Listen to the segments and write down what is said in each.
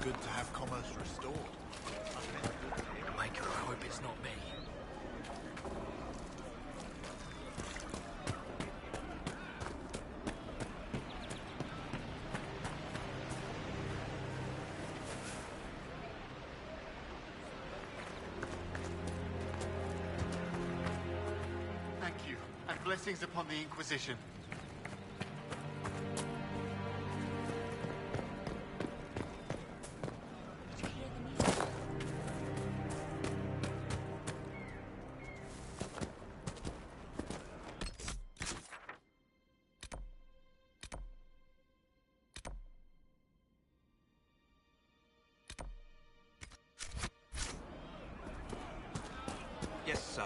good to have commerce restored. Maker, I hope it's not me. Thank you, and blessings upon the Inquisition. Yes, sir.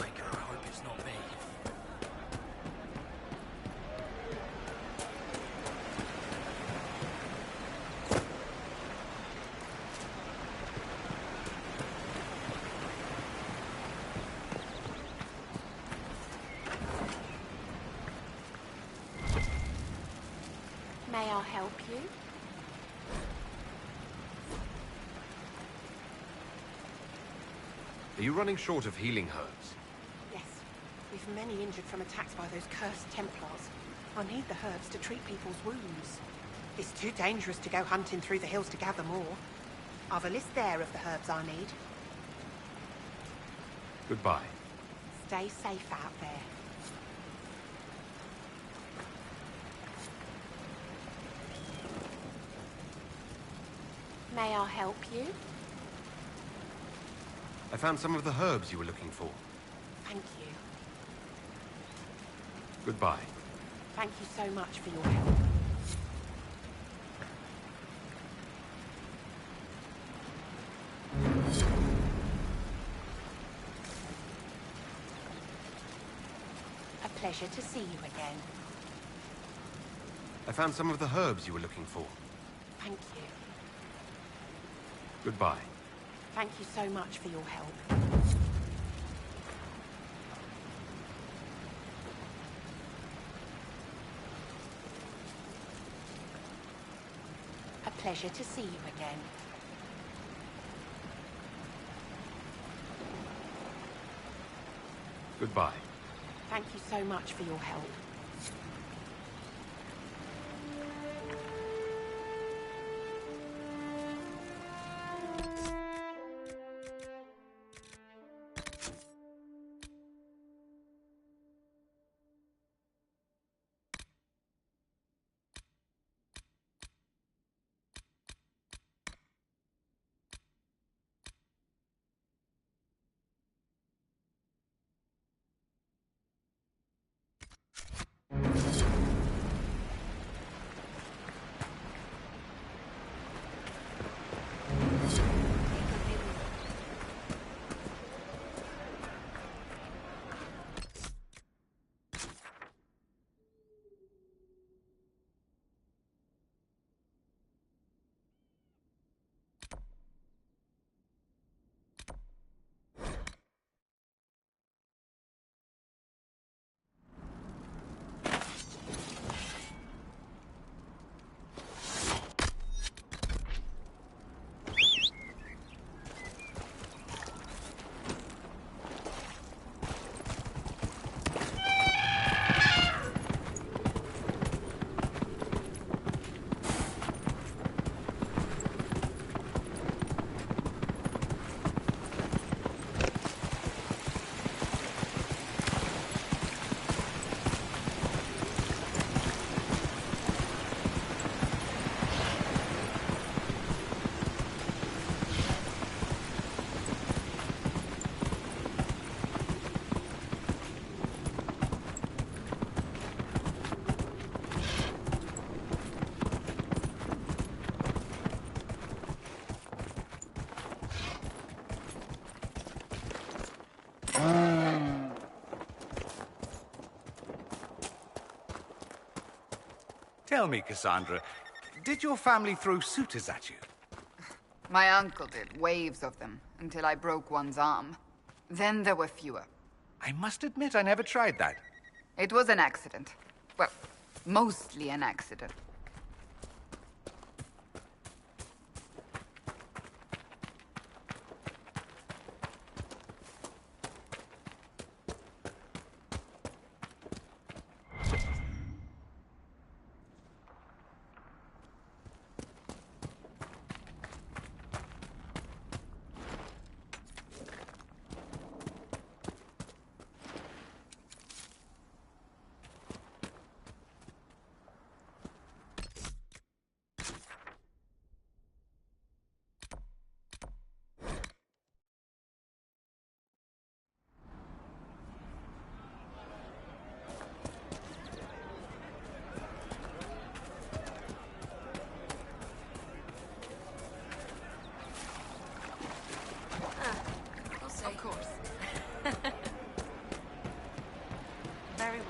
Maker, I hope it's not me. May I help you? Are you running short of healing herbs? Yes. We've many injured from attacks by those cursed Templars. I need the herbs to treat people's wounds. It's too dangerous to go hunting through the hills to gather more. I've a list there of the herbs I need. Goodbye. Stay safe out there. May I help you? I found some of the herbs you were looking for. Thank you. Goodbye. Thank you so much for your help. A pleasure to see you again. I found some of the herbs you were looking for. Thank you. Goodbye. Thank you so much for your help. A pleasure to see you again. Goodbye. Thank you so much for your help. Tell me, Cassandra, did your family throw suitors at you? My uncle did, waves of them, until I broke one's arm. Then there were fewer. I must admit I never tried that. It was an accident. Well, mostly an accident. Of course. Very well.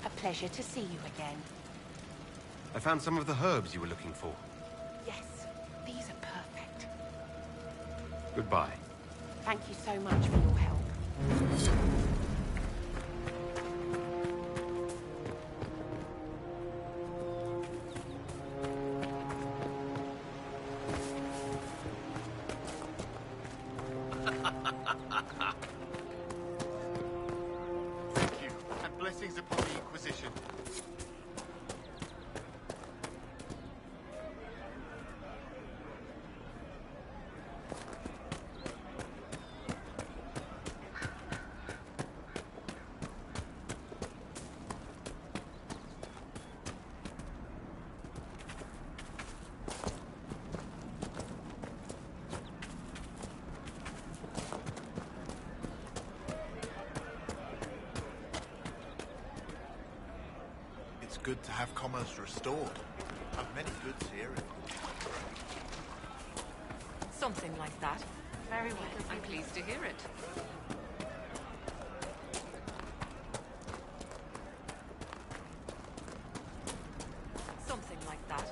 A pleasure to see you again. I found some of the herbs you were looking for. Yes, these are perfect. Goodbye. Thank you so much for your help. Thank you, and blessings upon the Inquisition. It's good to have commerce restored. Have many goods here. Something like that. Very well. I'm pleased to hear it. Something like that.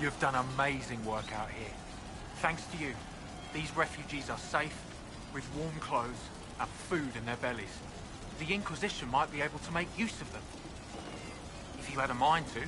You've done amazing work out here. Thanks to you, these refugees are safe, with warm clothes and food in their bellies. The Inquisition might be able to make use of them. If you had a mind to.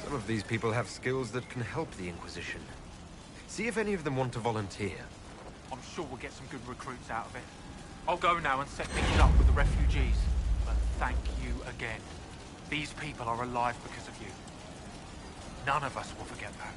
Some of these people have skills that can help the Inquisition. See if any of them want to volunteer. I'm sure we'll get some good recruits out of it. I'll go now and set things up with the refugees. But thank you again. These people are alive because of you. None of us will forget that.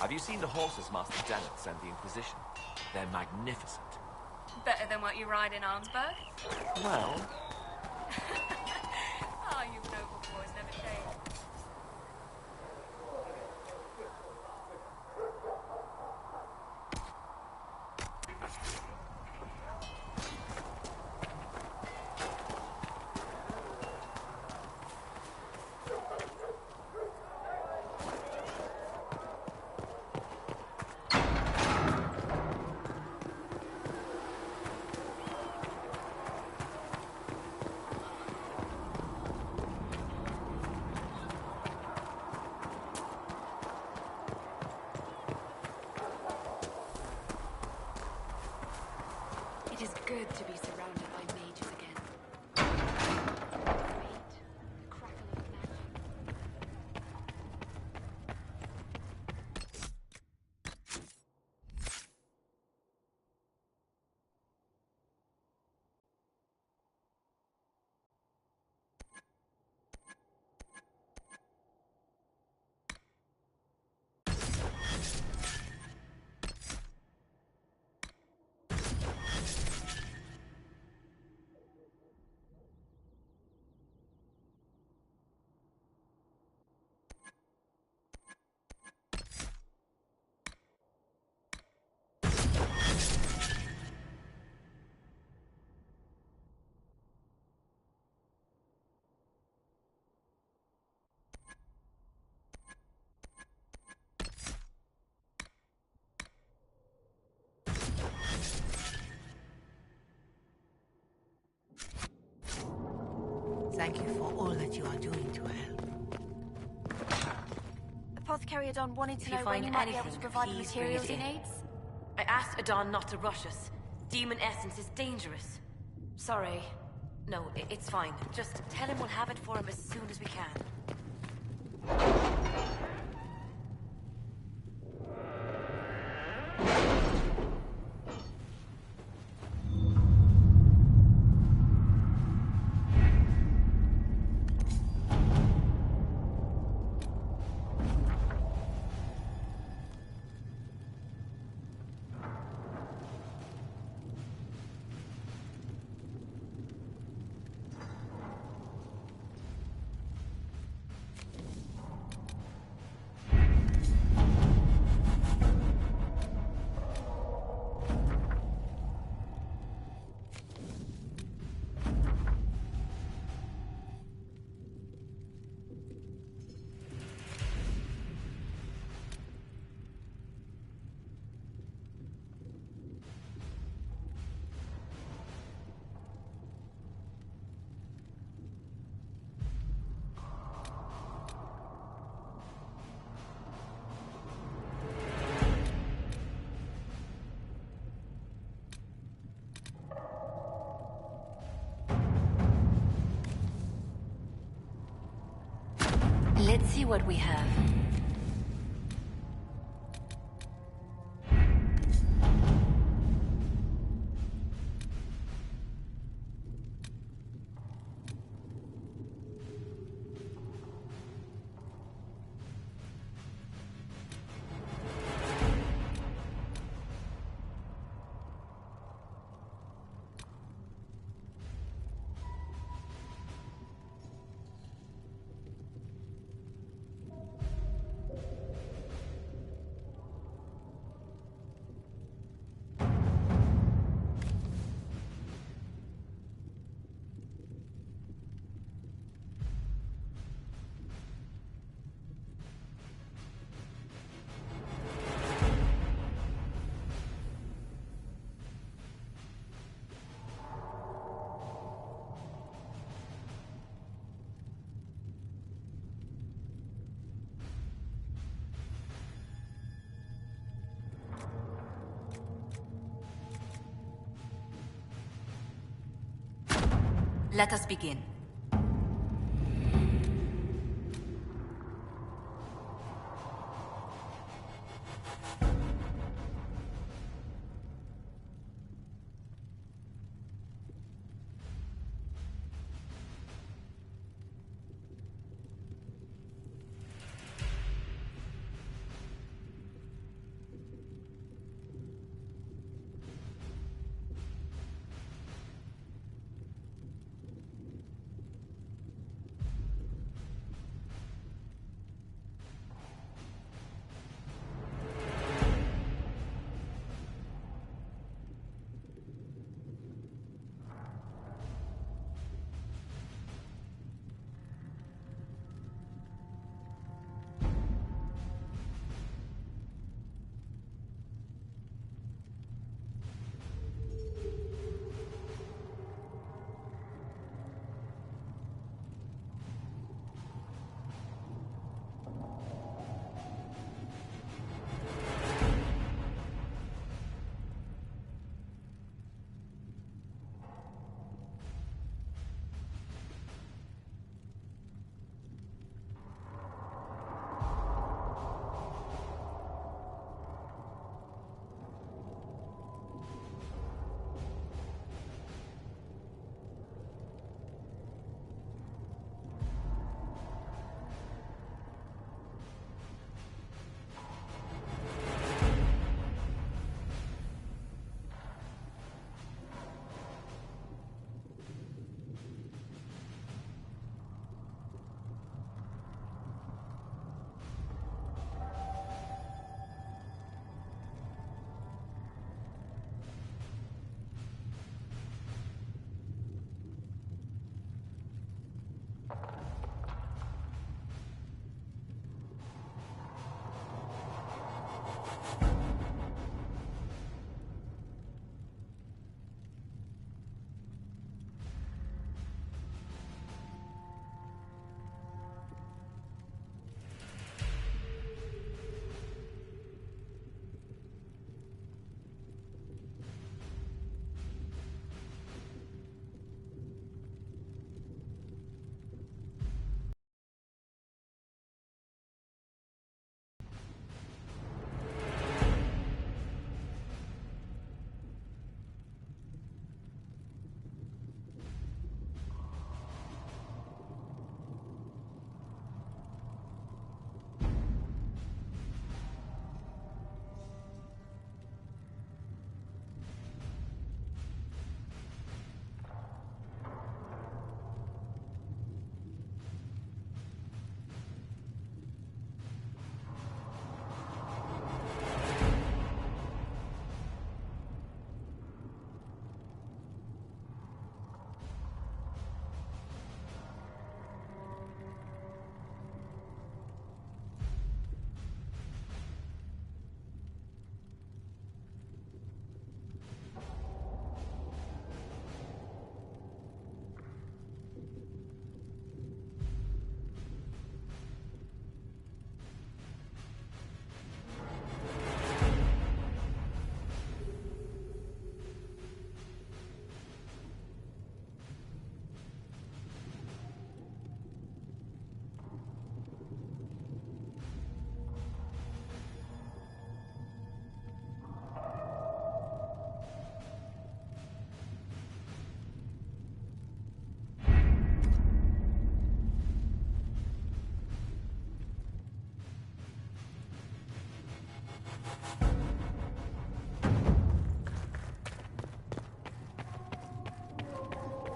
Have you seen the horses Master Janet sent the Inquisition? They're magnificent. Better than what you ride in Arnsberg? Well, Oh, you noble boys never change. It is good to be surrounded by mages again. Great. The crackle of magic. Thank you for all that you are doing to help. Apothecary Adon wanted to If know you when find you might be able anything, to provide the please materials bring he it in. needs. I asked Adon not to rush us. Demon essence is dangerous. Sorry. No, it's fine. Just tell him we'll have it for him as soon as we can. Let's see what we have. Let us begin.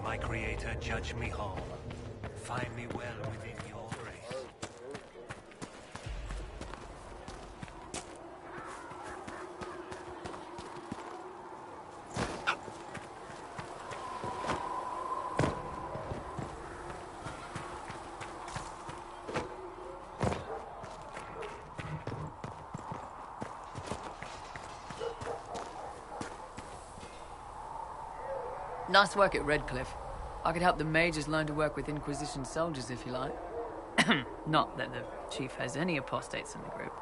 My creator, judge me whole. Find me well within your grace. Nice work at Redcliffe. I could help the mages learn to work with Inquisition soldiers if you like. Not that the chief has any apostates in the group.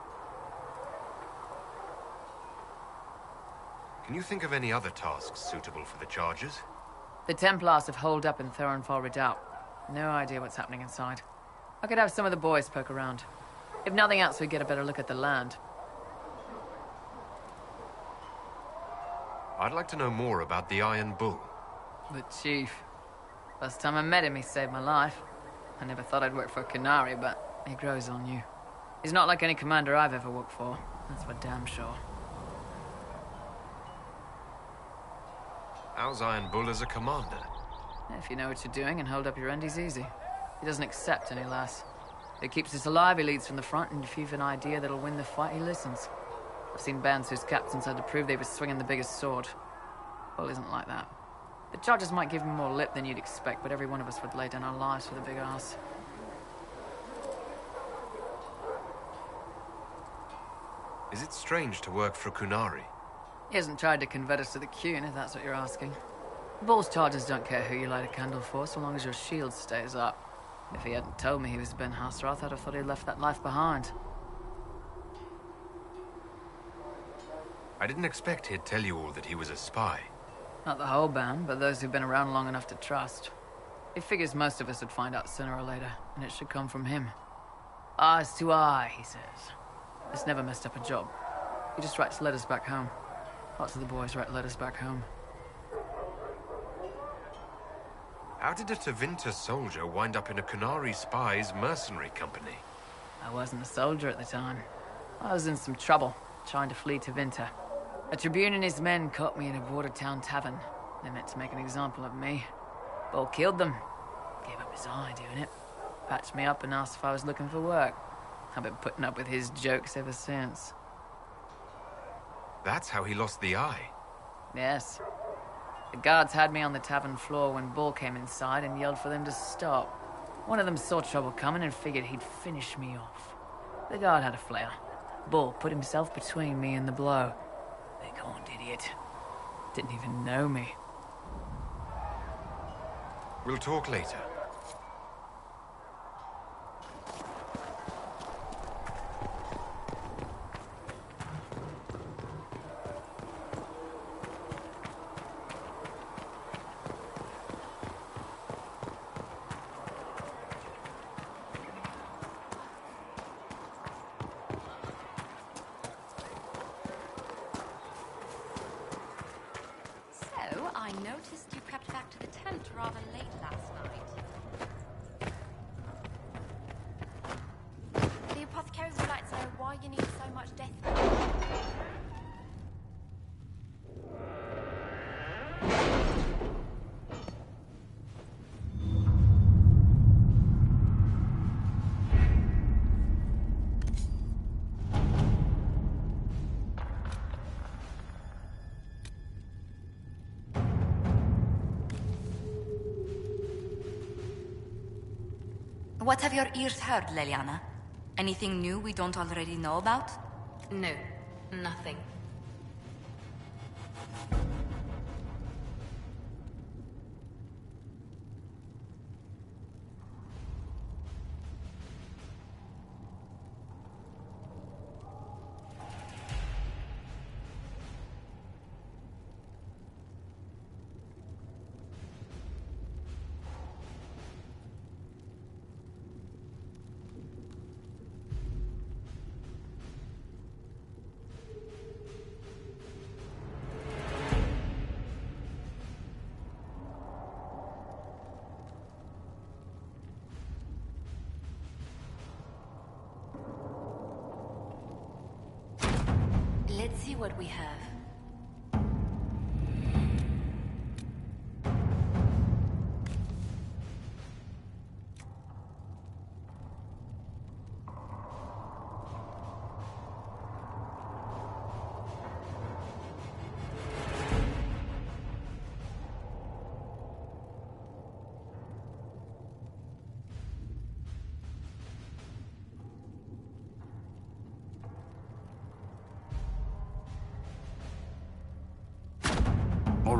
Can you think of any other tasks suitable for the charges? The Templars have holed up in Thorinfall Redoubt. No idea what's happening inside. I could have some of the boys poke around. If nothing else, we get a better look at the land. I'd like to know more about the Iron Bull. The chief. First time I met him, he saved my life. I never thought I'd work for Canary, but he grows on you. He's not like any commander I've ever worked for. That's for damn sure. How's Iron Bull as a commander? If you know what you're doing and hold up your end, he's easy. He doesn't accept any less. If he keeps us alive, he leads from the front, and if you've an idea that'll win the fight, he listens. I've seen bands whose captains had to prove they were swinging the biggest sword. Bull isn't like that. The charges might give him more lip than you'd expect, but every one of us would lay down our lives for the big ass. Is it strange to work for Kunari? He hasn't tried to convert us to the Qun, if that's what you're asking. Bull's charges don't care who you light a candle for, so long as your shield stays up. If he hadn't told me he was Ben Hasrath, I'd have thought he'd left that life behind. I didn't expect he'd tell you all that he was a spy. Not the whole band, but those who've been around long enough to trust. He figures most of us would find out sooner or later, and it should come from him. Eyes to eye, he says. It's never messed up a job. He just writes letters back home. Lots of the boys write letters back home. How did a Tevinter soldier wind up in a Kunari spy's mercenary company? I wasn't a soldier at the time. I was in some trouble, trying to flee Tevinter. A Tribune and his men caught me in a border town tavern. They meant to make an example of me. Bull killed them. Gave up his eye doing it. Patched me up and asked if I was looking for work. I've been putting up with his jokes ever since. That's how he lost the eye? Yes. The guards had me on the tavern floor when Bull came inside and yelled for them to stop. One of them saw trouble coming and figured he'd finish me off. The guard had a flare. Bull put himself between me and the blow. Big horned idiot. Didn't even know me. We'll talk later. I noticed you crept back to the tent rather late last night. The apothecary would like to know why you need so much death. What have your ears heard, Leliana? Anything new we don't already know about? No, nothing. Let's see what we have.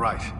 right.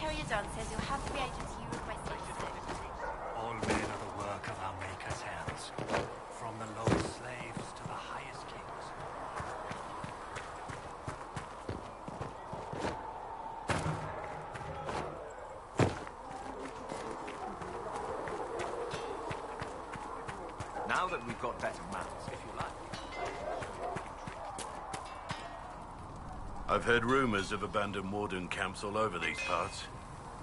Carrier John says you'll have the agents you requested soon. All men are the work of our Maker's hands, from the lowest slaves to the highest kings. Now that we've got better maps, if you like. I've heard rumors of abandoned warden camps all over these parts.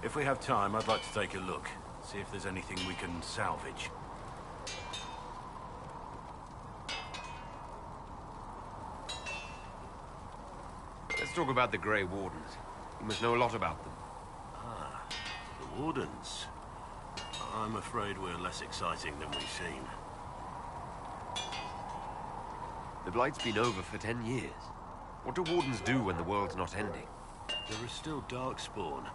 If we have time, I'd like to take a look, see if there's anything we can salvage. Let's talk about the Grey Wardens. You must know a lot about them. Ah, the Wardens. I'm afraid we're less exciting than we seem. The Blight's been over for 10 years. What do Wardens do when the world's not ending? There is still Darkspawn.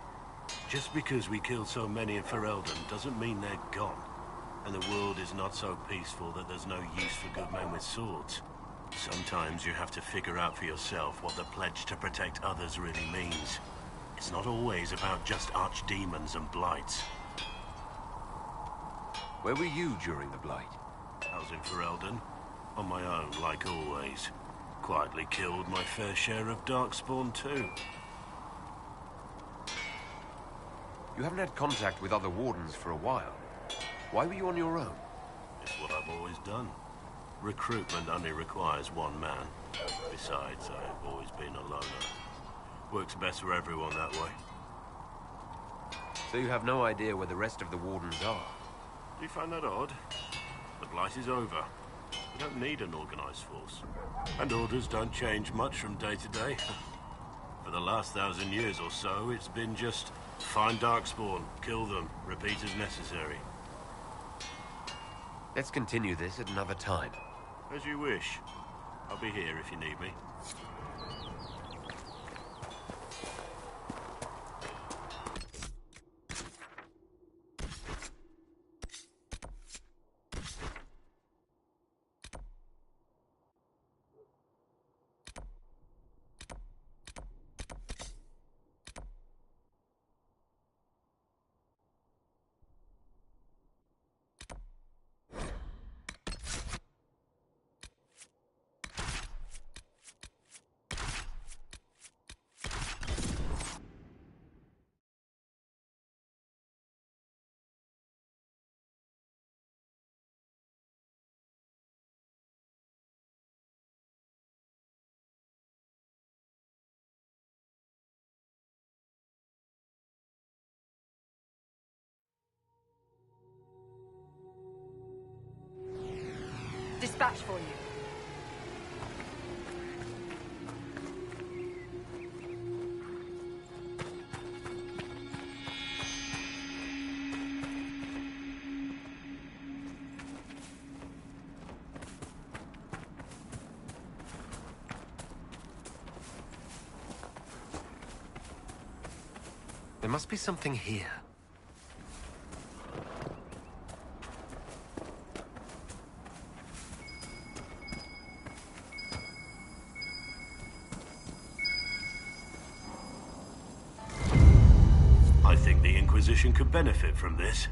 Just because we killed so many in Ferelden doesn't mean they're gone. And the world is not so peaceful that there's no use for good men with swords. Sometimes you have to figure out for yourself what the pledge to protect others really means. It's not always about just archdemons and blights. Where were you during the Blight? I was in Ferelden. On my own, like always. Quietly killed my fair share of Darkspawn too. You haven't had contact with other Wardens for a while. Why were you on your own? It's what I've always done. Recruitment only requires one man. Besides, I've always been a loner. Works best for everyone that way. So you have no idea where the rest of the Wardens are? Do you find that odd? The Blight is over. We don't need an organized force. And orders don't change much from day to day. For the last 1,000 years or so, it's been just find Darkspawn, kill them, repeat as necessary. Let's continue this at another time. As you wish. I'll be here if you need me. Dispatch for you. There must be something here. I think the Inquisition could benefit from this.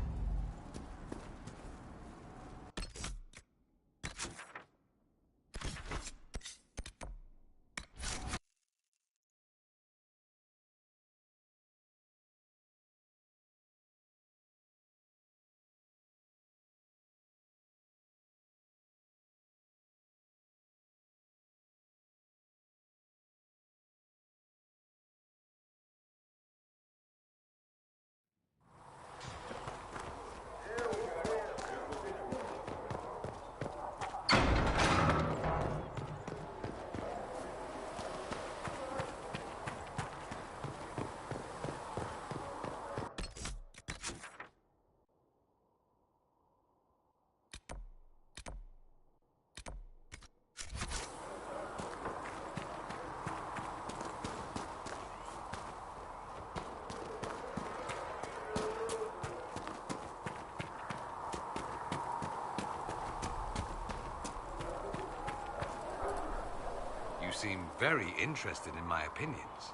You seem very interested in my opinions.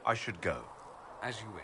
I should go. As you wish.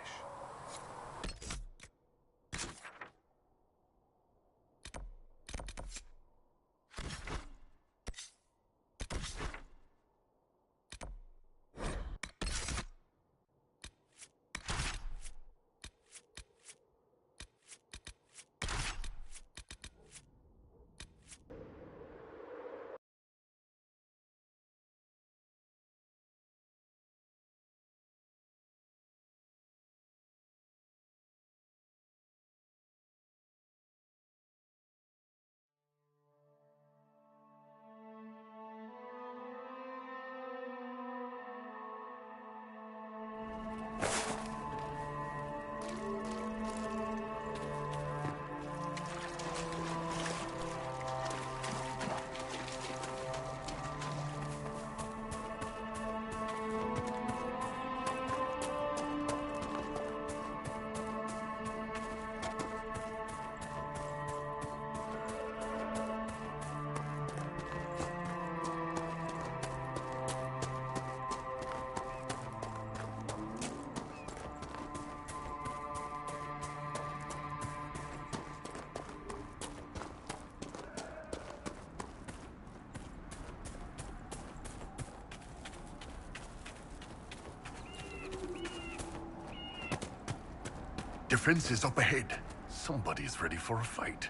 Defenses up ahead. Somebody's ready for a fight.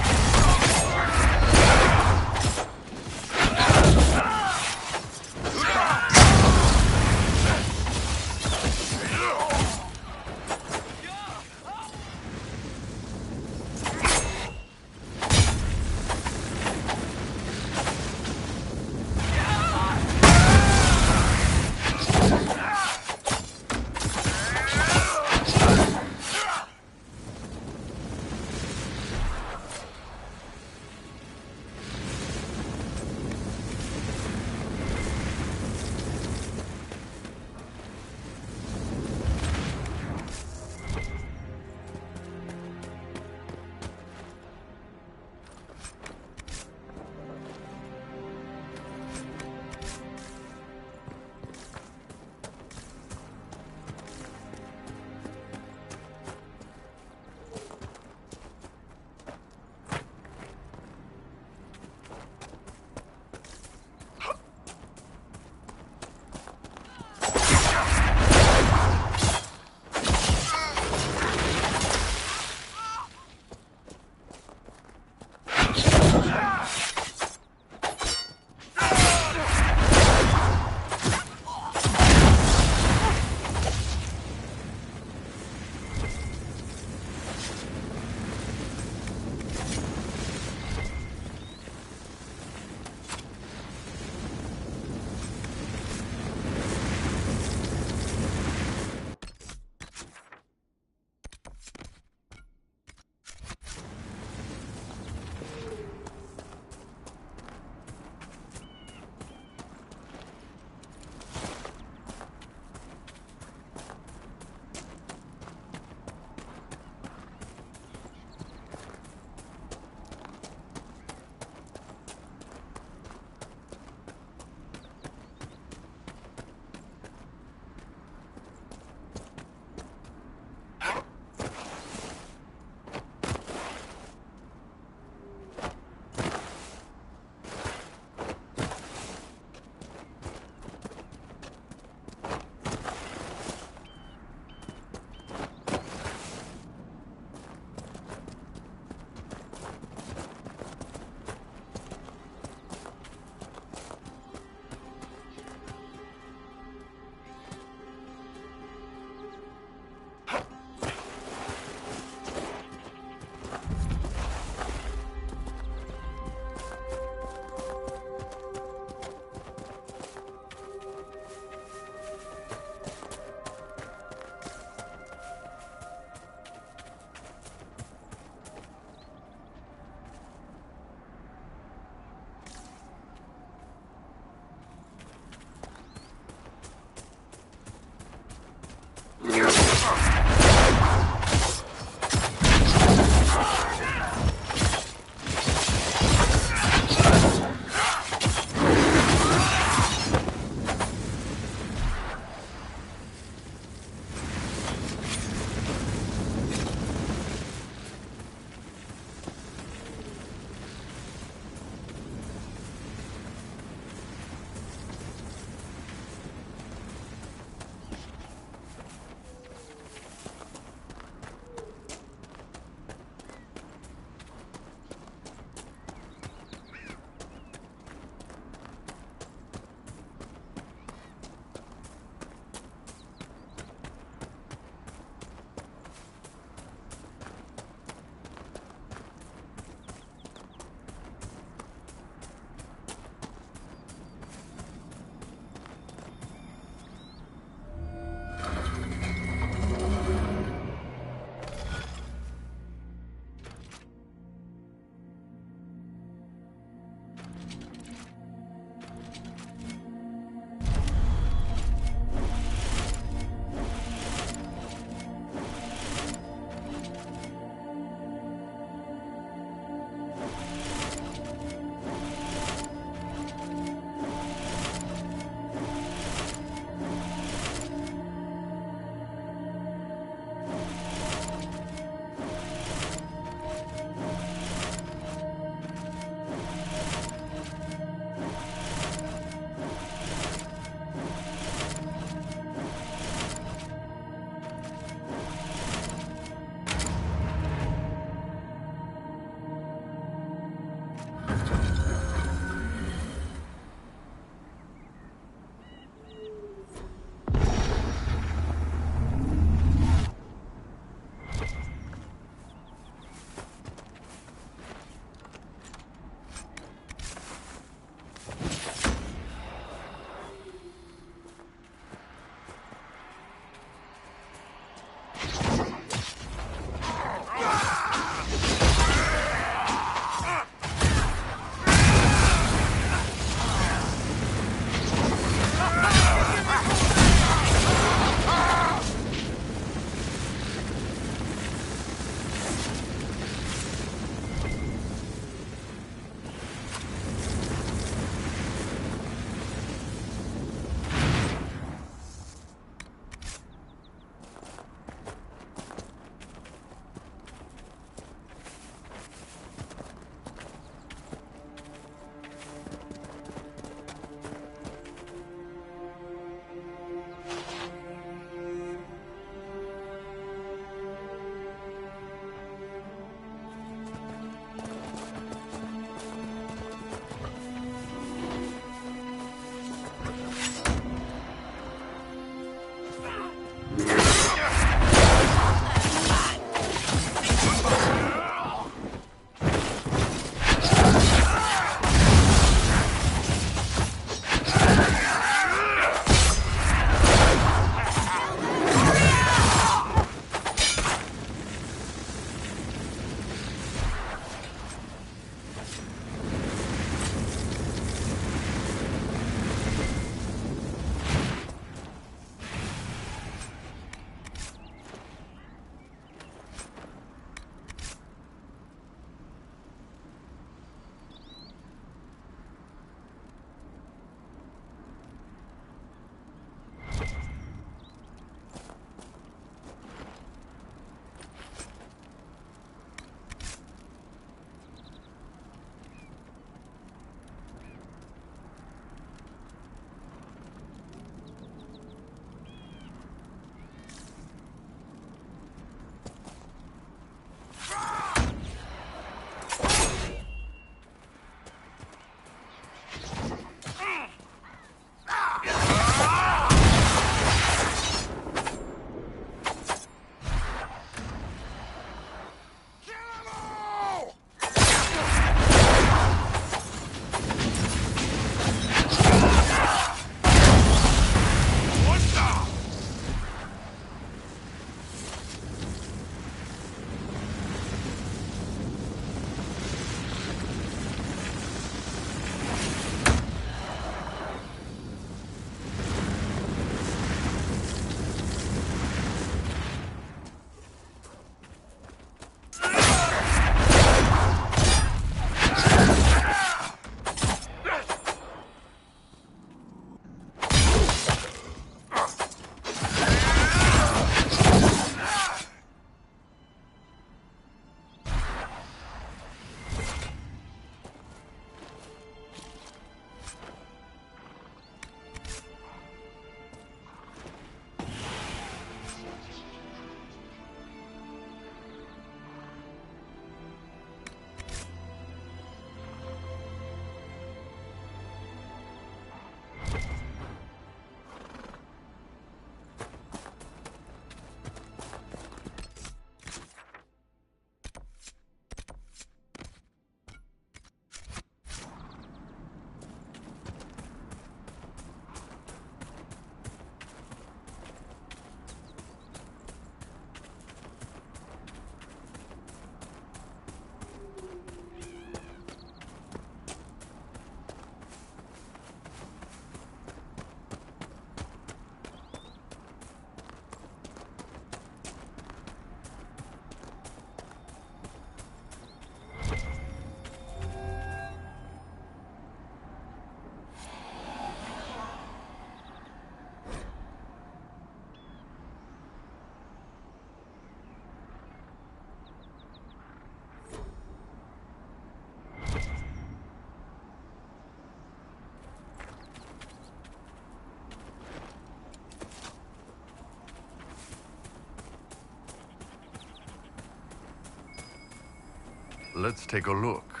Let's take a look.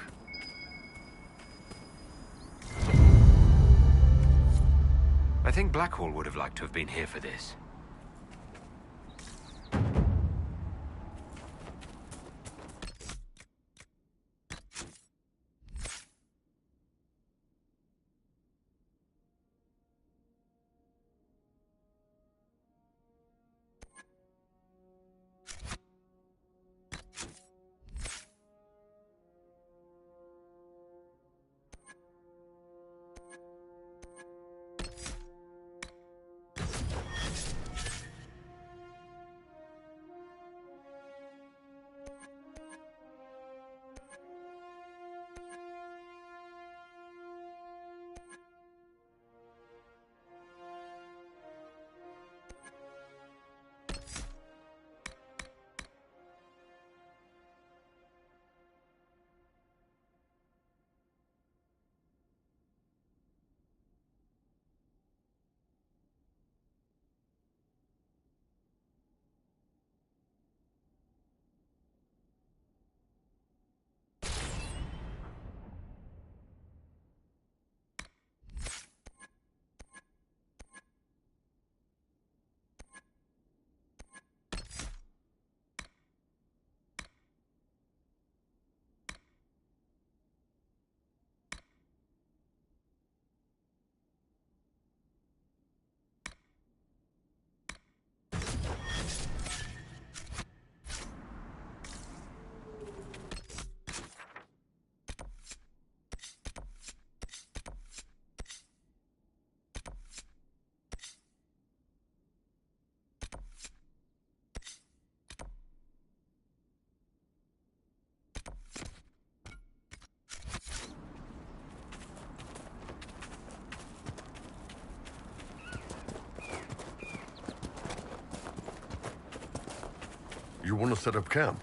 I think Blackhall would have liked to have been here for this. You want to set up camp?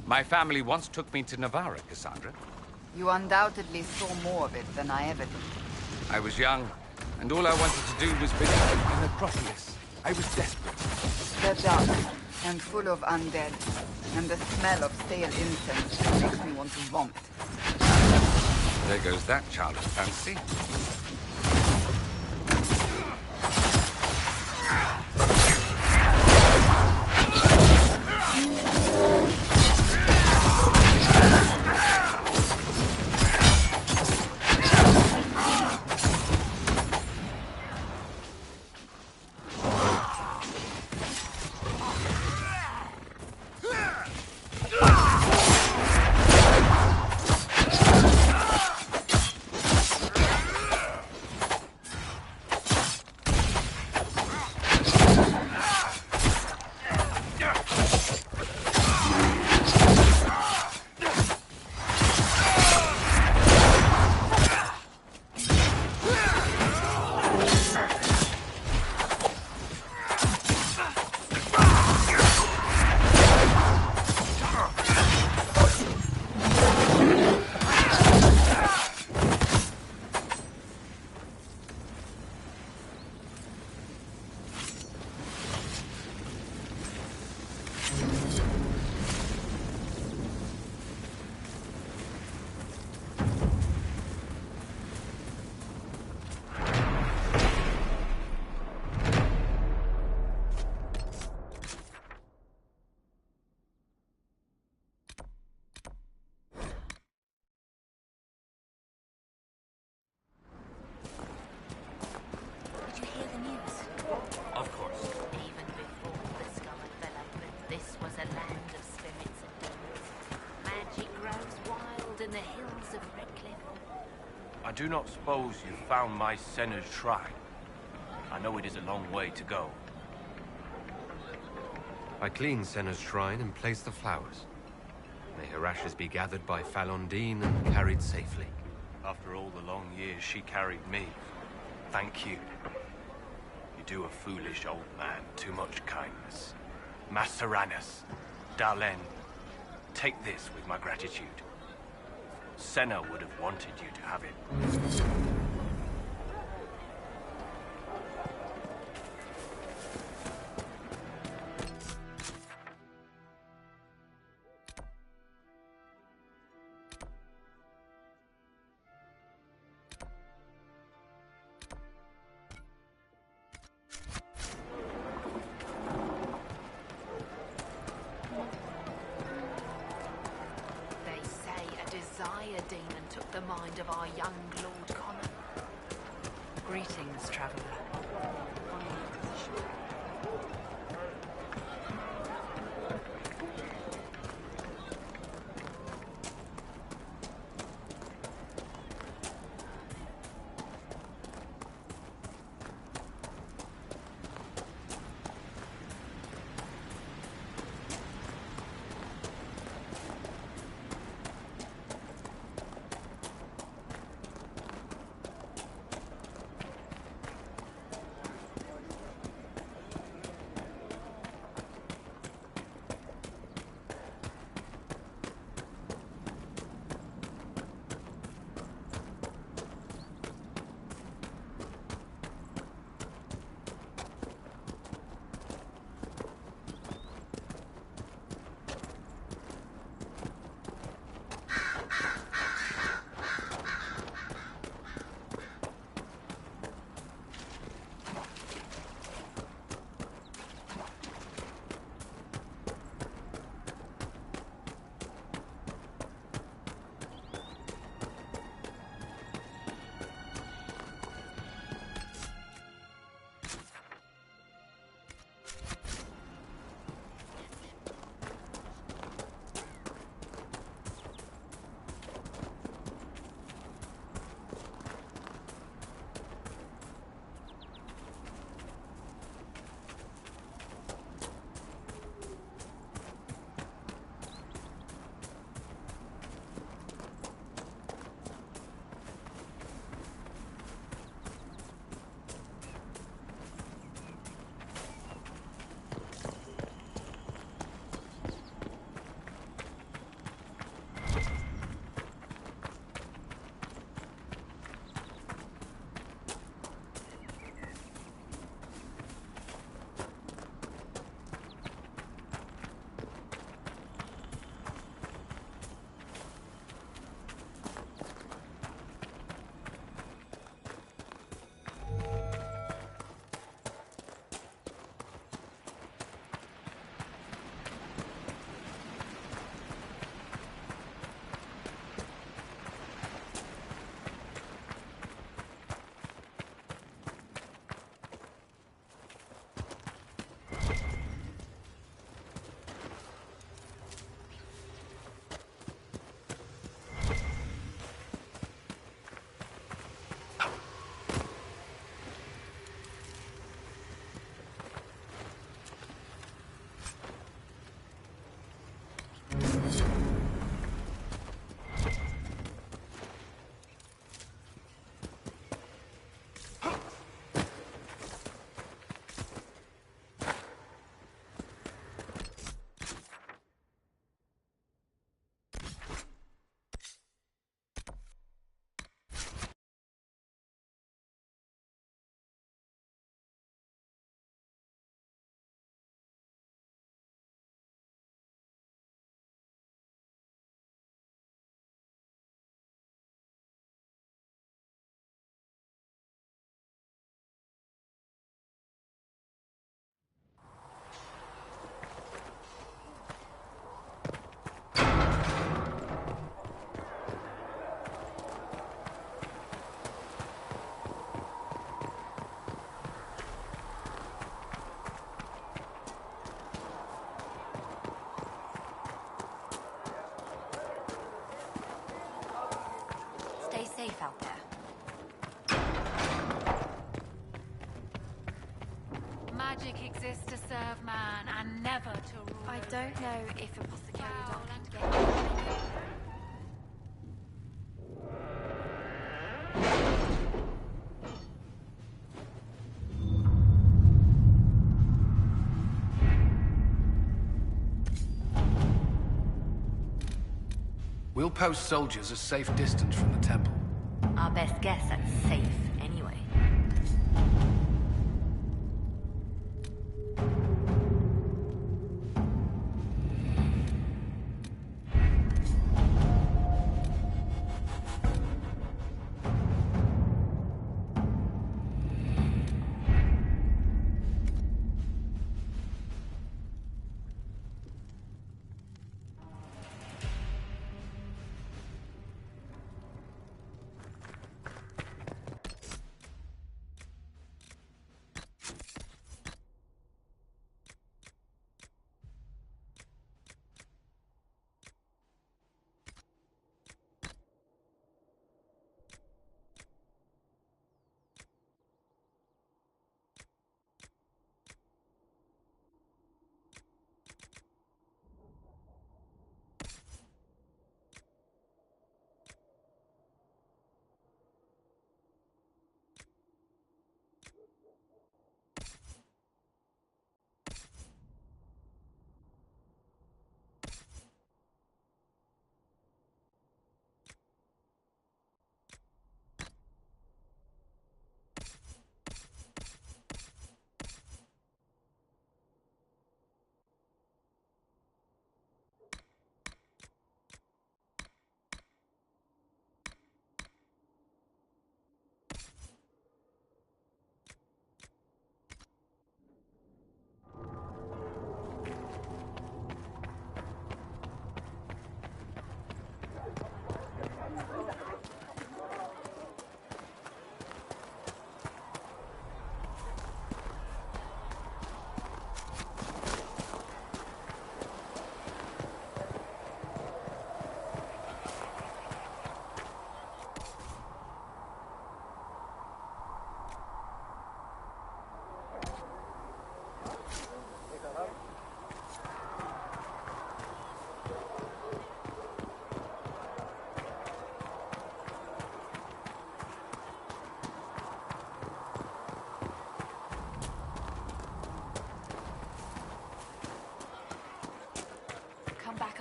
My family once took me to Navarra, Cassandra. You undoubtedly saw more of it than I ever did. I was young, and all I wanted to do was visit an necropolis. I was desperate. They're dark and full of undead, and the smell of stale incense makes me want to vomit. There goes that child's fancy. a land of spirits and demons. Magic grows wild in the hills of Redcliffe. I do not suppose you found my Senna's shrine. I know it is a long way to go. I cleaned Senna's shrine and placed the flowers. May her ashes be gathered by Falondine and carried safely. After all the long years she carried me, thank you. You do a foolish old man too much kindness. Masteranus, Darlene, take this with my gratitude. Senna would have wanted you to have it. Desire demon took the mind of our young Lord Connor. Greetings, traveler. out there. Magic exists to serve man and never to rule. I don't know if Apothecary Duncan gave it. We'll post soldiers a safe distance from the temple. Our best guess at safe, anyway.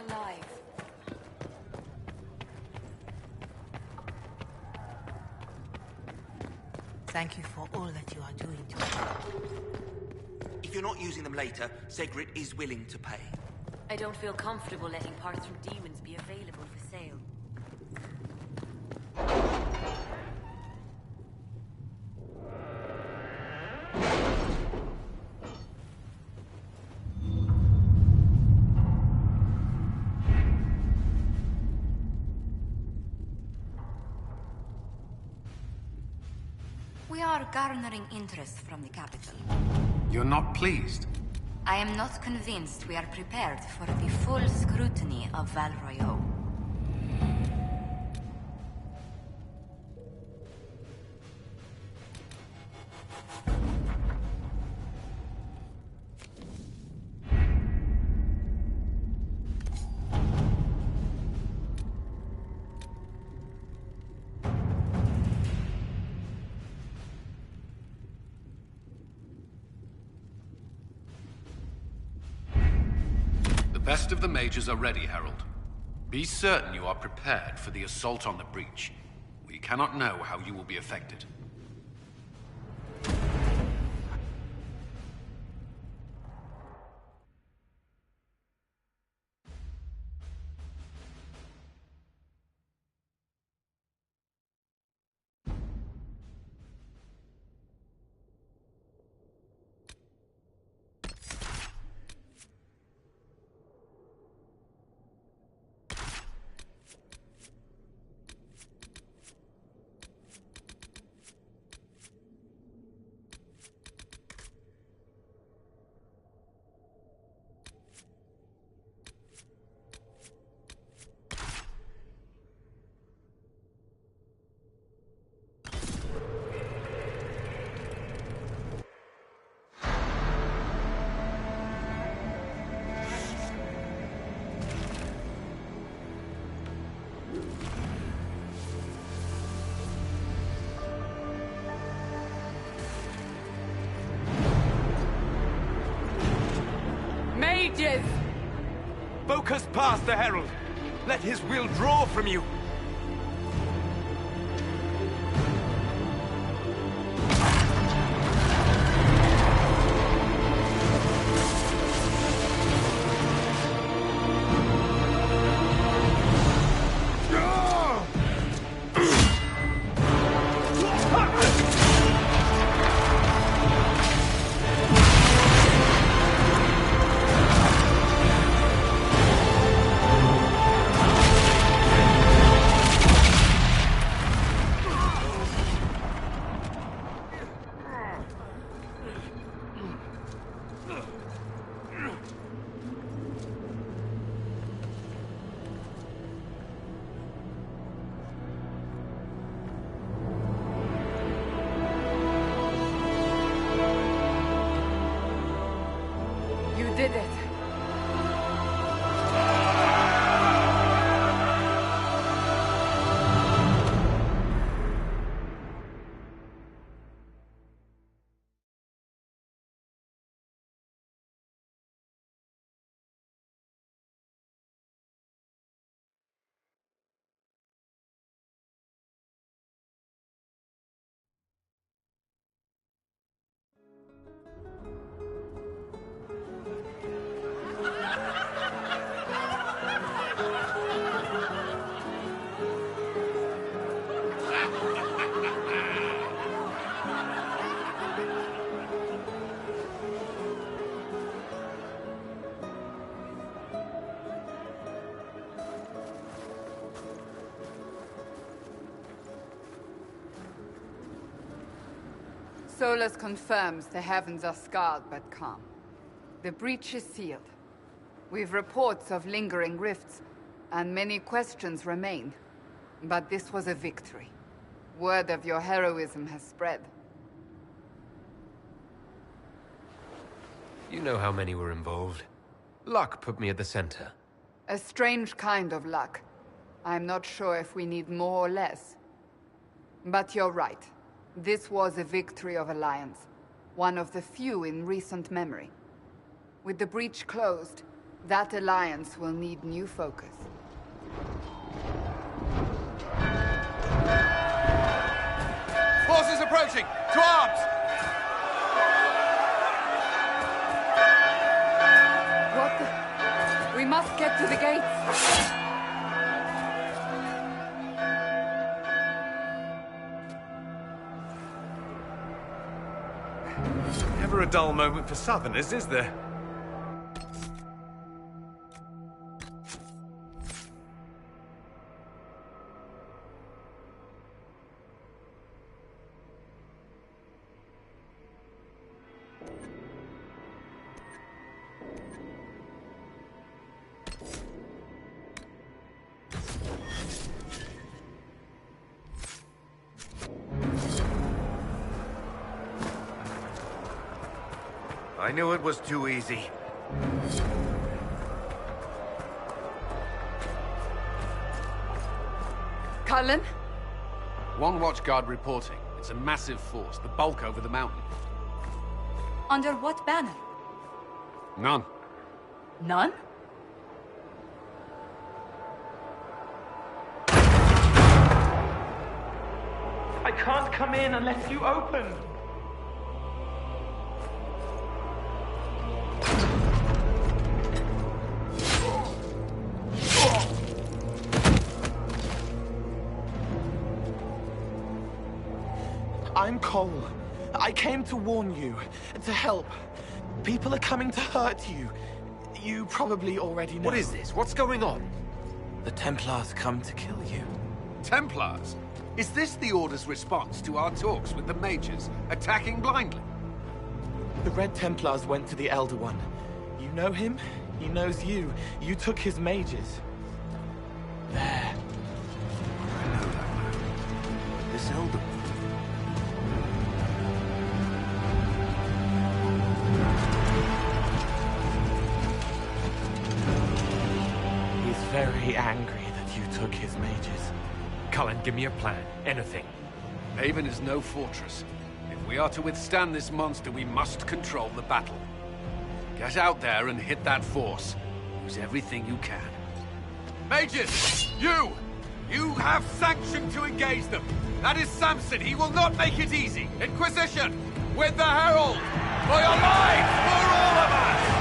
Alive. Thank you for all that you are doing to us. If you're not using them later, Zegrit is willing to pay. I don't feel comfortable letting parts from demons be available for sale. We are garnering interest from the capital. You're not pleased? I am not convinced we are prepared for the full scrutiny of Val Royeaux. The best of the mages are ready, Herald. Be certain you are prepared for the assault on the breach. We cannot know how you will be affected. mages! Focus past the Herald. Let his will draw from you. You did it. Solus confirms the heavens are scarred but calm. The breach is sealed. We've reports of lingering rifts, and many questions remain. But this was a victory. Word of your heroism has spread. You know how many were involved. Luck put me at the center. A strange kind of luck. I'm not sure if we need more or less. But you're right. This was a victory of Alliance. One of the few in recent memory. With the breach closed, that alliance will need new focus. Forces approaching! To arms! What the... We must get to the gates! Never a dull moment for Southerners, is there? I knew it was too easy. Cullen? One watchguard reporting. It's a massive force, the bulk over the mountain. Under what banner? None. None? I can't come in unless you open. I'm Cole. I came to warn you, to help. People are coming to hurt you. You probably already know. What is this? What's going on? The Templars come to kill you. Templars? Is this the Order's response to our talks with the mages, attacking blindly? The Red Templars went to the Elder One. You know him? He knows you. You took his mages. There. I know that man. This Elder One. He's very angry that you took his mages. Cullen, give me a plan. Anything. Haven is no fortress. If we are to withstand this monster, we must control the battle. Get out there and hit that force. Use everything you can. Mages! You! You have sanction to engage them! That is Samson! He will not make it easy! Inquisition! With the Herald! For your lives! For all of us!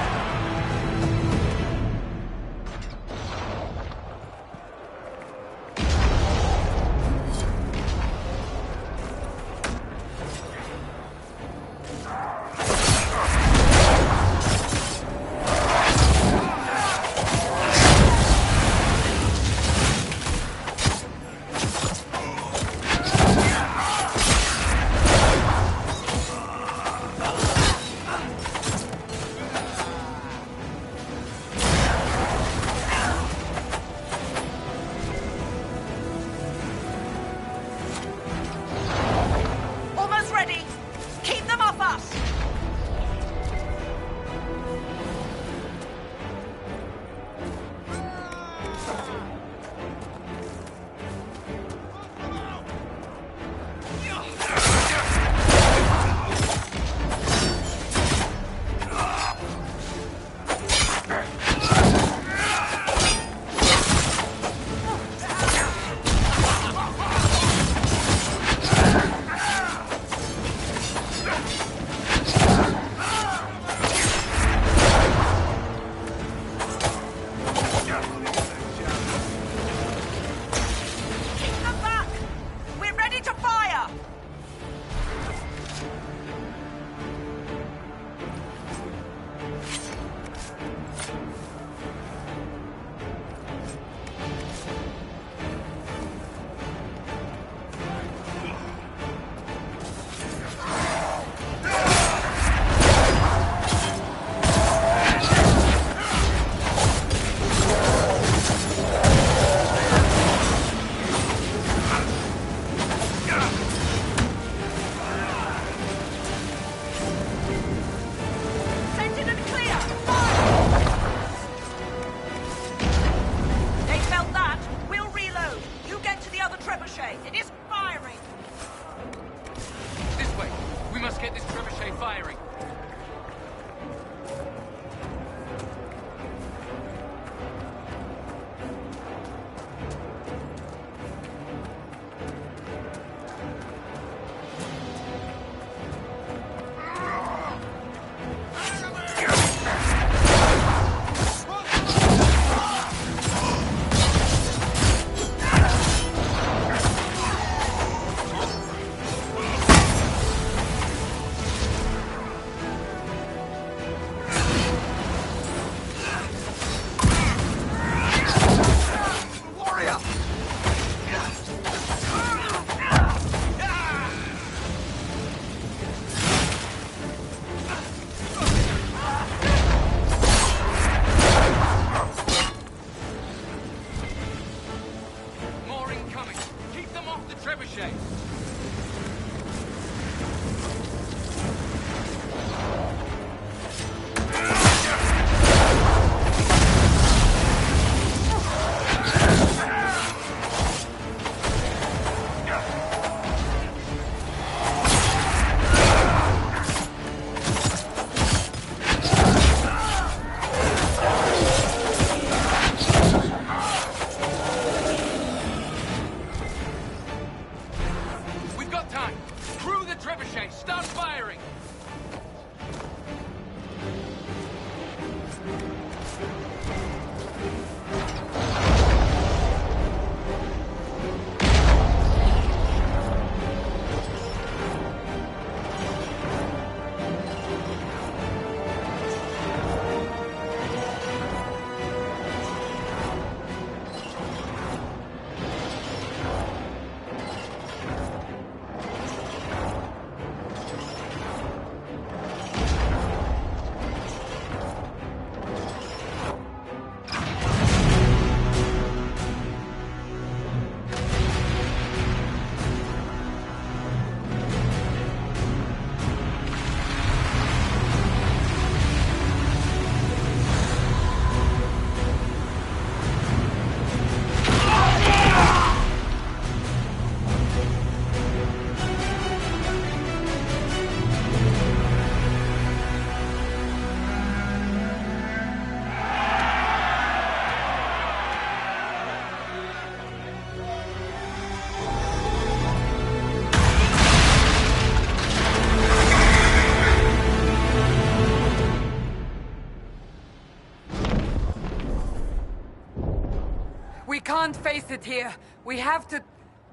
can't face it here. We have to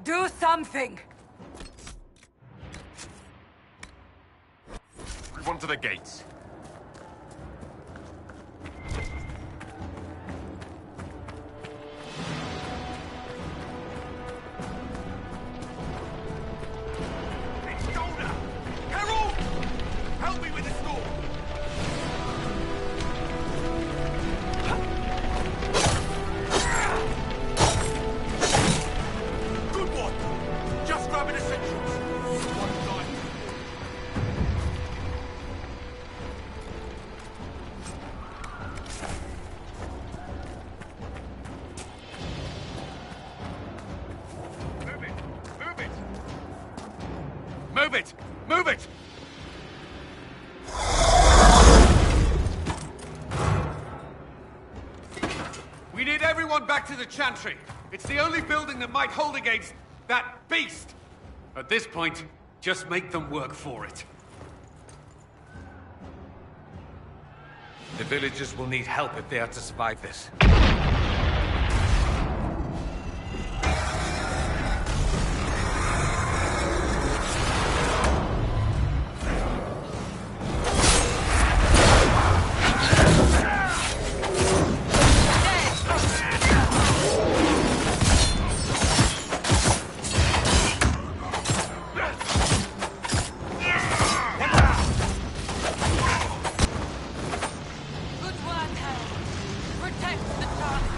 do something. Everyone to the gates. Harold! Help me with this door! Good one! Just grabbing essentials. One guy. Move it! Move it! We need everyone back to the Chantry. It's the only building that might hold against that beast. At this point, just make them work for it. The villagers will need help if they are to survive this. Good work, Harold. Protect the Chantry.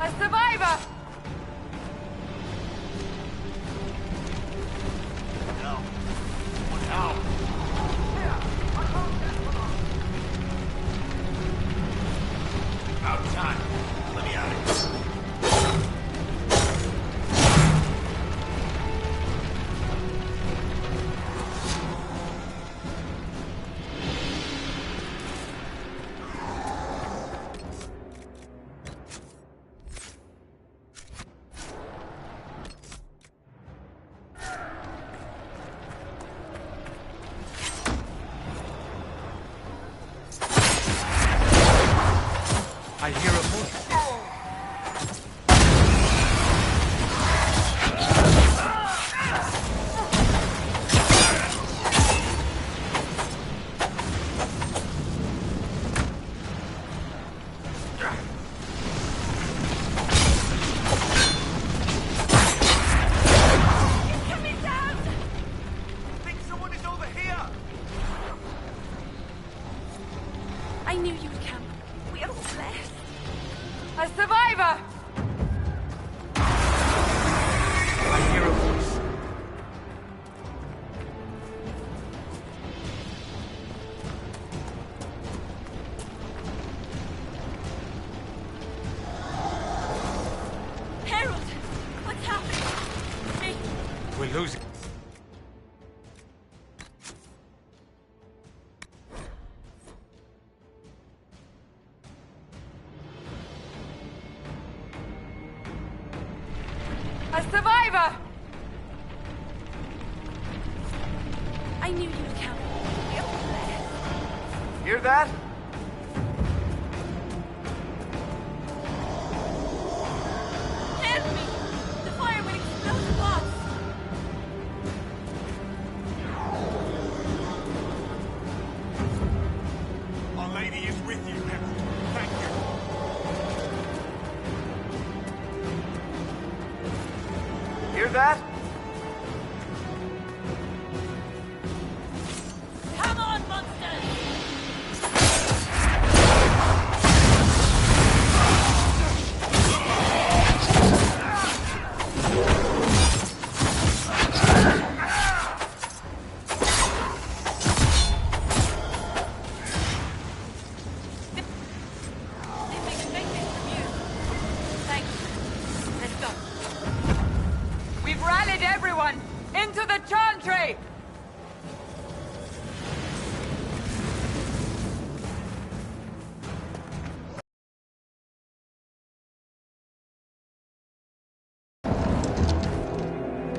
A survivor! About time. Let me out of here. I hear a voice. Think someone is over here! I knew you'd come. We are all blessed. A survivor! I hear a voice. Harold! What's happening? Me? We're losing. A survivor! I knew you'd come. We are all blessed. Hear that? Help me! The fire will explode the box! Our Lady is with you, Harold. Thank you. Hear that? Come on, monsters! Into the chantry!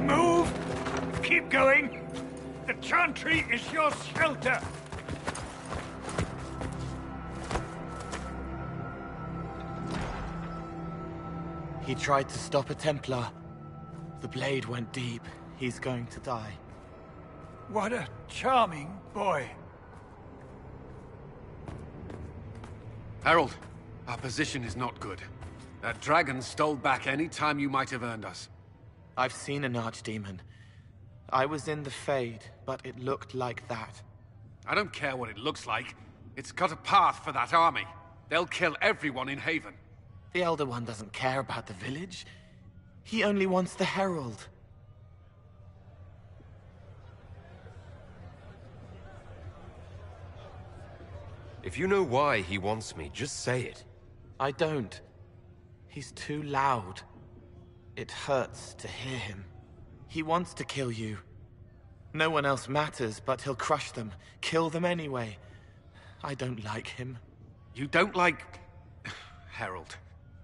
Move! Keep going! The chantry is your shelter! He tried to stop a Templar. The blade went deep. He's going to die. What a charming boy. Harold, our position is not good. That dragon stole back any time you might have earned us. I've seen an archdemon. I was in the Fade, but it looked like that. I don't care what it looks like. It's got a path for that army. They'll kill everyone in Haven. The Elder One doesn't care about the village. He only wants the Herald. If you know why he wants me, just say it. I don't. He's too loud. It hurts to hear him. He wants to kill you. No one else matters, but he'll crush them, kill them anyway. I don't like him. You don't like... Harold,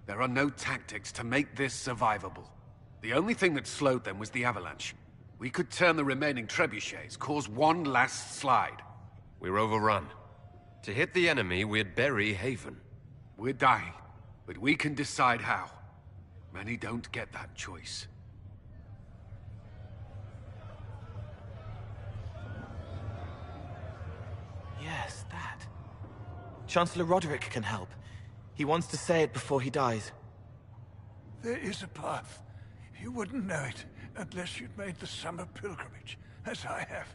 there are no tactics to make this survivable. The only thing that slowed them was the avalanche. We could turn the remaining trebuchets, cause one last slide. We're overrun. To hit the enemy, we'd bury Haven. We're dying, but we can decide how. Many don't get that choice. Yes, that. Chancellor Roderick can help. He wants to say it before he dies. There is a path. You wouldn't know it unless you'd made the summer pilgrimage, as I have.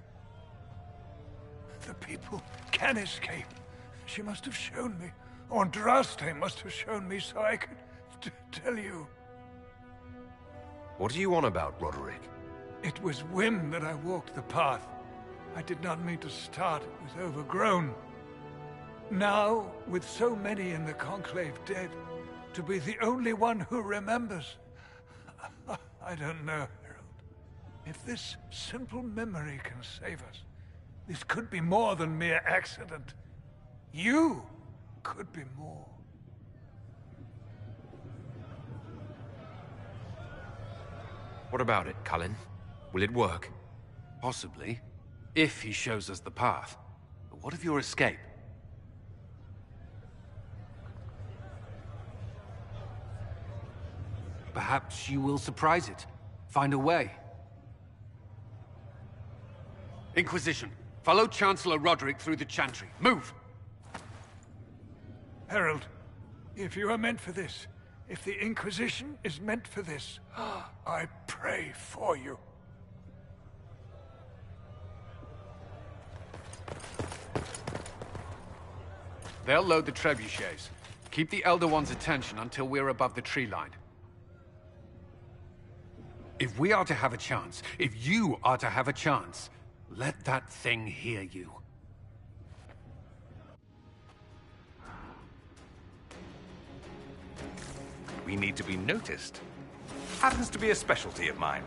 The people can escape. She must have shown me. Or Andraste must have shown me so I could tell you. What are you on about, Roderick? It was whim that I walked the path. I did not mean to start. It was overgrown. Now, with so many in the Conclave dead, to be the only one who remembers... I don't know, Harold. If this simple memory can save us, this could be more than mere accident. You could be more. What about it, Cullen? Will it work? Possibly, if he shows us the path. But what of your escape? Perhaps you will surprise it. Find a way. Inquisition, follow Chancellor Roderick through the Chantry. Move! Harold, if you are meant for this, if the Inquisition is meant for this, I pray for you. They'll load the trebuchets. Keep the Elder One's attention until we're above the tree line. If we are to have a chance, if you are to have a chance, let that thing hear you. We need to be noticed. Happens to be a specialty of mine.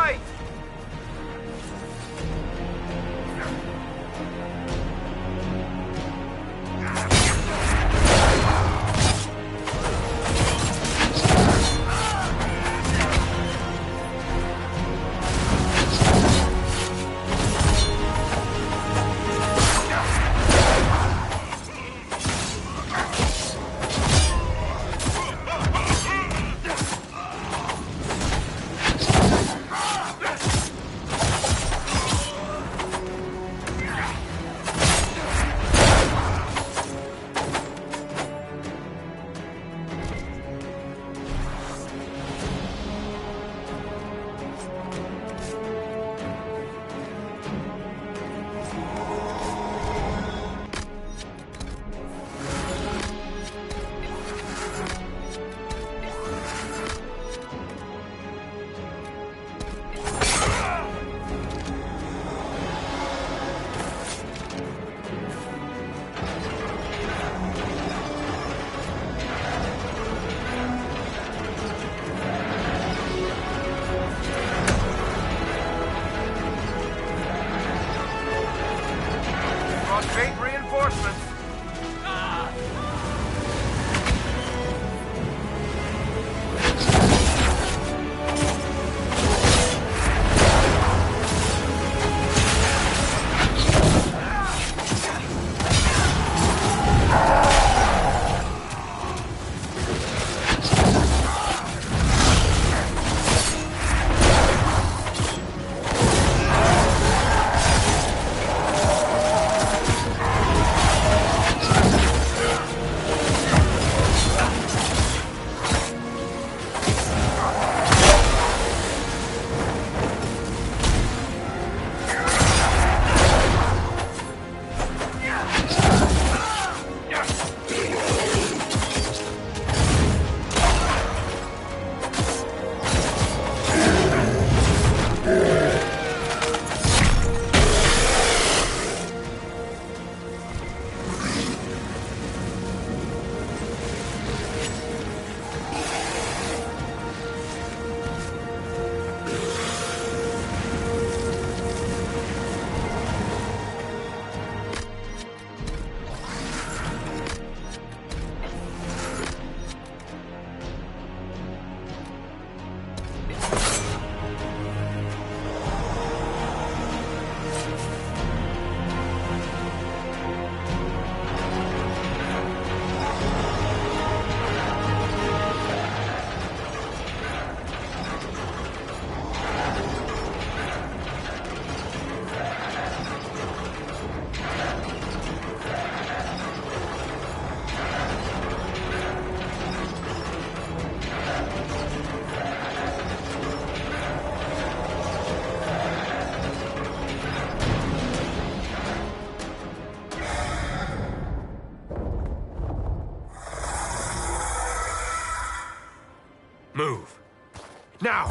way! Great reinforcements. Move. Now!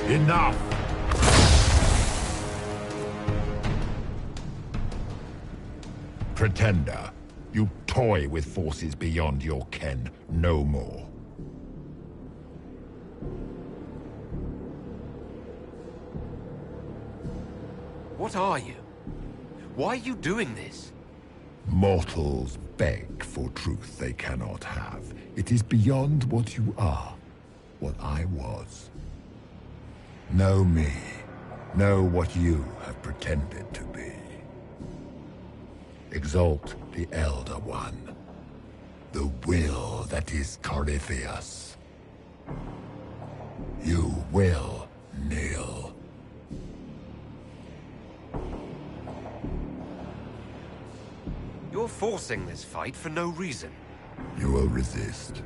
Enough! Pretender, you toy with forces beyond your ken no more. What are you? Why are you doing this? Mortals beg for truth they cannot have. It is beyond what you are, what I was. Know me. Know what you have pretended to be. Exalt the Elder One. The will that is Corypheus. You will never forcing this fight for no reason. You will resist.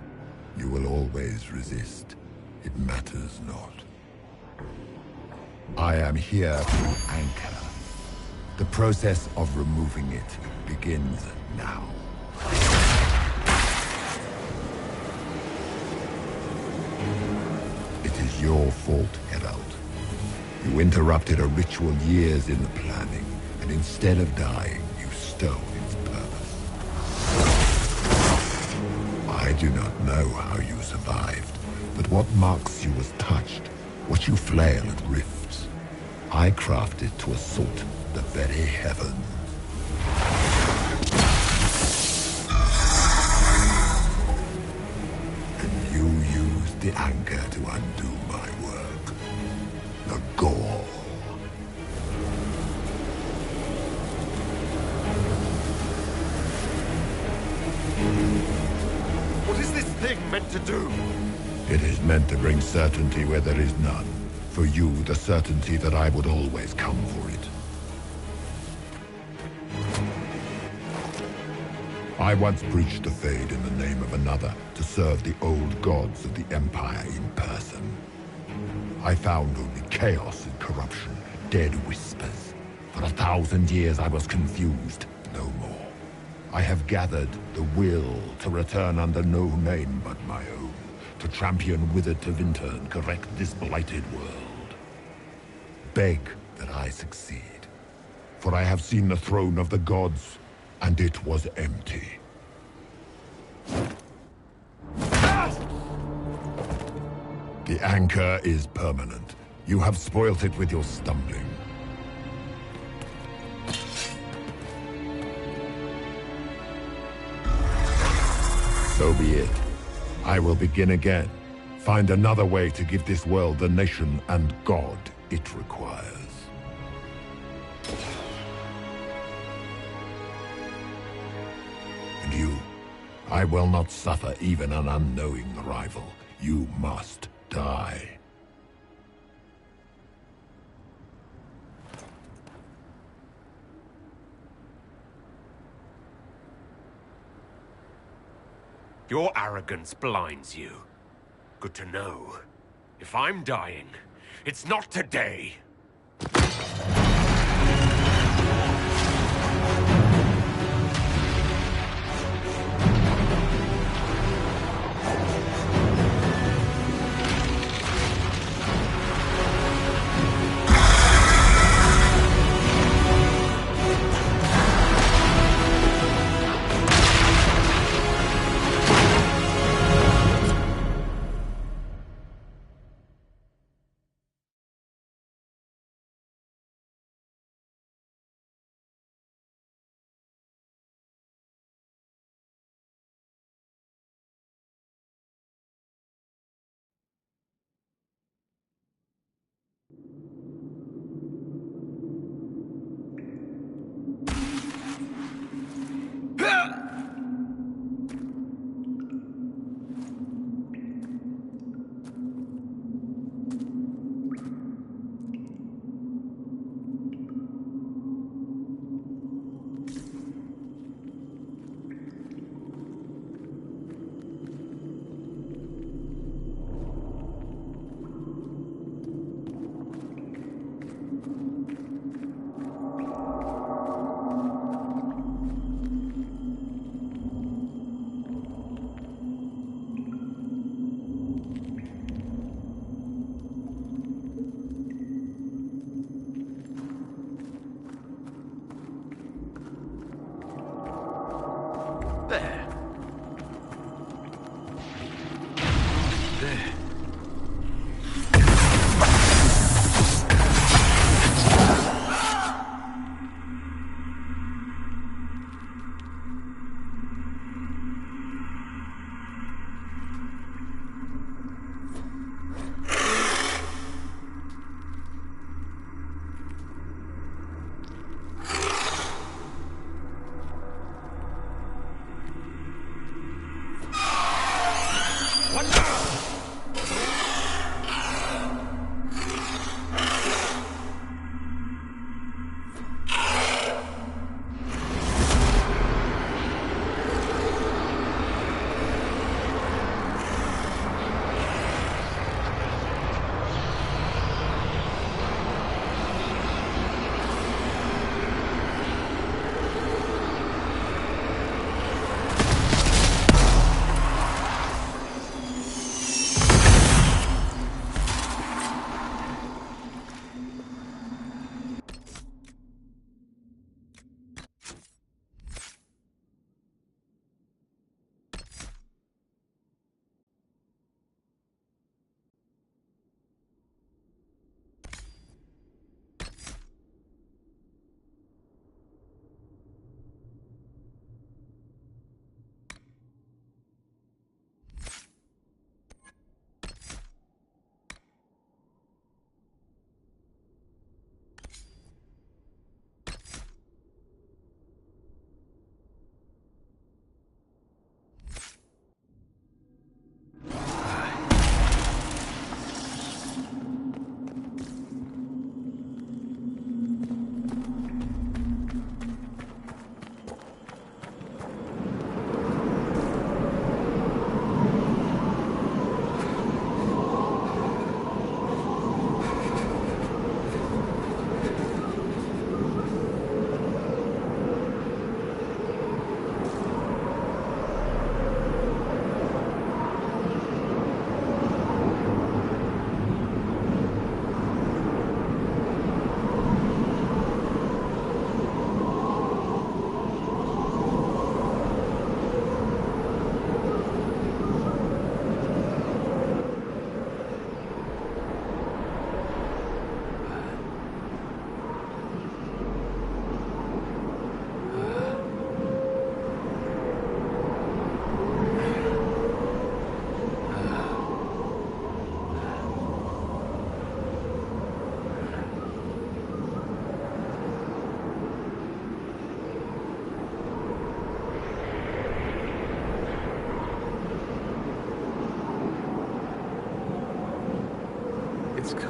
You will always resist. It matters not. I am here to anchor. The process of removing it begins now. It is your fault, Herald. You interrupted a ritual years in the planning, and instead of dying, you stole its purpose. I do not know how you survived, but what marks you as touched, what you flail at rifts, I crafted to assault the very heavens. And you used the anchor to undo my work. The gall. What is this thing meant to do? It is meant to bring certainty where there is none. For you, the certainty that I would always come for it. I once breached the Fade in the name of another to serve the old gods of the Empire in person. I found only chaos and corruption, dead whispers. For 1,000 years I was confused, no more. I have gathered the will to return under no name but my own, to champion withered to winter and correct this blighted world. Beg that I succeed, for I have seen the throne of the gods, and it was empty. The anchor is permanent. You have spoilt it with your stumbling. So be it. I will begin again. Find another way to give this world the nation and God it requires. And you, I will not suffer even an unknowing rival. You must die. Your arrogance blinds you. Good to know. If I'm dying, it's not today.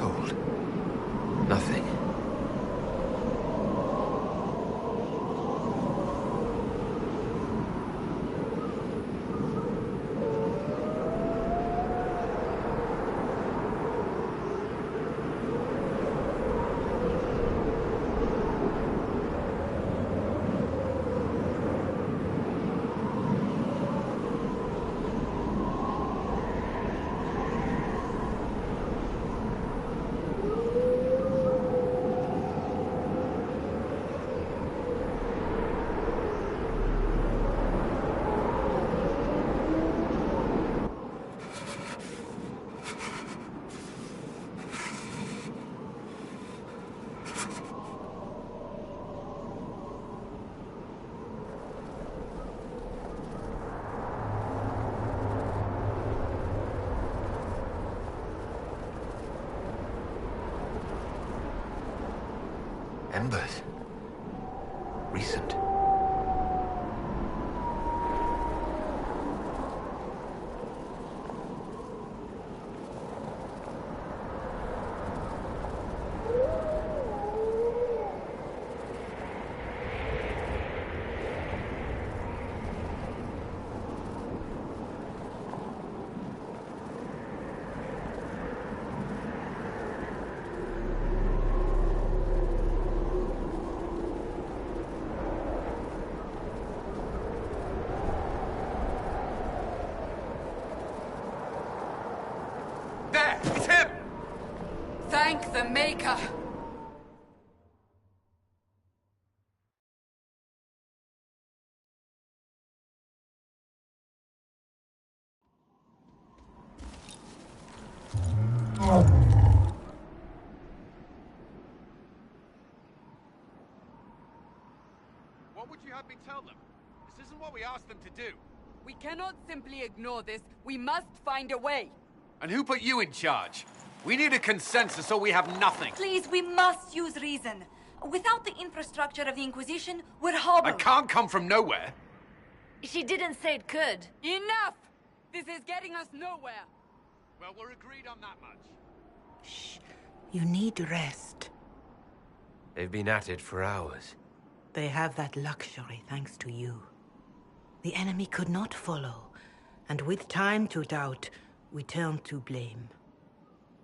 cold. Nothing. Embers. Recent. There! It's him! Thank the Maker! What would you have me tell them? This isn't what we asked them to do. We cannot simply ignore this. We must find a way. And who put you in charge? We need a consensus or we have nothing. Please, we must use reason. Without the infrastructure of the Inquisition, we're hobbled. I can't come from nowhere. She didn't say it could. Enough! This is getting us nowhere. Well, we're agreed on that much. Shh. You need rest. They've been at it for hours. They have that luxury thanks to you. The enemy could not follow, and with time to doubt, we turn to blame.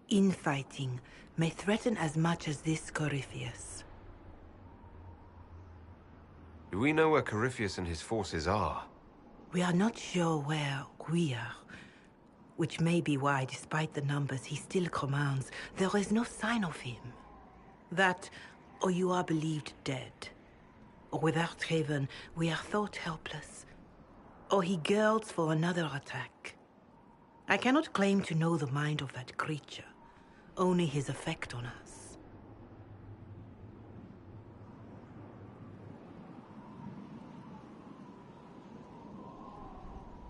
Infighting may threaten as much as this Corypheus. Do we know where Corypheus and his forces are? We are not sure where we are, which may be why, despite the numbers he still commands, there is no sign of him. That, or you are believed dead. Or without Haven, we are thought helpless. Or he girds for another attack. I cannot claim to know the mind of that creature, only his effect on us.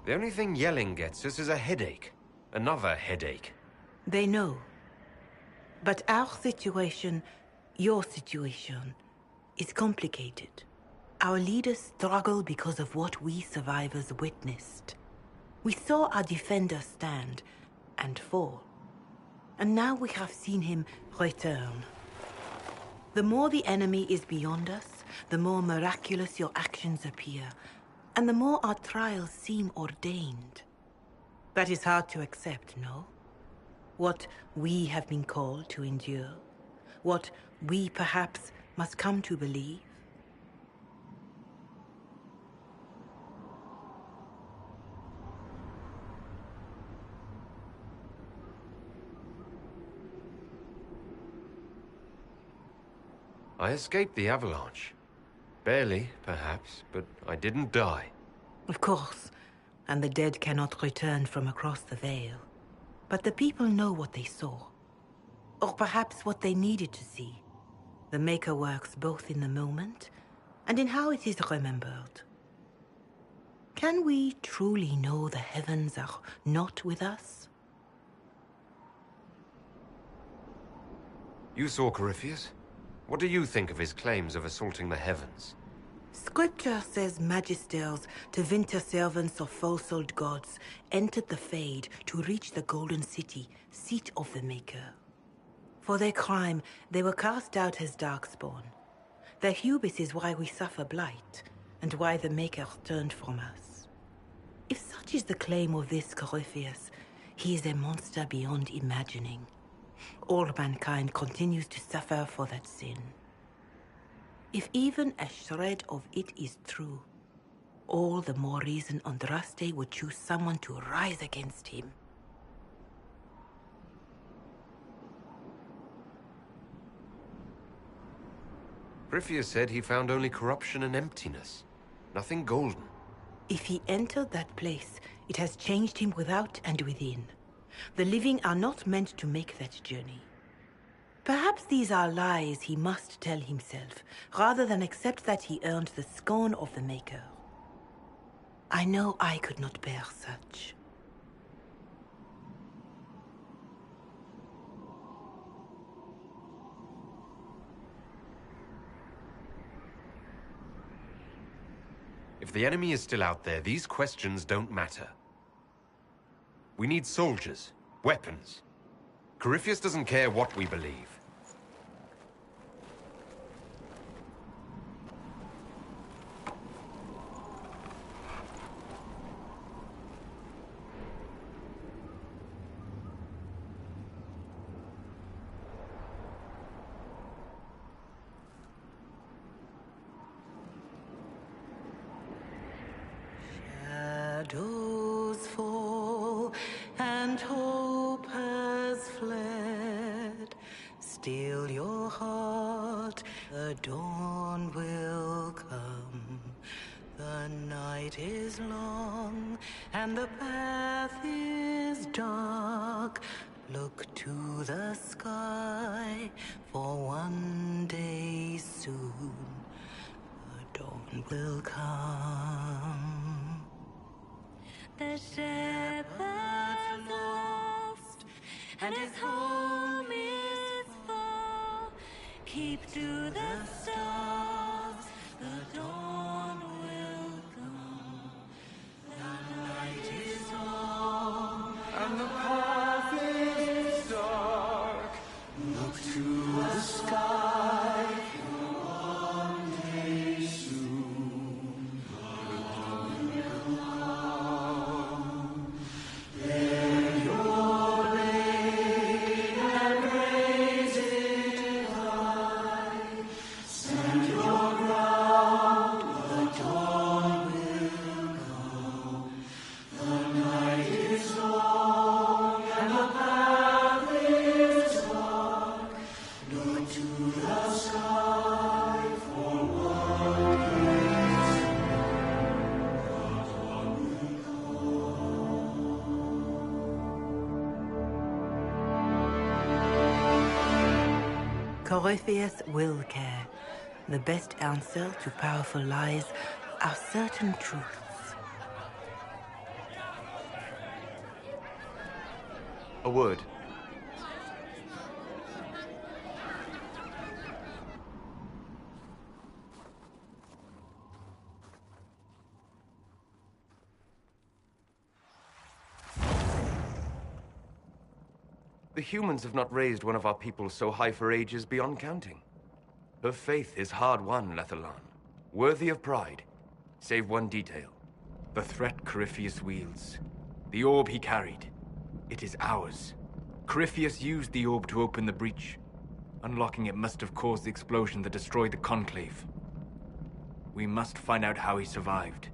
The only thing yelling gets us is a headache. Another headache. They know. But our situation, your situation, is complicated. Our leaders struggle because of what we survivors witnessed. We saw our defender stand and fall. And now we have seen him return. The more the enemy is beyond us, the more miraculous your actions appear, and the more our trials seem ordained. That is hard to accept, no? What we have been called to endure, what we perhaps must come to believe. I escaped the avalanche. Barely, perhaps, but I didn't die. Of course, and the dead cannot return from across the veil. But the people know what they saw. Or perhaps what they needed to see. The Maker works both in the moment and in how it is remembered. Can we truly know the heavens are not with us? You saw Corypheus? What do you think of his claims of assaulting the heavens? Scripture says magisters, to winter servants of false-souled gods, entered the Fade to reach the Golden City, seat of the Maker. For their crime, they were cast out as Darkspawn. Their hubris is why we suffer blight, and why the Maker turned from us. If such is the claim of this Corypheus, he is a monster beyond imagining. All mankind continues to suffer for that sin. If even a shred of it is true, all the more reason Andraste would choose someone to rise against him. Corypheus said he found only corruption and emptiness. Nothing golden. If he entered that place, it has changed him without and within. The living are not meant to make that journey. Perhaps these are lies he must tell himself, rather than accept that he earned the scorn of the Maker. I know I could not bear such. If the enemy is still out there, these questions don't matter. We need soldiers, weapons. Corypheus doesn't care what we believe. Shadows fall and hope has fled. Still your heart, the dawn will come. The night is long and the path is dark. Look to the sky, for one day soon the dawn will come. The shepherd's lost, and his home is far. Keep to the stars, the dawn will come. The night is long, and the path is dark. Look to the sky, for one day soon the dawn will come. Bear your blade and raise it high. Stand your ground, the dawn will come. The night is long and the path is dark. Look to the sky, for one day soon the dawn will come. Corypheus will care. The best answer to powerful lies are certain truths. A word. The humans have not raised one of our people so high for ages beyond counting. Her faith is hard-won, Lethalan. Worthy of pride, save one detail. The threat Corypheus wields. The orb he carried. It is ours. Corypheus used the orb to open the breach. Unlocking it must have caused the explosion that destroyed the Conclave. We must find out how he survived.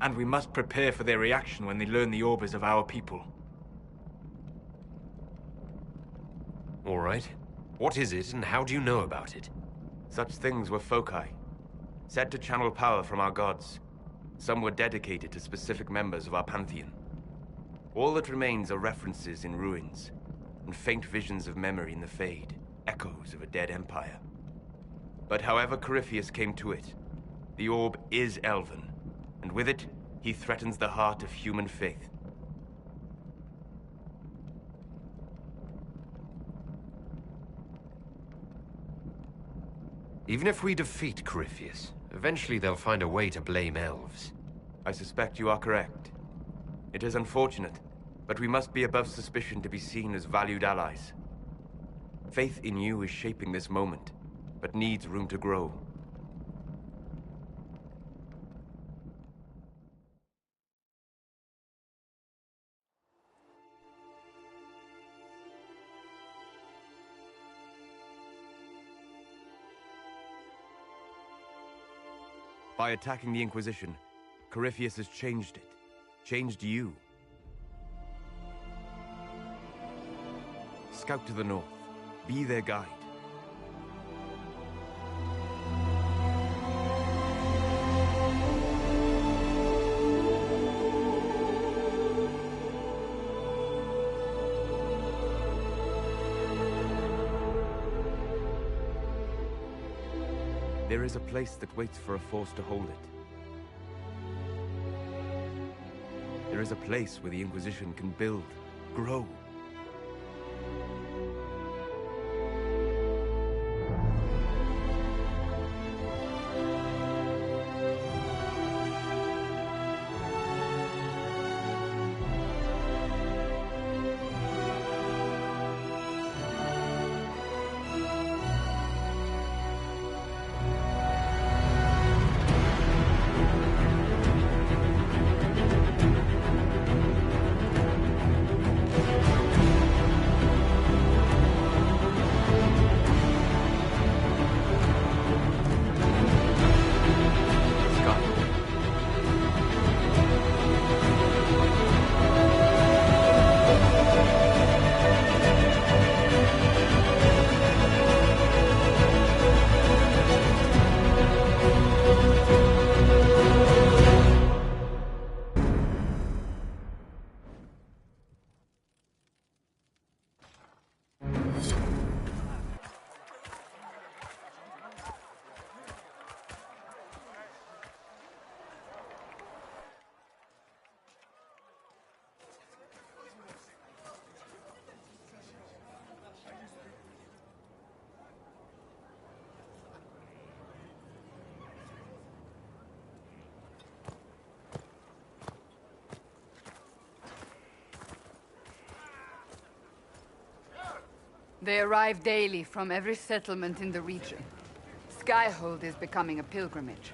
And we must prepare for their reaction when they learn the orb is of our people. All right. What is it, and how do you know about it? Such things were foci, said to channel power from our gods. Some were dedicated to specific members of our pantheon. All that remains are references in ruins, and faint visions of memory in the Fade, echoes of a dead empire. But however Corypheus came to it, the orb is Elven, and with it, he threatens the heart of human faith. Even if we defeat Corypheus, eventually they'll find a way to blame elves. I suspect you are correct. It is unfortunate, but we must be above suspicion to be seen as valued allies. Faith in you is shaping this moment, but needs room to grow. By attacking the Inquisition, Corypheus has changed it. Changed you. Scout to the north. Be their guide. There is a place that waits for a force to hold it. There is a place where the Inquisition can build, grow. They arrive daily from every settlement in the region. Skyhold is becoming a pilgrimage.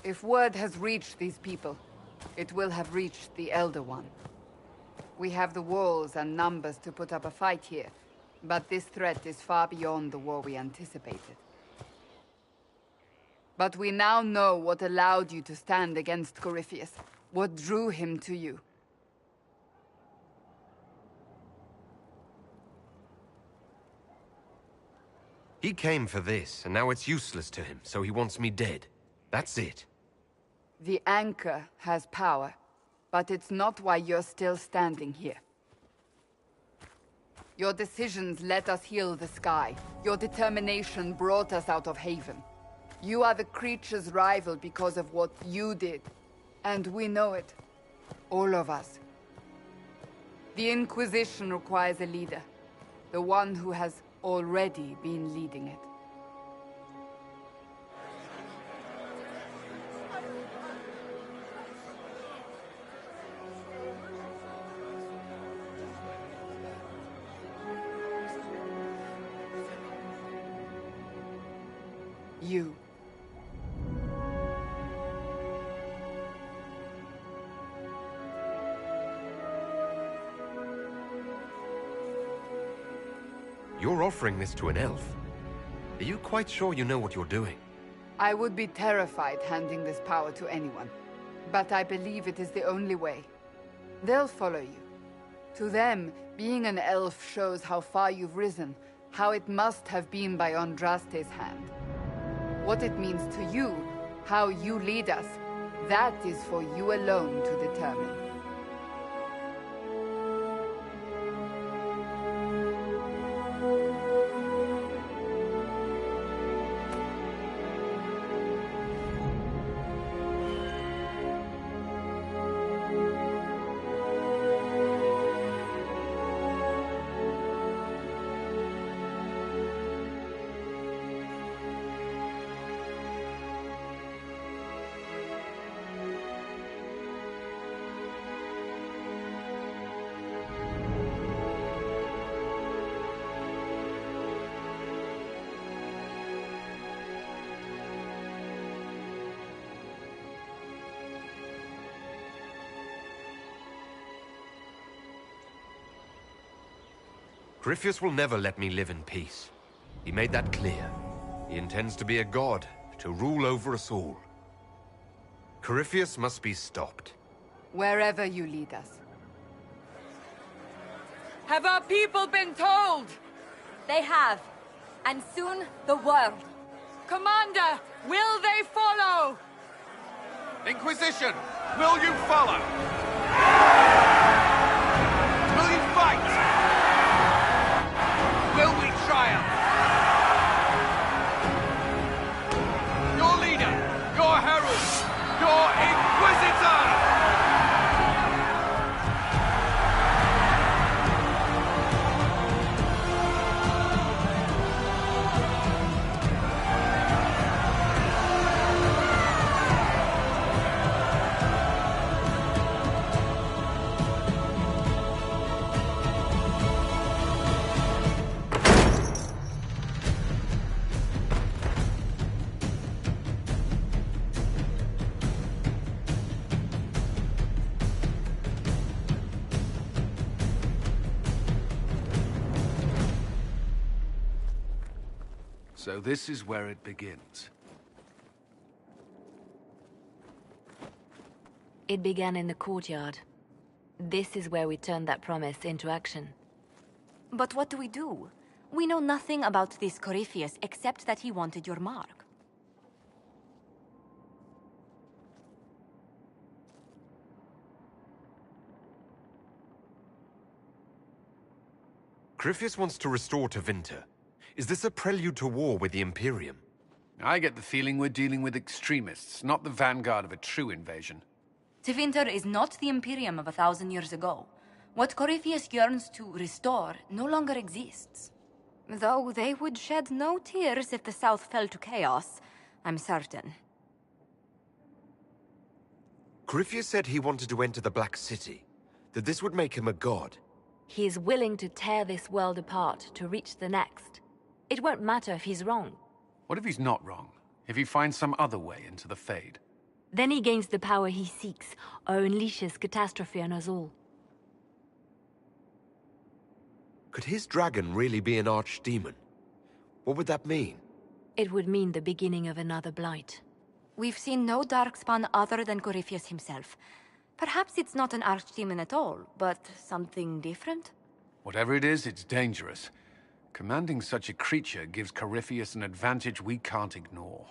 If word has reached these people, it will have reached the Elder One. We have the walls and numbers to put up a fight here, but this threat is far beyond the war we anticipated. But we now know what allowed you to stand against Corypheus. What drew him to you? He came for this, and now it's useless to him, so he wants me dead. That's it. The Anchor has power, but it's not why you're still standing here. Your decisions let us heal the sky. Your determination brought us out of Haven. You are the creature's rival because of what you did. And we know it. All of us. The Inquisition requires a leader. The one who has already been leading it. You. You're offering this to an elf. Are you quite sure you know what you're doing? I would be terrified handing this power to anyone. But I believe it is the only way. They'll follow you. To them, being an elf shows how far you've risen, how it must have been by Andraste's hand. What it means to you, how you lead us, that is for you alone to determine. Corypheus will never let me live in peace. He made that clear. He intends to be a god, to rule over us all. Corypheus must be stopped. Wherever you lead us. Have our people been told? They have. And soon, the world. Commander, will they follow? Inquisition, will you follow? Will you fight? Will we triumph? Your leader, your herald, your Inquisitor! So this is where it begins. It began in the courtyard. This is where we turned that promise into action. But what do we do? We know nothing about this Corypheus except that he wanted your mark. Corypheus wants to restore Tevinter. Is this a prelude to war with the Imperium? I get the feeling we're dealing with extremists, not the vanguard of a true invasion. Tevinter is not the Imperium of 1,000 years ago. What Corypheus yearns to restore no longer exists. Though they would shed no tears if the South fell to chaos, I'm certain. Corypheus said he wanted to enter the Black City, that this would make him a god. He is willing to tear this world apart to reach the next. It won't matter if he's wrong. What if he's not wrong? If he finds some other way into the Fade? Then he gains the power he seeks, or unleashes catastrophe on us all. Could his dragon really be an archdemon? What would that mean? It would mean the beginning of another blight. We've seen no darkspawn other than Corypheus himself. Perhaps it's not an archdemon at all, but something different? Whatever it is, it's dangerous. Commanding such a creature gives Corypheus an advantage we can't ignore.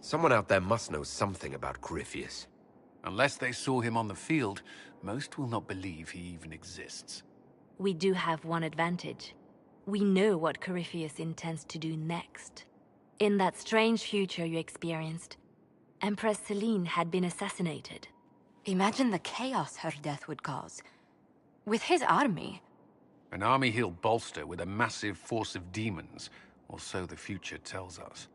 Someone out there must know something about Corypheus. Unless they saw him on the field, most will not believe he even exists. We do have one advantage. We know what Corypheus intends to do next. In that strange future you experienced, Empress Celine had been assassinated. Imagine the chaos her death would cause. With his army. An army he'll bolster with a massive force of demons, or so the future tells us.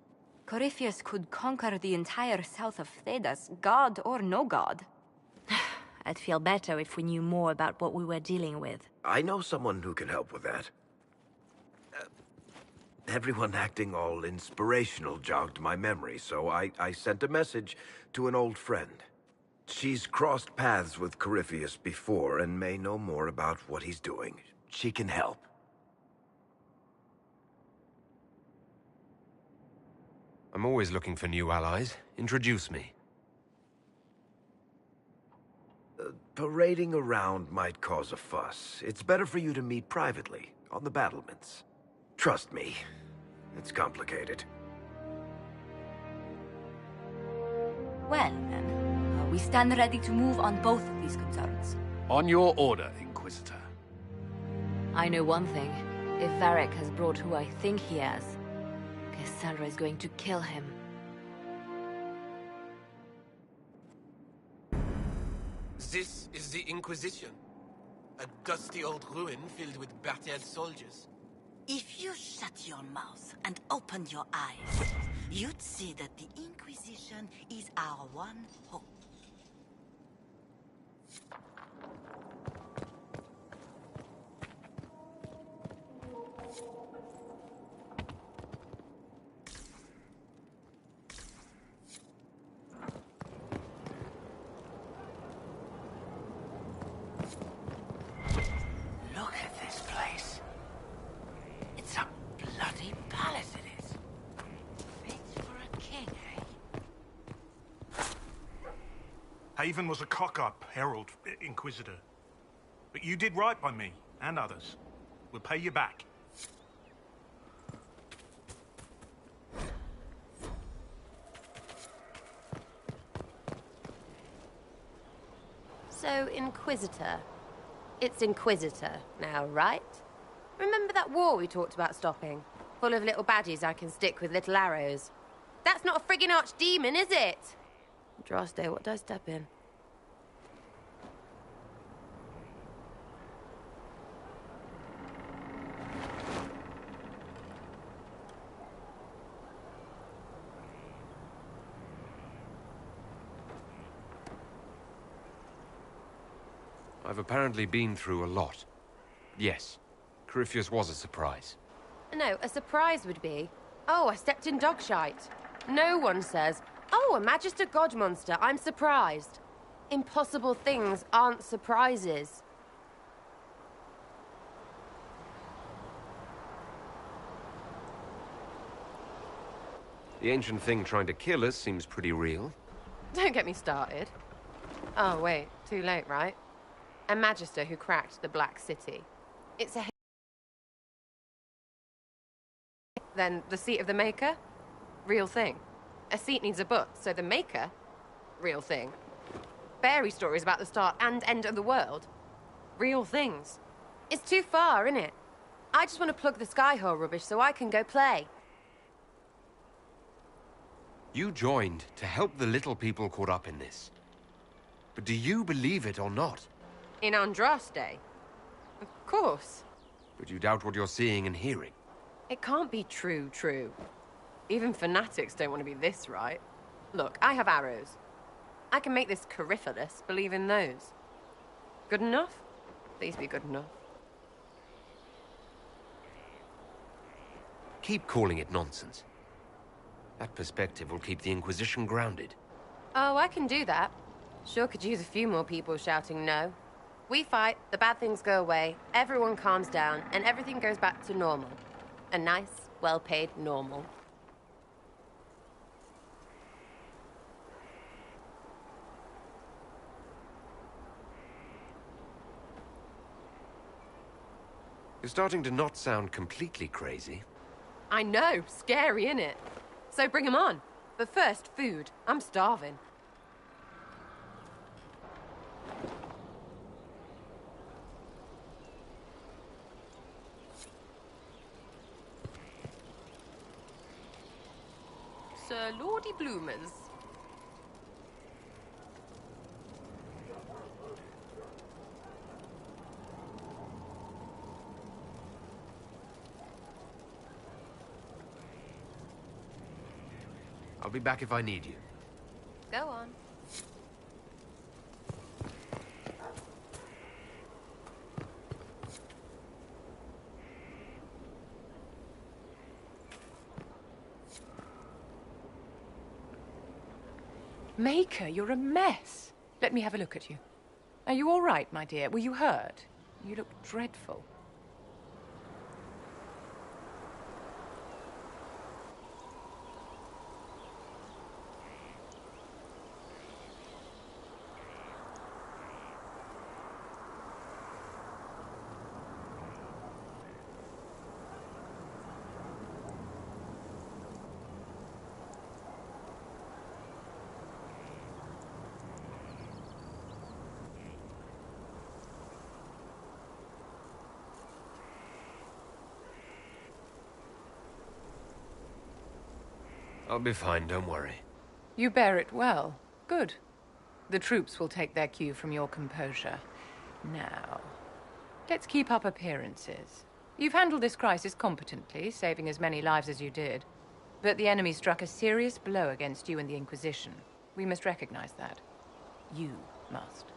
Corypheus could conquer the entire south of Thedas, god or no god. I'd feel better if we knew more about what we were dealing with. I know someone who can help with that. Everyone acting all inspirational jogged my memory, so I sent a message to an old friend. She's crossed paths with Corypheus before and may know more about what he's doing. She can help. I'm always looking for new allies. Introduce me. Parading around might cause a fuss. It's better for you to meet privately, on the battlements. Trust me, it's complicated. Well, then, we stand ready to move on both of these concerns. On your order, Inquisitor. I know one thing. If Varric has brought who I think he has, Cassandra is going to kill him. This is the Inquisition. A dusty old ruin filled with battered soldiers. If you shut your mouth and open your eyes, you'd see that the Inquisition is our one hope. Haven was a cock-up, Herald, Inquisitor. But you did right by me, and others. We'll pay you back. So, Inquisitor. It's Inquisitor now, right? Remember that war we talked about stopping? Full of little baddies I can stick with little arrows. That's not a friggin' archdemon, is it? Droste, what did I step in? I've apparently been through a lot. Yes, Corypheus was a surprise. No, a surprise would be, oh, I stepped in dog shite. No one says, oh, a Magister God monster, I'm surprised. Impossible things aren't surprises. The ancient thing trying to kill us seems pretty real. Don't get me started. Oh, wait, too late, right? A Magister who cracked the Black City. It's a... Then the seat of the Maker? Real thing. A seat needs a butt, so the Maker? Real thing. Fairy stories about the start and end of the world? Real things. It's too far, innit? I just want to plug the Skyhole rubbish so I can go play. You joined to help the little people caught up in this. But do you believe it or not? In Andraste? Of course. But you doubt what you're seeing and hearing. It can't be true. Even fanatics don't want to be this right. Look, I have arrows. I can make this Corypheus believe in those. Good enough? Please be good enough. Keep calling it nonsense. That perspective will keep the Inquisition grounded. Oh, I can do that. Sure could use a few more people shouting no. We fight, the bad things go away, everyone calms down, and everything goes back to normal. A nice, well-paid normal. You're starting to not sound completely crazy. I know, scary, innit? So bring 'em on. But first, food. I'm starving. Sir Lordy Bloomers. I'll be back if I need you. Go on. Maker, you're a mess. Let me have a look at you. Are you all right, my dear? Were you hurt? You look dreadful. I'll be fine, don't worry. You bear it well. Good. The troops will take their cue from your composure. Now, let's keep up appearances. You've handled this crisis competently, saving as many lives as you did. But the enemy struck a serious blow against you and the Inquisition. We must recognize that. You must.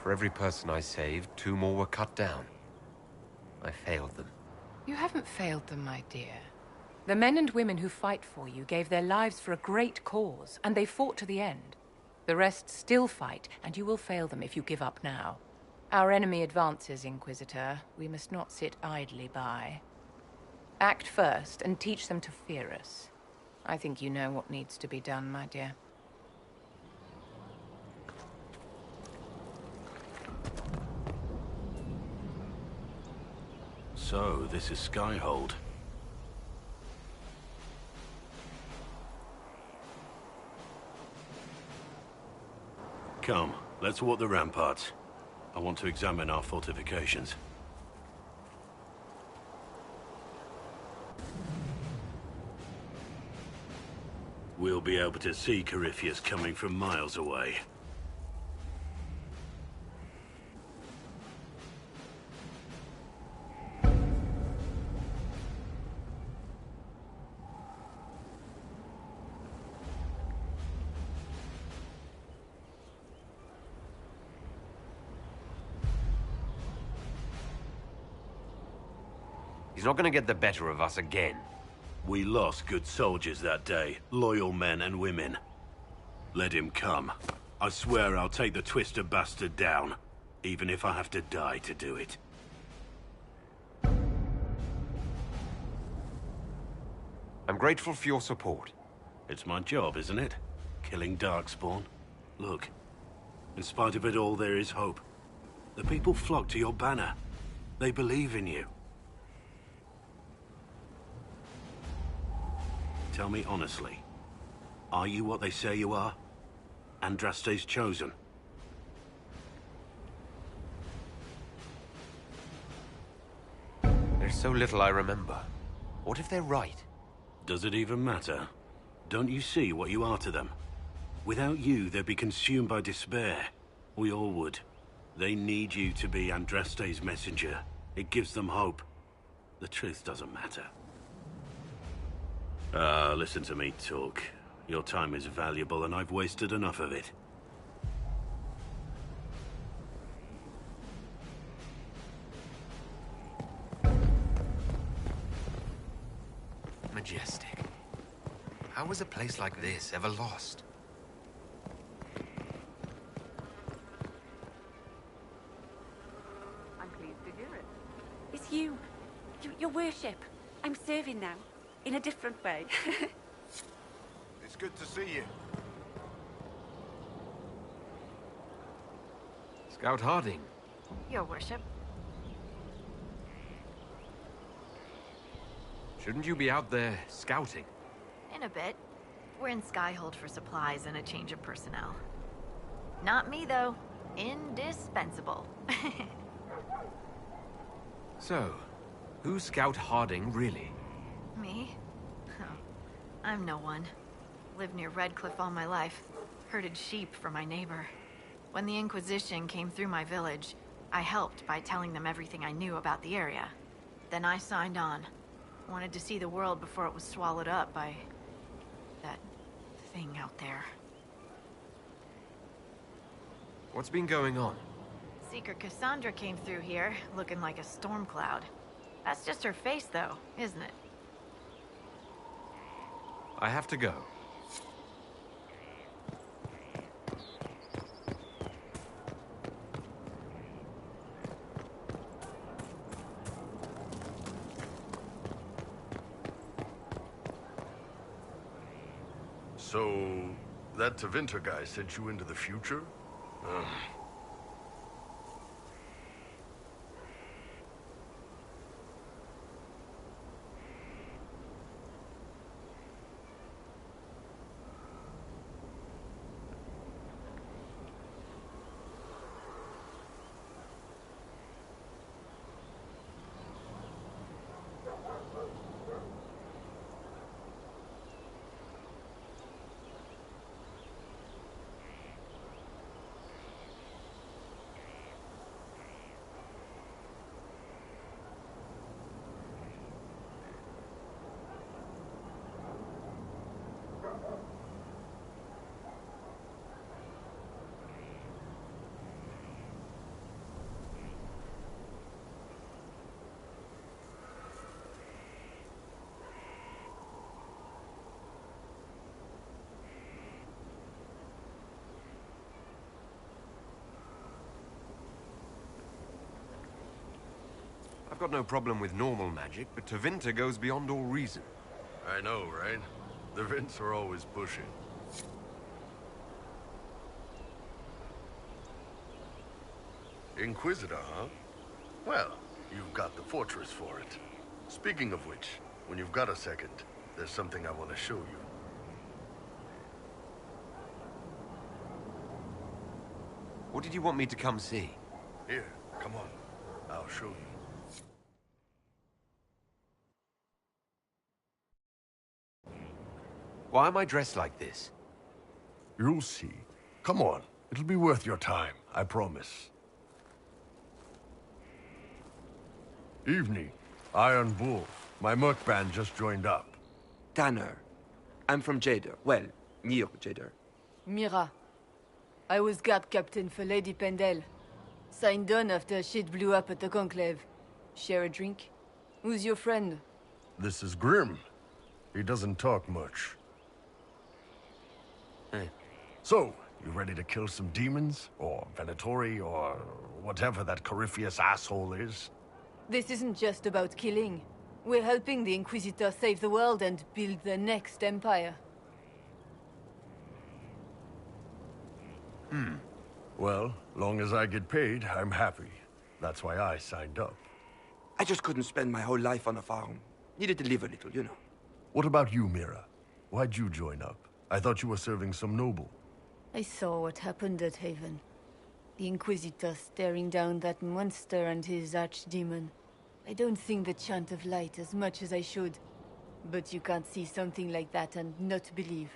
For every person I saved, 2 more were cut down. I failed them. You haven't failed them, my dear. The men and women who fight for you gave their lives for a great cause, and they fought to the end. The rest still fight, and you will fail them if you give up now. Our enemy advances, Inquisitor. We must not sit idly by. Act first, and teach them to fear us. I think you know what needs to be done, my dear. So, this is Skyhold. Come, let's walk the ramparts. I want to examine our fortifications. We'll be able to see Corypheus coming from miles away. He's not gonna get the better of us again. We lost good soldiers that day, loyal men and women. Let him come. I swear I'll take the twister bastard down, even if I have to die to do it. I'm grateful for your support. It's my job, isn't it? Killing Darkspawn. Look, in spite of it all, there is hope. The people flock to your banner. They believe in you. Tell me honestly, are you what they say you are? Andraste's chosen? There's so little I remember. What if they're right? Does it even matter? Don't you see what you are to them? Without you, they'd be consumed by despair. We all would. They need you to be Andraste's messenger. It gives them hope. The truth doesn't matter. Listen to me talk. Your time is valuable and I've wasted enough of it. Majestic. How was a place like this ever lost? I'm pleased to hear it. It's you. Your worship. I'm serving now. In a different way. It's good to see you. Scout Harding. Your worship. Shouldn't you be out there scouting? In a bit. We're in Skyhold for supplies and a change of personnel. Not me, though. Indispensable. So, who's Scout Harding, really? Me? Oh, I'm no one. Lived near Redcliffe all my life. Herded sheep for my neighbor. When the Inquisition came through my village, I helped by telling them everything I knew about the area. Then I signed on. Wanted to see the world before it was swallowed up by... that thing out there. What's been going on? Seeker Cassandra came through here, looking like a storm cloud. That's just her face, though, isn't it? I have to go. So, that Tevinter guy sent you into the future? Ugh. got no problem with normal magic, but Tevinter goes beyond all reason. I know, right? The Vints are always pushing. Inquisitor, huh? Well, you've got the fortress for it. Speaking of which, when you've got a second, there's something I want to show you. What did you want me to come see? Here, come on. I'll show you. Why am I dressed like this? You'll see. Come on. It'll be worth your time, I promise. Evening. Iron Bull. My merc band just joined up. Tanner. I'm from Jader. Well, near Jader. Mira. I was guard captain for Lady Pendel. Signed on after shit blew up at the Conclave. Share a drink? Who's your friend? This is Grim. He doesn't talk much. So, you ready to kill some demons? Or Venatori, or whatever that Corypheus asshole is? This isn't just about killing. We're helping the Inquisitor save the world and build the next empire. Well, long as I get paid, I'm happy. That's why I signed up. I just couldn't spend my whole life on a farm. Needed to live a little, you know. What about you, Mira? Why'd you join up? I thought you were serving some noble. I saw what happened at Haven. The Inquisitor staring down that monster and his archdemon. I don't sing the chant of light as much as I should. But you can't see something like that and not believe.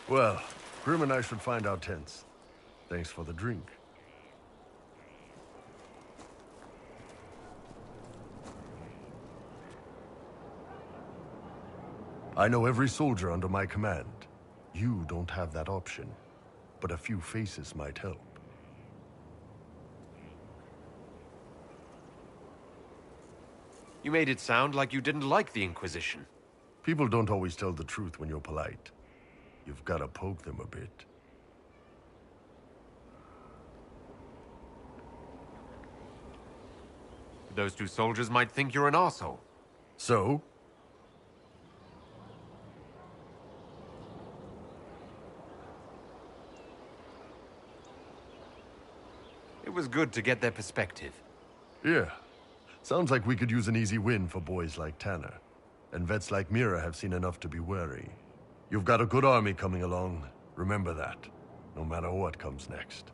Well, Grim and I should find our tents. Thanks for the drink. I know every soldier under my command. You don't have that option, but a few faces might help. You made it sound like you didn't like the Inquisition. People don't always tell the truth when you're polite. You've got to poke them a bit. Those two soldiers might think you're an arsehole. So? It was good to get their perspective. Yeah. Sounds like we could use an easy win for boys like Tanner. And vets like Mira have seen enough to be wary. You've got a good army coming along. Remember that, no matter what comes next.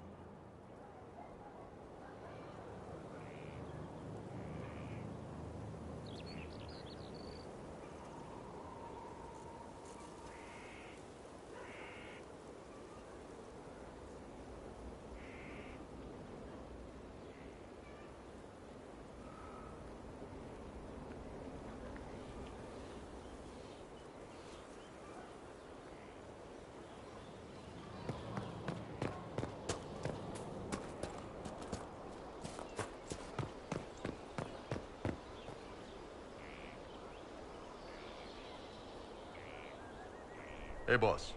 Hey, boss.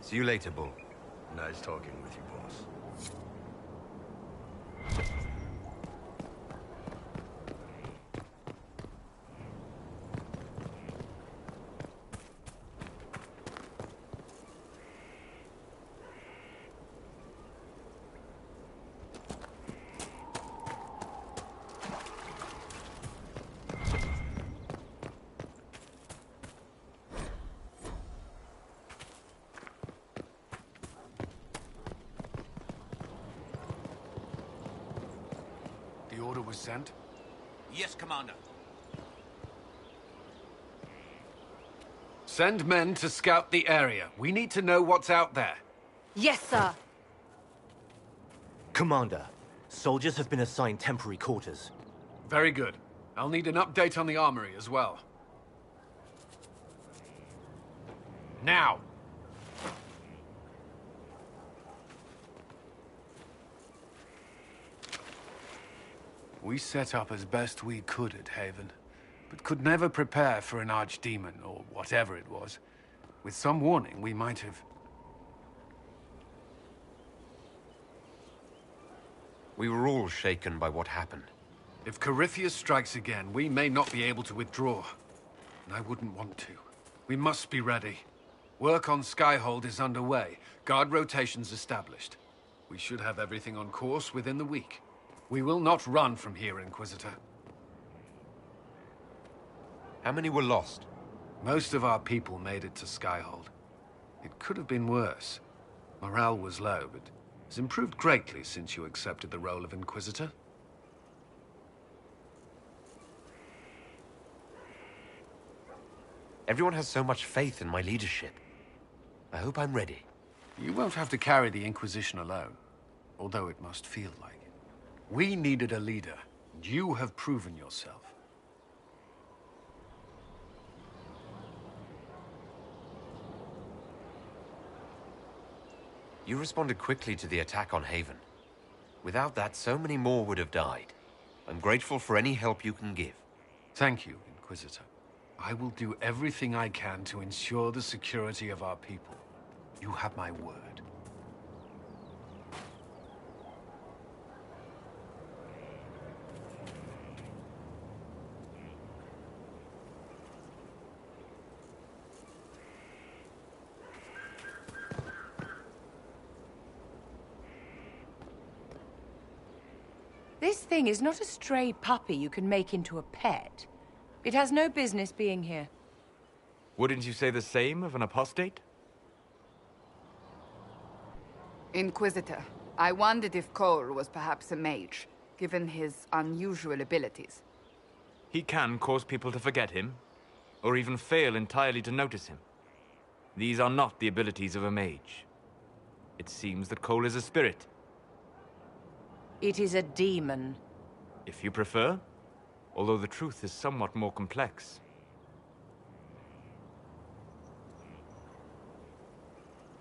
See you later, Bull. Nice talking with you, boss. The order was sent? Yes, Commander. Send men to scout the area. We need to know what's out there. Yes, sir. Commander, soldiers have been assigned temporary quarters. Very good. I'll need an update on the armory as well. Now! We set up as best we could at Haven, but could never prepare for an archdemon, or whatever it was. With some warning, we might have... We were all shaken by what happened. If Corypheus strikes again, we may not be able to withdraw. And I wouldn't want to. We must be ready. Work on Skyhold is underway. Guard rotations established. We should have everything on course within the week. We will not run from here, Inquisitor. How many were lost? Most of our people made it to Skyhold. It could have been worse. Morale was low, but has improved greatly since you accepted the role of Inquisitor. Everyone has so much faith in my leadership. I hope I'm ready. You won't have to carry the Inquisition alone, although it must feel like it. We needed a leader, and you have proven yourself. You responded quickly to the attack on Haven. Without that, so many more would have died. I'm grateful for any help you can give. Thank you, Inquisitor. I will do everything I can to ensure the security of our people. You have my word. This thing is not a stray puppy you can make into a pet. It has no business being here. Wouldn't you say the same of an apostate? Inquisitor, I wondered if Cole was perhaps a mage, given his unusual abilities. He can cause people to forget him, or even fail entirely to notice him. These are not the abilities of a mage. It seems that Cole is a spirit. It is a demon. If you prefer, although the truth is somewhat more complex.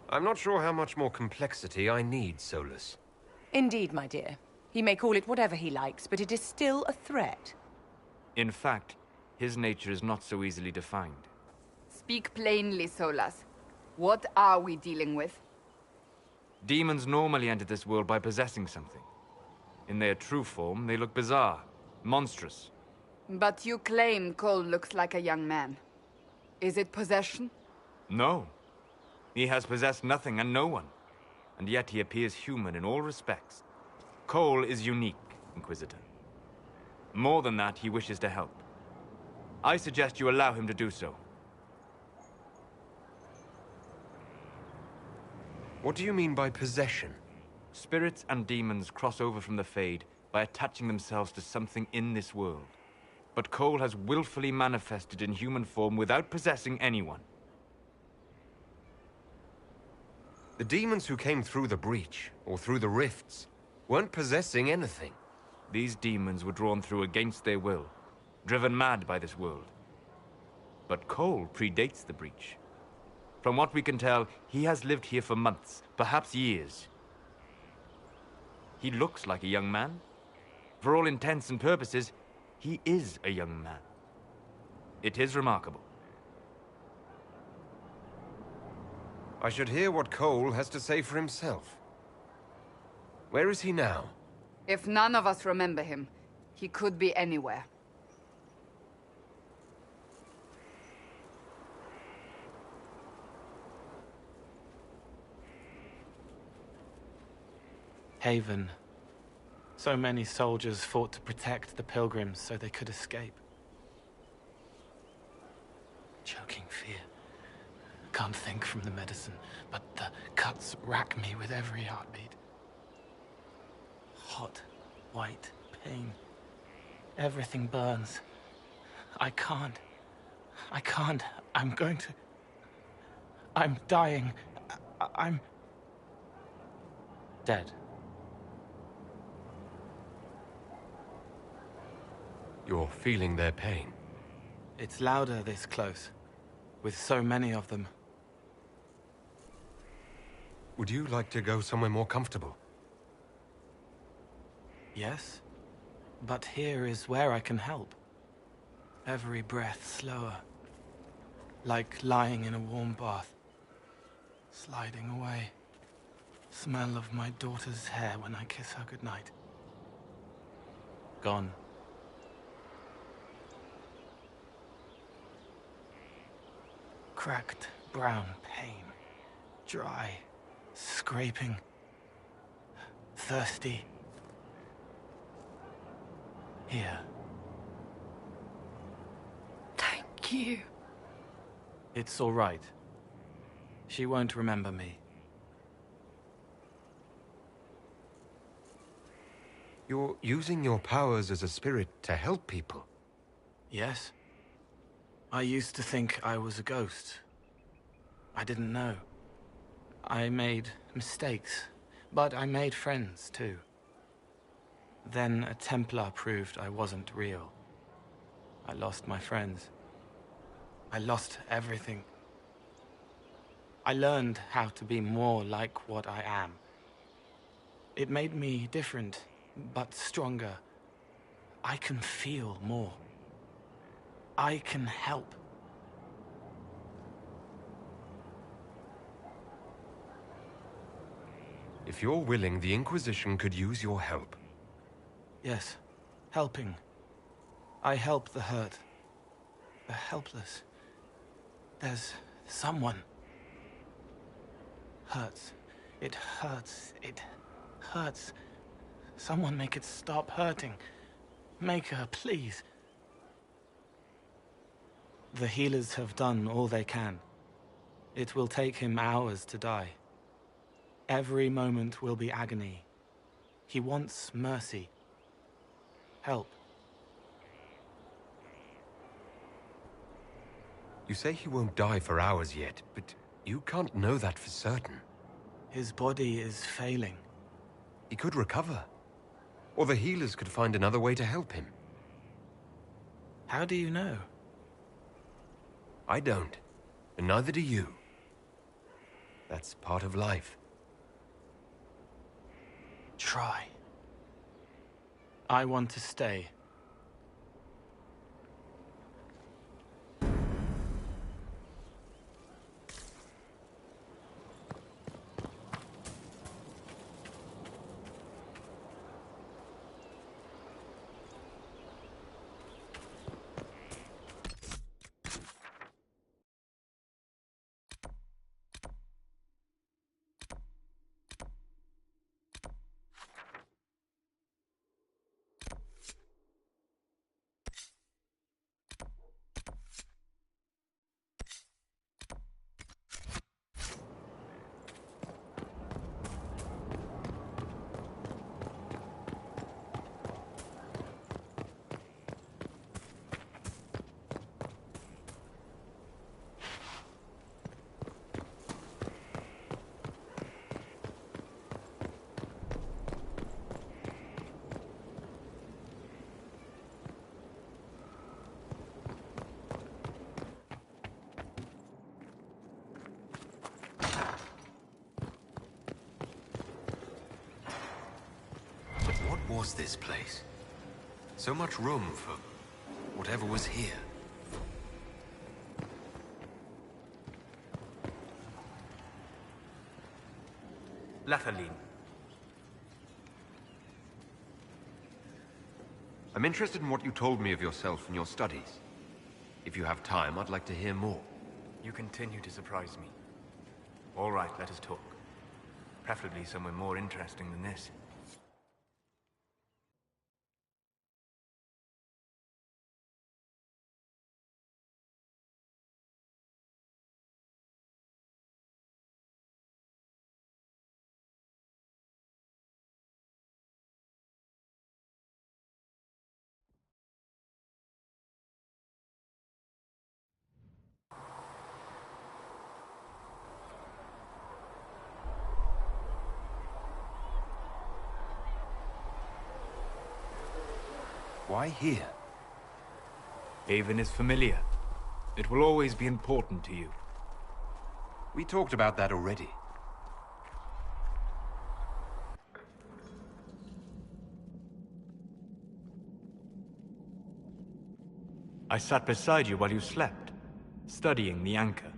I'm not sure how much more complexity I need, Solus. Indeed, my dear. He may call it whatever he likes, but it is still a threat. In fact, his nature is not so easily defined. Speak plainly, Solas. What are we dealing with? Demons normally enter this world by possessing something. In their true form, they look bizarre, monstrous. But you claim Cole looks like a young man. Is it possession? No. He has possessed nothing and no one. And yet he appears human in all respects. Cole is unique, Inquisitor. More than that, he wishes to help. I suggest you allow him to do so. What do you mean by possession? Spirits and demons cross over from the Fade by attaching themselves to something in this world. But Cole has willfully manifested in human form without possessing anyone. The demons who came through the breach, or through the rifts, weren't possessing anything. These demons were drawn through against their will, driven mad by this world. But Cole predates the breach. From what we can tell, he has lived here for months, perhaps years. He looks like a young man. For all intents and purposes, he is a young man. It is remarkable. I should hear what Cole has to say for himself. Where is he now? If none of us remember him, he could be anywhere. Haven. So many soldiers fought to protect the pilgrims so they could escape. Choking fear. Can't think from the medicine, but the cuts rack me with every heartbeat. Hot, white pain. Everything burns. I can't. I'm going to... I'm dying. I'm... dead. You're feeling their pain. It's louder this close, with so many of them. Would you like to go somewhere more comfortable? Yes, but here is where I can help. Every breath slower, like lying in a warm bath, sliding away. Smell of my daughter's hair when I kiss her goodnight. gone. Cracked brown pain. Dry. Scraping. Thirsty. Here. Thank you. It's all right. She won't remember me. You're using your powers as a spirit to help people. Yes. I used to think I was a ghost. I didn't know. I made mistakes, but I made friends too. Then a Templar proved I wasn't real. I lost my friends. I lost everything. I learned how to be more like what I am. It made me different, but stronger. I can feel more. I can help. If you're willing, the Inquisition could use your help. Yes, helping. I help the hurt, the helpless. There's someone. Hurts. It hurts. It hurts. Someone make it stop hurting. Make her, please. The healers have done all they can. It will take him hours to die. Every moment will be agony. He wants mercy. Help. You say he won't die for hours yet, but you can't know that for certain. His body is failing. He could recover. Or the healers could find another way to help him. How do you know? I don't. And neither do you. That's part of life. Try. I want to stay. What was this place? So much room for whatever was here. Lathaline. I'm interested in what you told me of yourself and your studies. If you have time, I'd like to hear more. You continue to surprise me. All right, let us talk. Preferably somewhere more interesting than this. Why here? Haven is familiar. It will always be important to you. We talked about that already. I sat beside you while you slept, studying the anchor.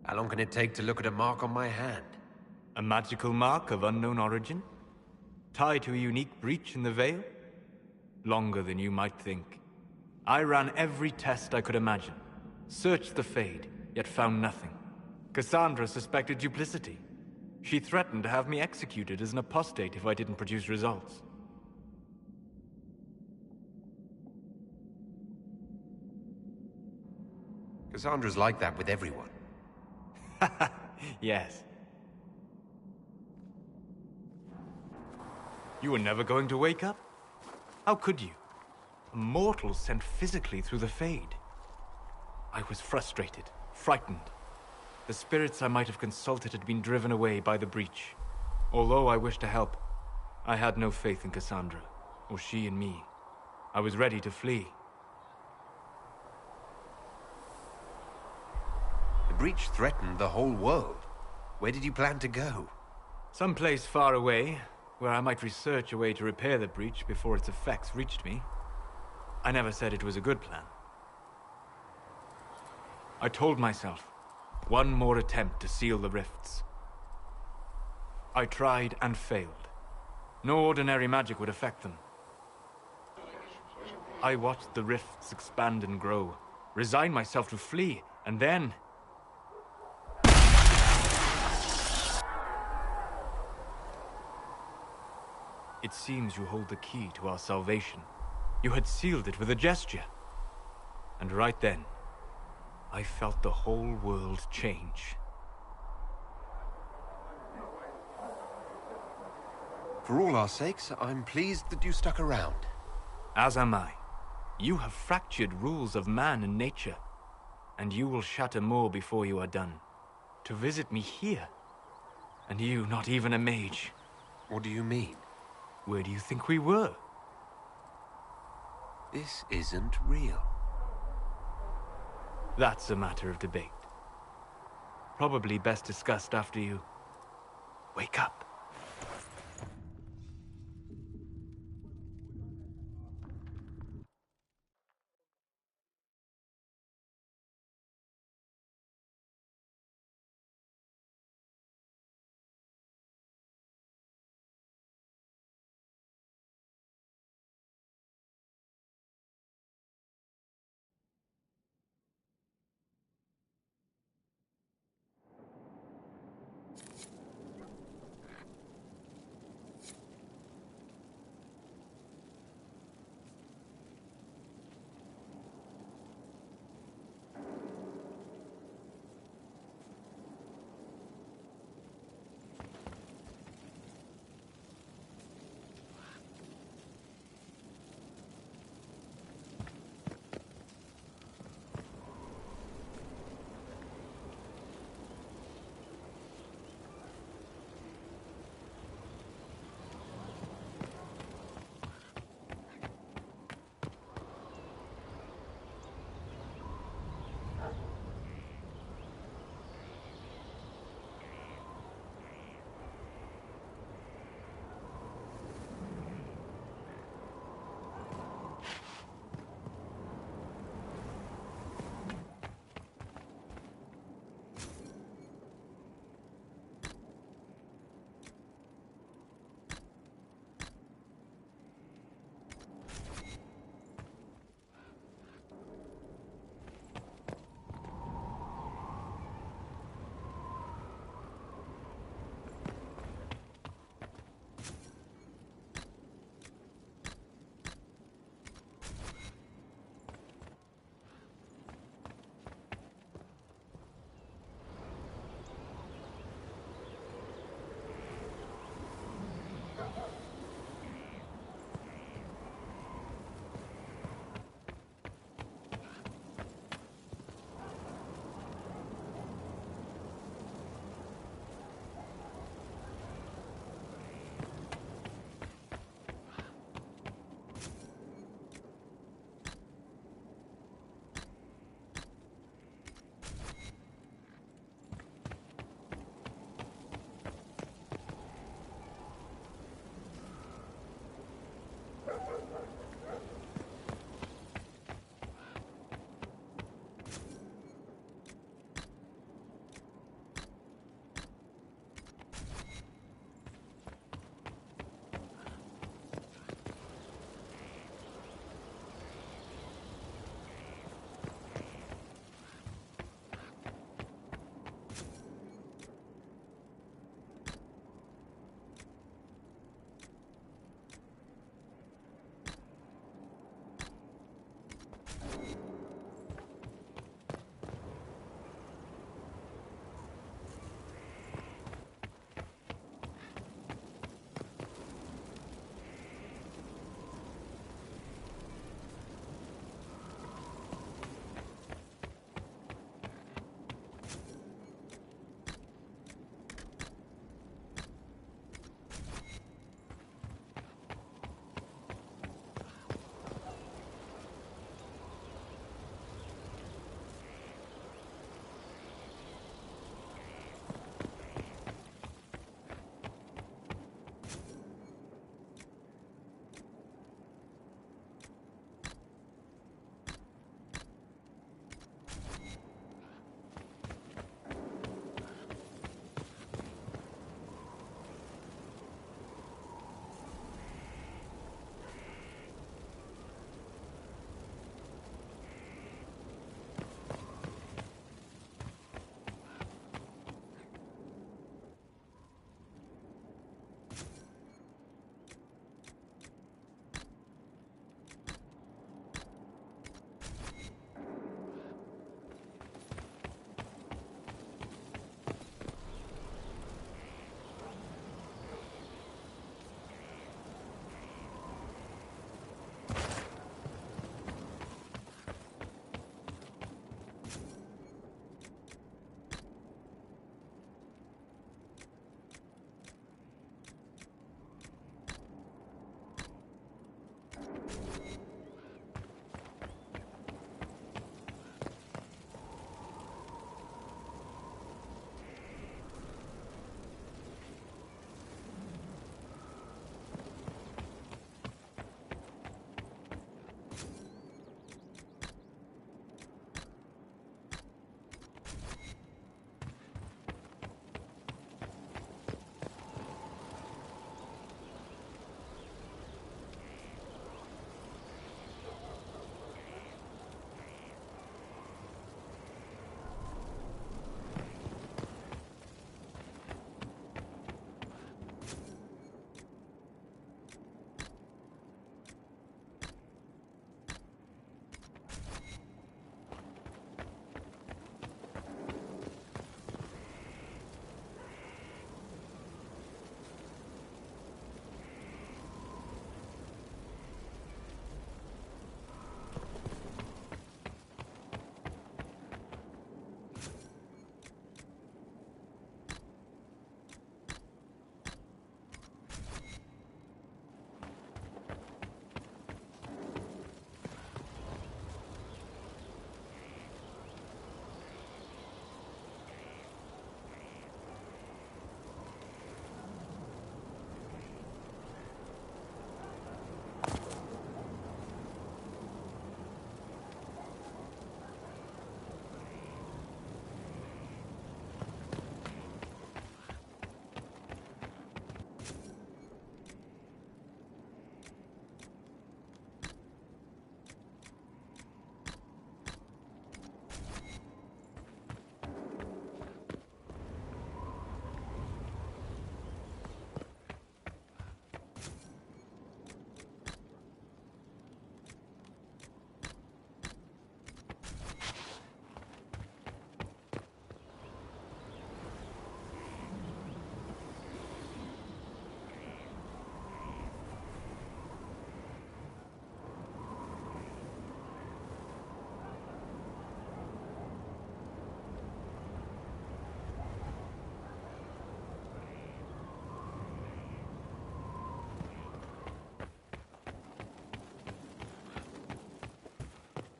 How long can it take to look at a mark on my hand? A magical mark of unknown origin? Tied to a unique breach in the veil? Longer than you might think. I ran every test I could imagine. Searched the Fade, yet found nothing. Cassandra suspected duplicity. She threatened to have me executed as an apostate if I didn't produce results. Cassandra's like that with everyone. Yes. You were never going to wake up? How could you? A mortal sent physically through the Fade. I was frustrated, frightened. The spirits I might have consulted had been driven away by the breach. Although I wished to help, I had no faith in Cassandra, or she in me. I was ready to flee. The breach threatened the whole world. Where did you plan to go? Someplace far away, where I might research a way to repair the breach before its effects reached me. I never said it was a good plan. I told myself, one more attempt to seal the rifts. I tried and failed. No ordinary magic would affect them. I watched the rifts expand and grow, resigned myself to flee, and then... It seems you hold the key to our salvation. You had sealed it with a gesture. And right then, I felt the whole world change. For all our sakes, I'm pleased that you stuck around. As am I. You have fractured rules of man and nature, and you will shatter more before you are done. To visit me here, and you not even a mage. What do you mean? Where do you think we were? This isn't real. That's a matter of debate. Probably best discussed after you wake up.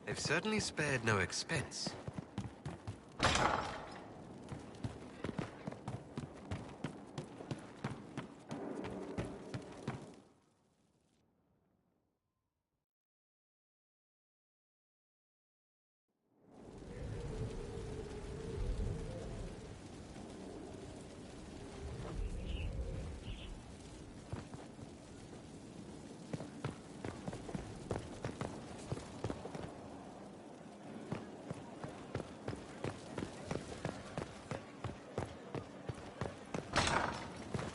They've certainly spared no expense.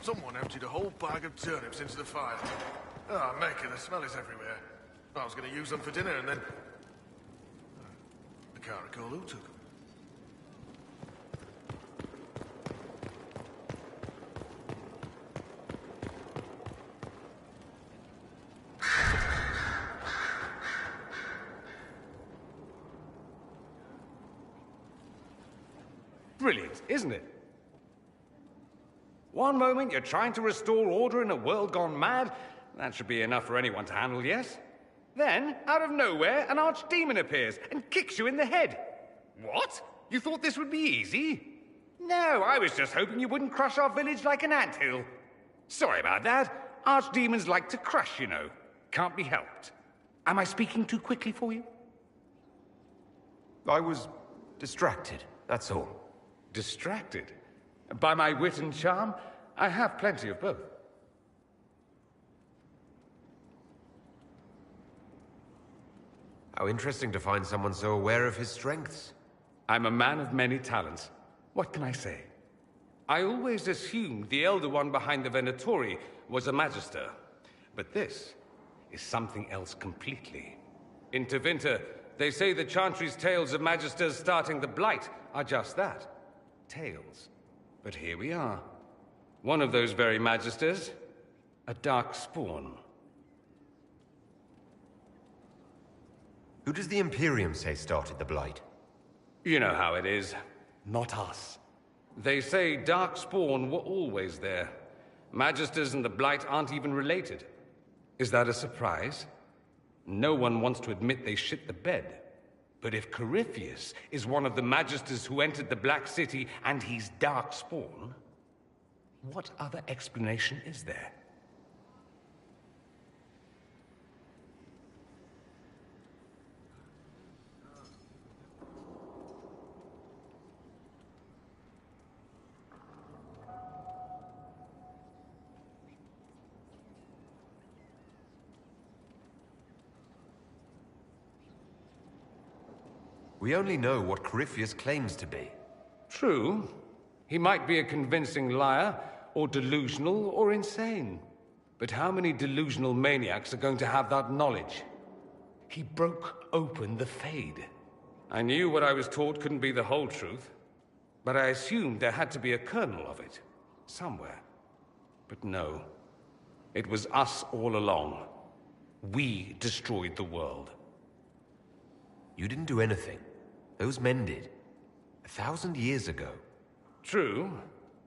Someone emptied a whole bag of turnips into the fire. Ah, Maker, the smell is everywhere. I was going to use them for dinner and then... I can't recall who took them. Brilliant, isn't it? One moment you're trying to restore order in a world gone mad. That should be enough for anyone to handle, yes? Then, out of nowhere, an archdemon appears and kicks you in the head. What? You thought this would be easy? No, I was just hoping you wouldn't crush our village like an anthill. Sorry about that. Archdemons like to crush, you know. Can't be helped. Am I speaking too quickly for you? I was distracted, that's all. Distracted? By my wit and charm? I have plenty of both. How interesting to find someone so aware of his strengths. I'm a man of many talents. What can I say? I always assumed the Elder One behind the Venatori was a Magister. But this is something else completely. In Tevinter, they say the Chantry's tales of Magisters starting the Blight are just that. Tales. But here we are. One of those very Magisters. A dark spawn. Who does the Imperium say started the Blight? You know how it is. Not us. They say Darkspawn were always there. Magisters and the Blight aren't even related. Is that a surprise? No one wants to admit they shit the bed. But if Corypheus is one of the Magisters who entered the Black City and he's Darkspawn, what other explanation is there? We only know what Corypheus claims to be. True. He might be a convincing liar, or delusional, or insane. But how many delusional maniacs are going to have that knowledge? He broke open the Fade. I knew what I was taught couldn't be the whole truth, but I assumed there had to be a kernel of it, somewhere. But no. It was us all along. We destroyed the world. You didn't do anything. Those men did. 1,000 years ago. True,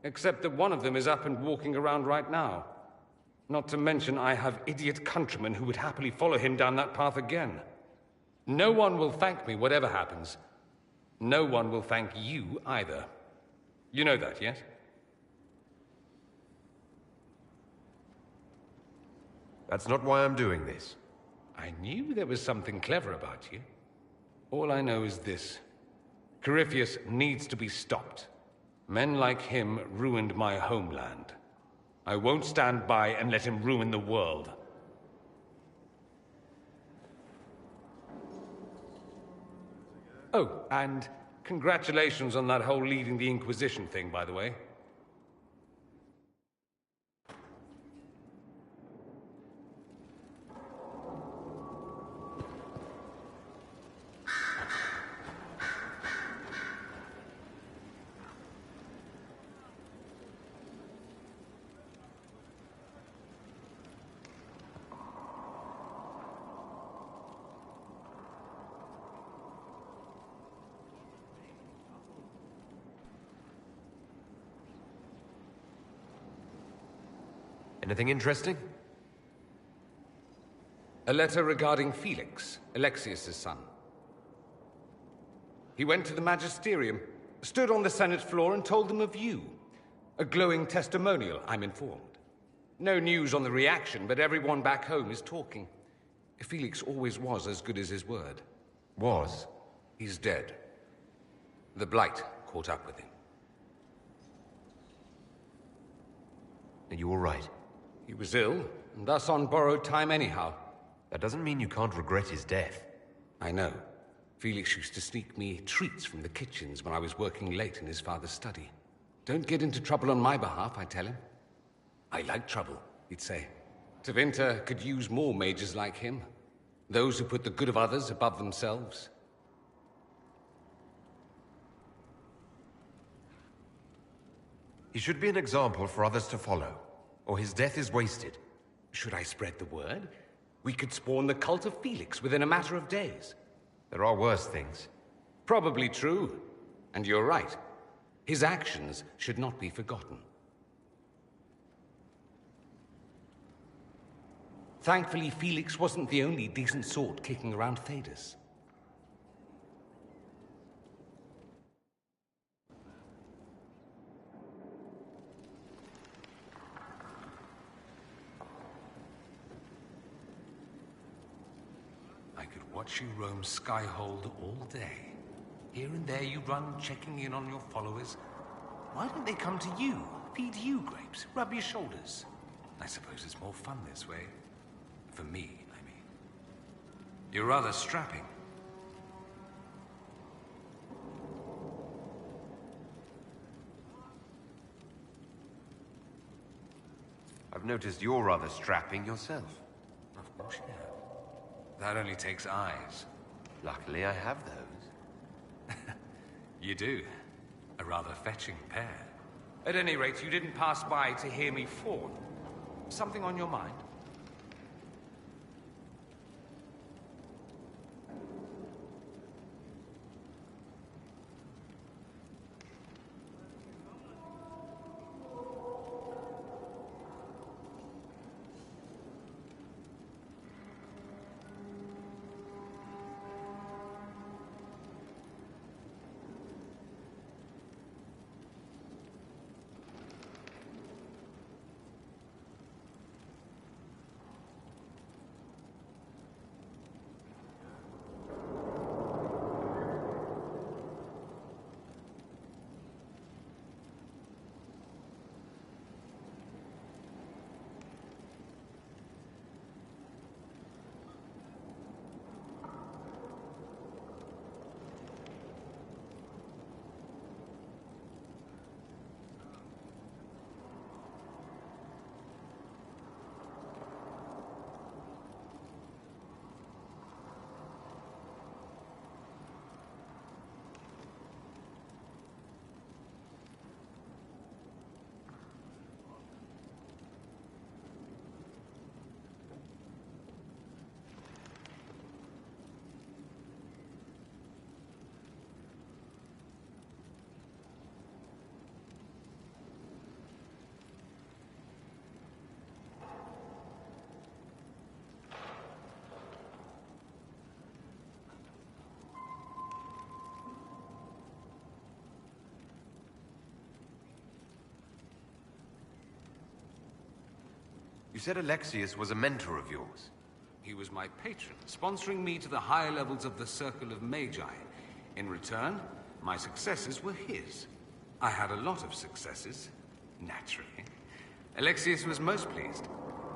except that one of them is up and walking around right now. Not to mention I have idiot countrymen who would happily follow him down that path again. No one will thank me whatever happens. No one will thank you either. You know that, yes? That's not why I'm doing this. I knew there was something clever about you. All I know is this. Corypheus needs to be stopped. Men like him ruined my homeland. I won't stand by and let him ruin the world. Oh, and congratulations on that whole leading the Inquisition thing, by the way. Anything interesting? A letter regarding Felix, Alexius's son. He went to the Magisterium, stood on the Senate floor and told them of you. A glowing testimonial, I'm informed. No news on the reaction, but everyone back home is talking. Felix always was as good as his word. Was? He's dead. The Blight caught up with him. Are you all right? He was ill, and thus on borrowed time anyhow. That doesn't mean you can't regret his death. I know. Felix used to sneak me treats from the kitchens when I was working late in his father's study. Don't get into trouble on my behalf, I tell him. I like trouble, he'd say. Tevinter could use more mages like him. Those who put the good of others above themselves. He should be an example for others to follow, or his death is wasted. Should I spread the word? We could spawn the cult of Felix within a matter of days. There are worse things. Probably true. And you're right. His actions should not be forgotten. Thankfully, Felix wasn't the only decent sort kicking around Thedas. I could watch you roam Skyhold all day. Here and there you run, checking in on your followers. Why don't they come to you, feed you grapes, rub your shoulders? I suppose it's more fun this way. For me, I mean. You're rather strapping. I've noticed you're rather strapping yourself. Of course you have. That only takes eyes. Luckily, I have those. You do. A rather fetching pair. At any rate, you didn't pass by to hear me fawn. Something on your mind? You said Alexius was a mentor of yours. He was my patron, sponsoring me to the higher levels of the Circle of Magi. In return, my successes were his. I had a lot of successes, naturally. Alexius was most pleased.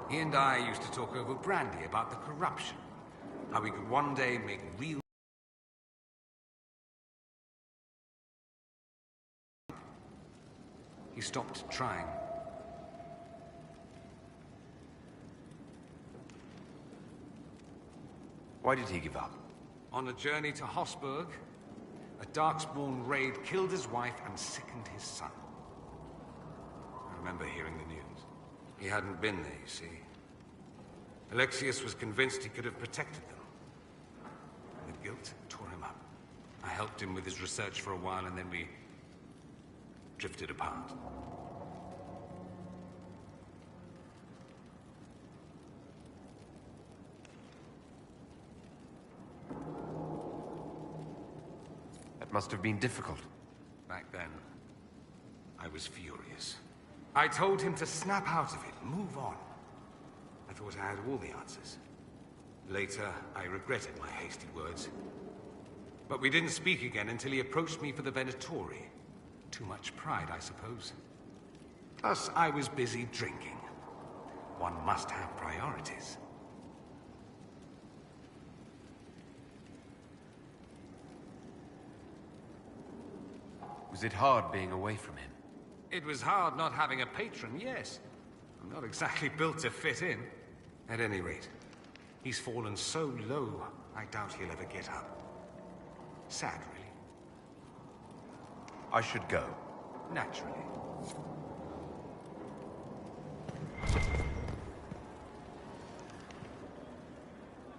He and I used to talk over brandy about the corruption. How we could one day make real... He stopped trying. Why did he give up? On a journey to Hosburg, a Darkspawn raid killed his wife and sickened his son. I remember hearing the news. He hadn't been there, you see. Alexius was convinced he could have protected them. The guilt tore him up. I helped him with his research for a while, and then we drifted apart. That must have been difficult. Back then, I was furious. I told him to snap out of it, move on. I thought I had all the answers. Later, I regretted my hasty words. But we didn't speak again until he approached me for the Venatori. Too much pride, I suppose. Plus, I was busy drinking. One must have priorities. Was it hard being away from him? It was hard not having a patron, yes. I'm not exactly built to fit in. At any rate, he's fallen so low, I doubt he'll ever get up. Sad, really. I should go. Naturally.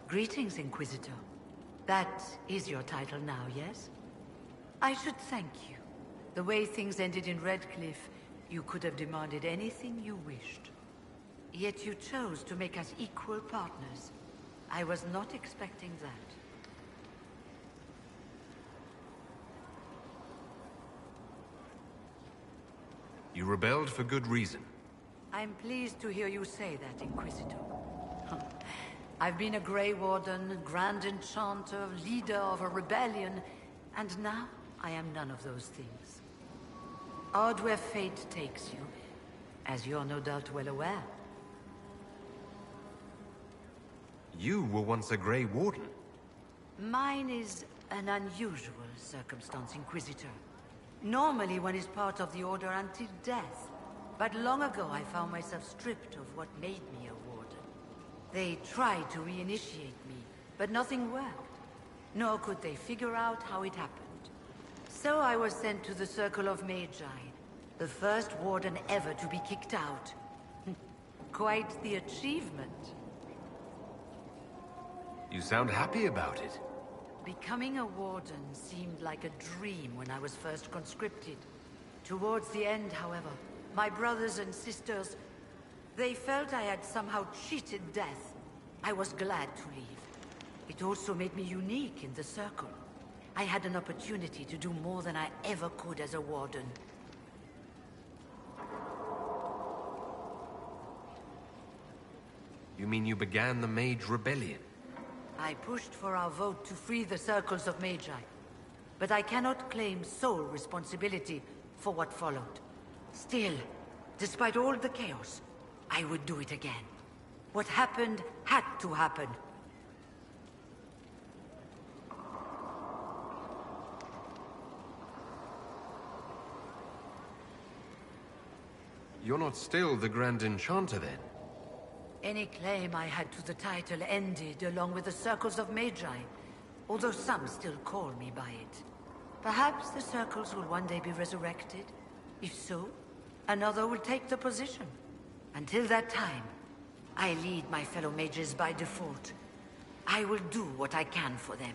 Greetings, Inquisitor. That is your title now, yes? I should thank you. The way things ended in Redcliffe, you could have demanded anything you wished. Yet you chose to make us equal partners. I was not expecting that. You rebelled for good reason. I'm pleased to hear you say that, Inquisitor. I've been a Grey Warden, Grand Enchanter, leader of a rebellion, and now I am none of those things. Odd where fate takes you, as you're no doubt well aware. You were once a Grey Warden. Mine is an unusual circumstance, Inquisitor. Normally one is part of the Order until death, but long ago I found myself stripped of what made me a warden. They tried to reinitiate me, but nothing worked. Nor could they figure out how it happened. So I was sent to the Circle of Magi, the first warden ever to be kicked out. Quite the achievement. You sound happy about it. Becoming a warden seemed like a dream when I was first conscripted. Towards the end, however, my brothers and sisters, they felt I had somehow cheated death. I was glad to leave. It also made me unique in the Circle. I had an opportunity to do more than I ever could as a warden. You mean you began the Mage Rebellion? I pushed for our vote to free the Circles of Magi, but I cannot claim sole responsibility for what followed. Still, despite all the chaos, I would do it again. What happened had to happen. You're not still the Grand Enchanter, then? Any claim I had to the title ended along with the Circles of Magi, although some still call me by it. Perhaps the Circles will one day be resurrected. If so, another will take the position. Until that time, I lead my fellow mages by default. I will do what I can for them.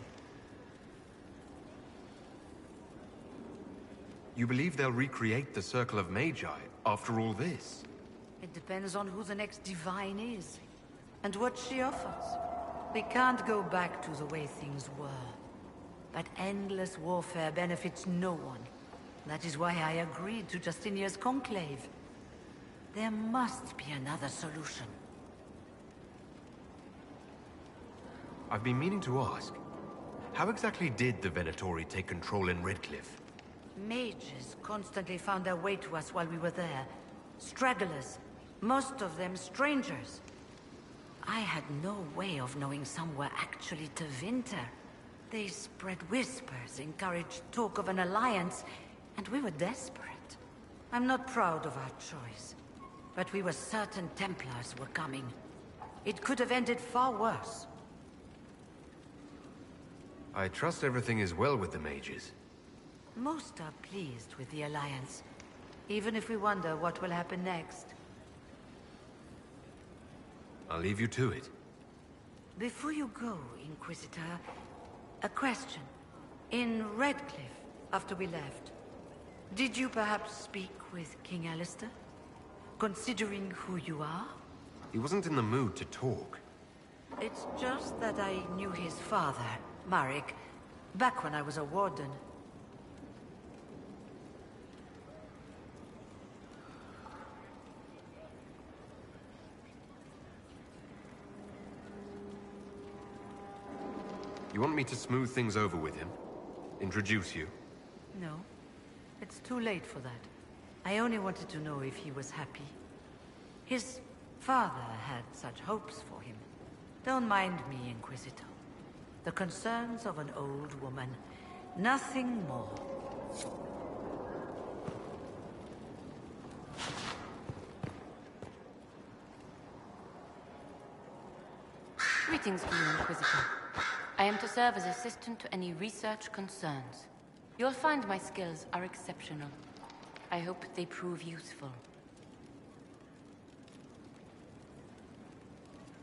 You believe they'll recreate the Circle of Magi after all this? It depends on who the next divine is, and what she offers. We can't go back to the way things were. But endless warfare benefits no one. That is why I agreed to Justinia's conclave. There must be another solution. I've been meaning to ask, how exactly did the Venatori take control in Redcliffe? Mages constantly found their way to us while we were there. Stragglers, most of them strangers. I had no way of knowing some were actually Tevinter. They spread whispers, encouraged talk of an alliance, and we were desperate. I'm not proud of our choice, but we were certain Templars were coming. It could have ended far worse. I trust everything is well with the mages. Most are pleased with the alliance, even if we wonder what will happen next. I'll leave you to it. Before you go, Inquisitor, a question. In Redcliffe, after we left, did you perhaps speak with King Alistair? Considering who you are? He wasn't in the mood to talk. It's just that I knew his father, Marek, back when I was a warden. You want me to smooth things over with him? Introduce you? No. It's too late for that. I only wanted to know if he was happy. His father had such hopes for him. Don't mind me, Inquisitor. The concerns of an old woman. Nothing more. Greetings to you, Inquisitor. I am to serve as assistant to any research concerns. You'll find my skills are exceptional. I hope they prove useful.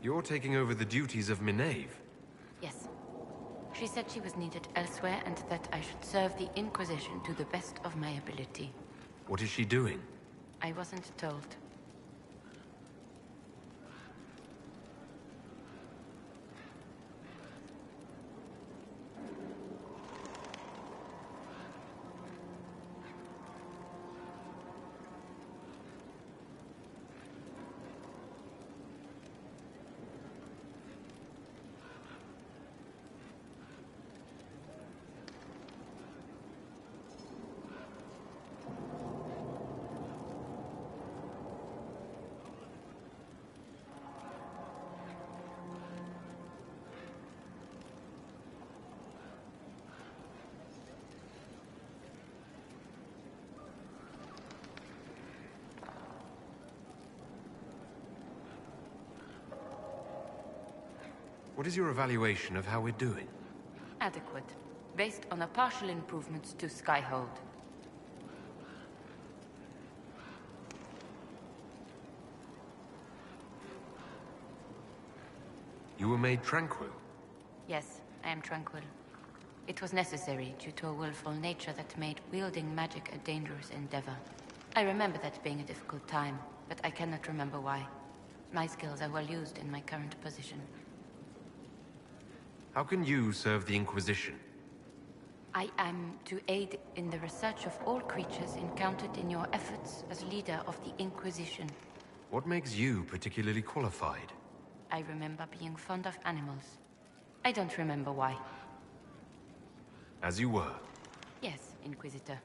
You're taking over the duties of Minave. Yes. She said she was needed elsewhere and that I should serve the Inquisition to the best of my ability. What is she doing? I wasn't told. What is your evaluation of how we're doing? Adequate. Based on the partial improvements to Skyhold. You were made tranquil? Yes, I am tranquil. It was necessary due to a willful nature that made wielding magic a dangerous endeavor. I remember that being a difficult time, but I cannot remember why. My skills are well used in my current position. How can you serve the Inquisition? I am to aid in the research of all creatures encountered in your efforts as leader of the Inquisition. What makes you particularly qualified? I remember being fond of animals. I don't remember why. As you were. Yes, Inquisitor.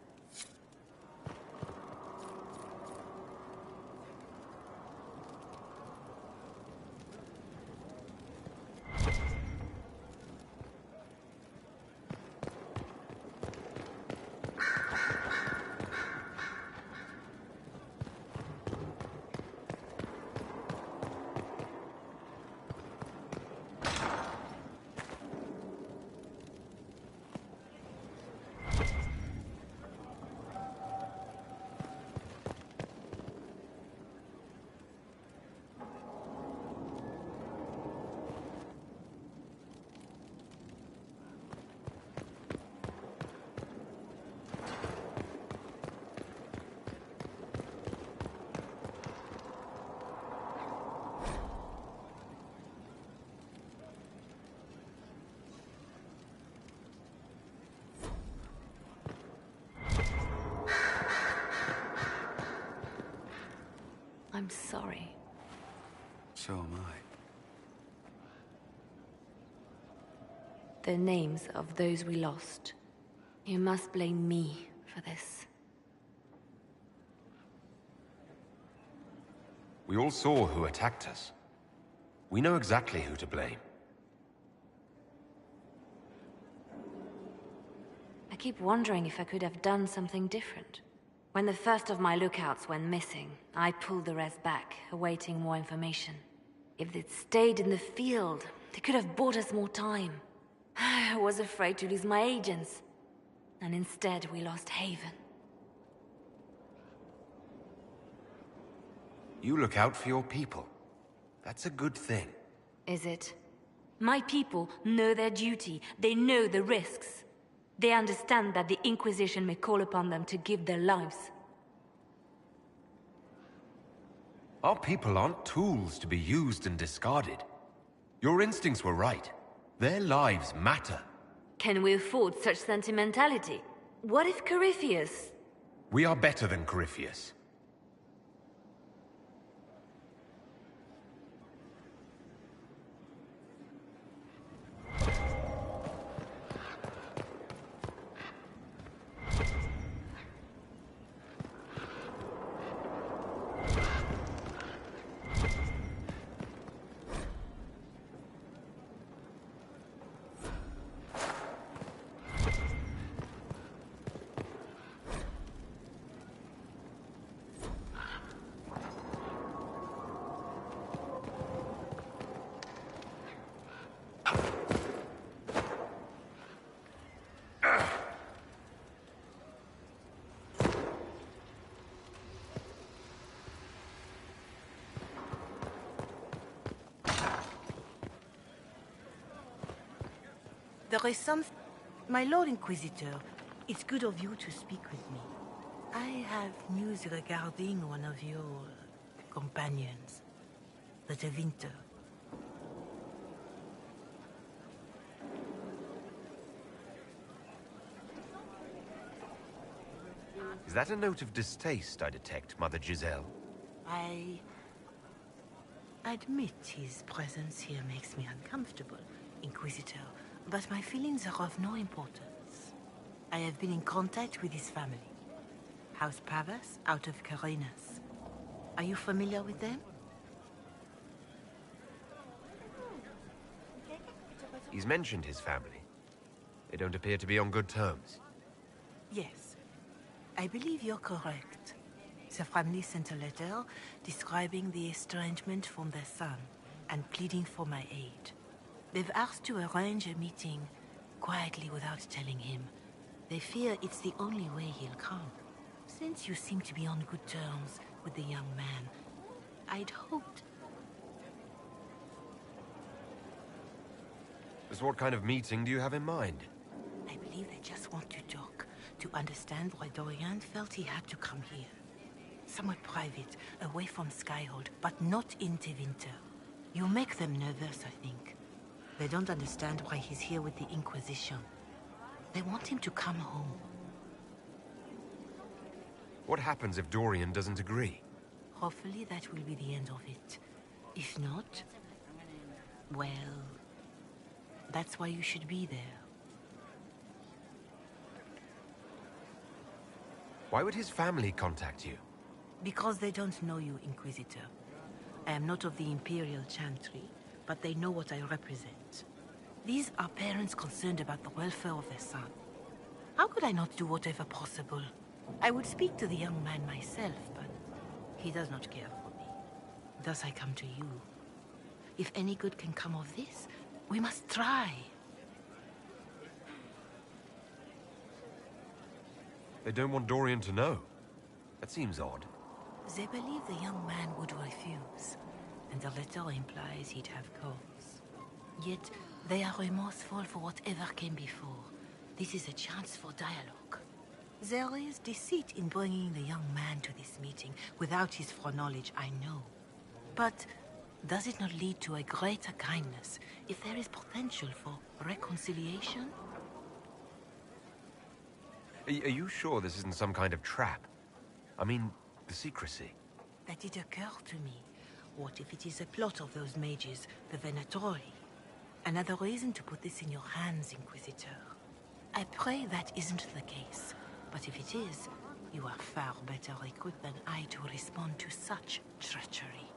I'm sorry. So am I. The names of those we lost. You must blame me for this. We all saw who attacked us. We know exactly who to blame. I keep wondering if I could have done something different. When the first of my lookouts went missing, I pulled the rest back, awaiting more information. If they'd stayed in the field, they could have bought us more time. I was afraid to lose my agents. And instead, we lost Haven. You look out for your people. That's a good thing. Is it? My people know their duty. They know the risks. They understand that the Inquisition may call upon them to give their lives. Our people aren't tools to be used and discarded. Your instincts were right. Their lives matter. Can we afford such sentimentality? What if Corypheus... We are better than Corypheus. There is some... My Lord Inquisitor, it's good of you to speak with me. I have news regarding one of your companions, the Tevinter. Is that a note of distaste I detect, Mother Giselle? I admit his presence here makes me uncomfortable, Inquisitor, but my feelings are of no importance. I have been in contact with his family. House Pavas, out of Carenas. Are you familiar with them? He's mentioned his family. They don't appear to be on good terms. Yes. I believe you're correct. The family sent a letter describing the estrangement from their son and pleading for my aid. They've asked to arrange a meeting quietly without telling him. They fear it's the only way he'll come. Since you seem to be on good terms with the young man, I'd hoped... Just what kind of meeting do you have in mind? I believe they just want to talk, to understand why Dorian felt he had to come here. Somewhere private, away from Skyhold, but not in Tevinter. You make them nervous, I think. They don't understand why he's here with the Inquisition. They want him to come home. What happens if Dorian doesn't agree? Hopefully that will be the end of it. If not, well, that's why you should be there. Why would his family contact you? Because they don't know you, Inquisitor. I am not of the Imperial Chantry, but they know what I represent. These are parents concerned about the welfare of their son. How could I not do whatever possible? I would speak to the young man myself, but he does not care for me. Thus I come to you. If any good can come of this, we must try. They don't want Dorian to know. That seems odd. They believe the young man would refuse, and the letter implies he'd have cause. Yet, they are remorseful for whatever came before. This is a chance for dialogue. There is deceit in bringing the young man to this meeting without his foreknowledge, I know. But does it not lead to a greater kindness if there is potential for reconciliation? Are you sure this isn't some kind of trap? I mean, the secrecy. That did occur to me. What if it is a plot of those mages, the Venatori? Another reason to put this in your hands, Inquisitor. I pray that isn't the case. But if it is, you are far better equipped than I to respond to such treachery.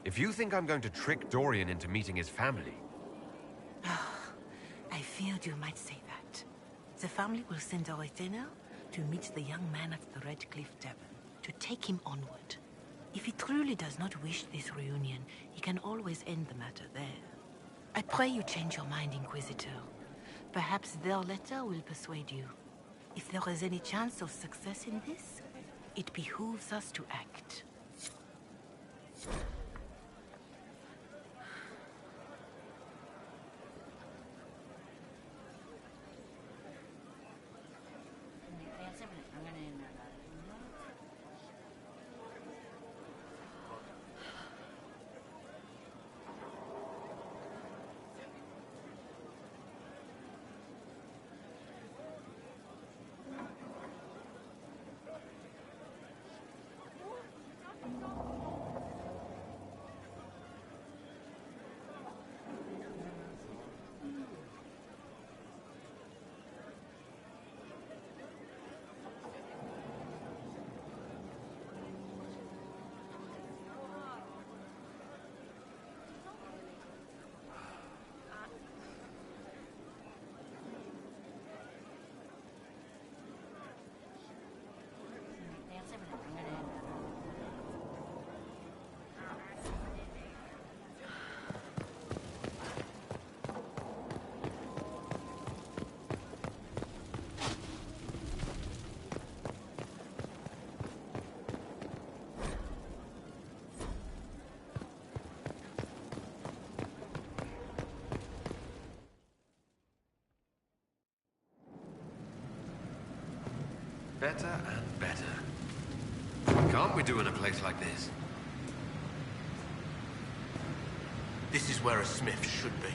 If you think I'm going to trick Dorian into meeting his family... I feared you might say that. The family will send a retainer to meet the young man at the Red Cliff Tavern, to take him onward. If he truly does not wish this reunion, he can always end the matter there. I pray you change your mind, Inquisitor. Perhaps their letter will persuade you. If there is any chance of success in this, it behooves us to act. better and better. Can't we do in a place like this? This is where a smith should be.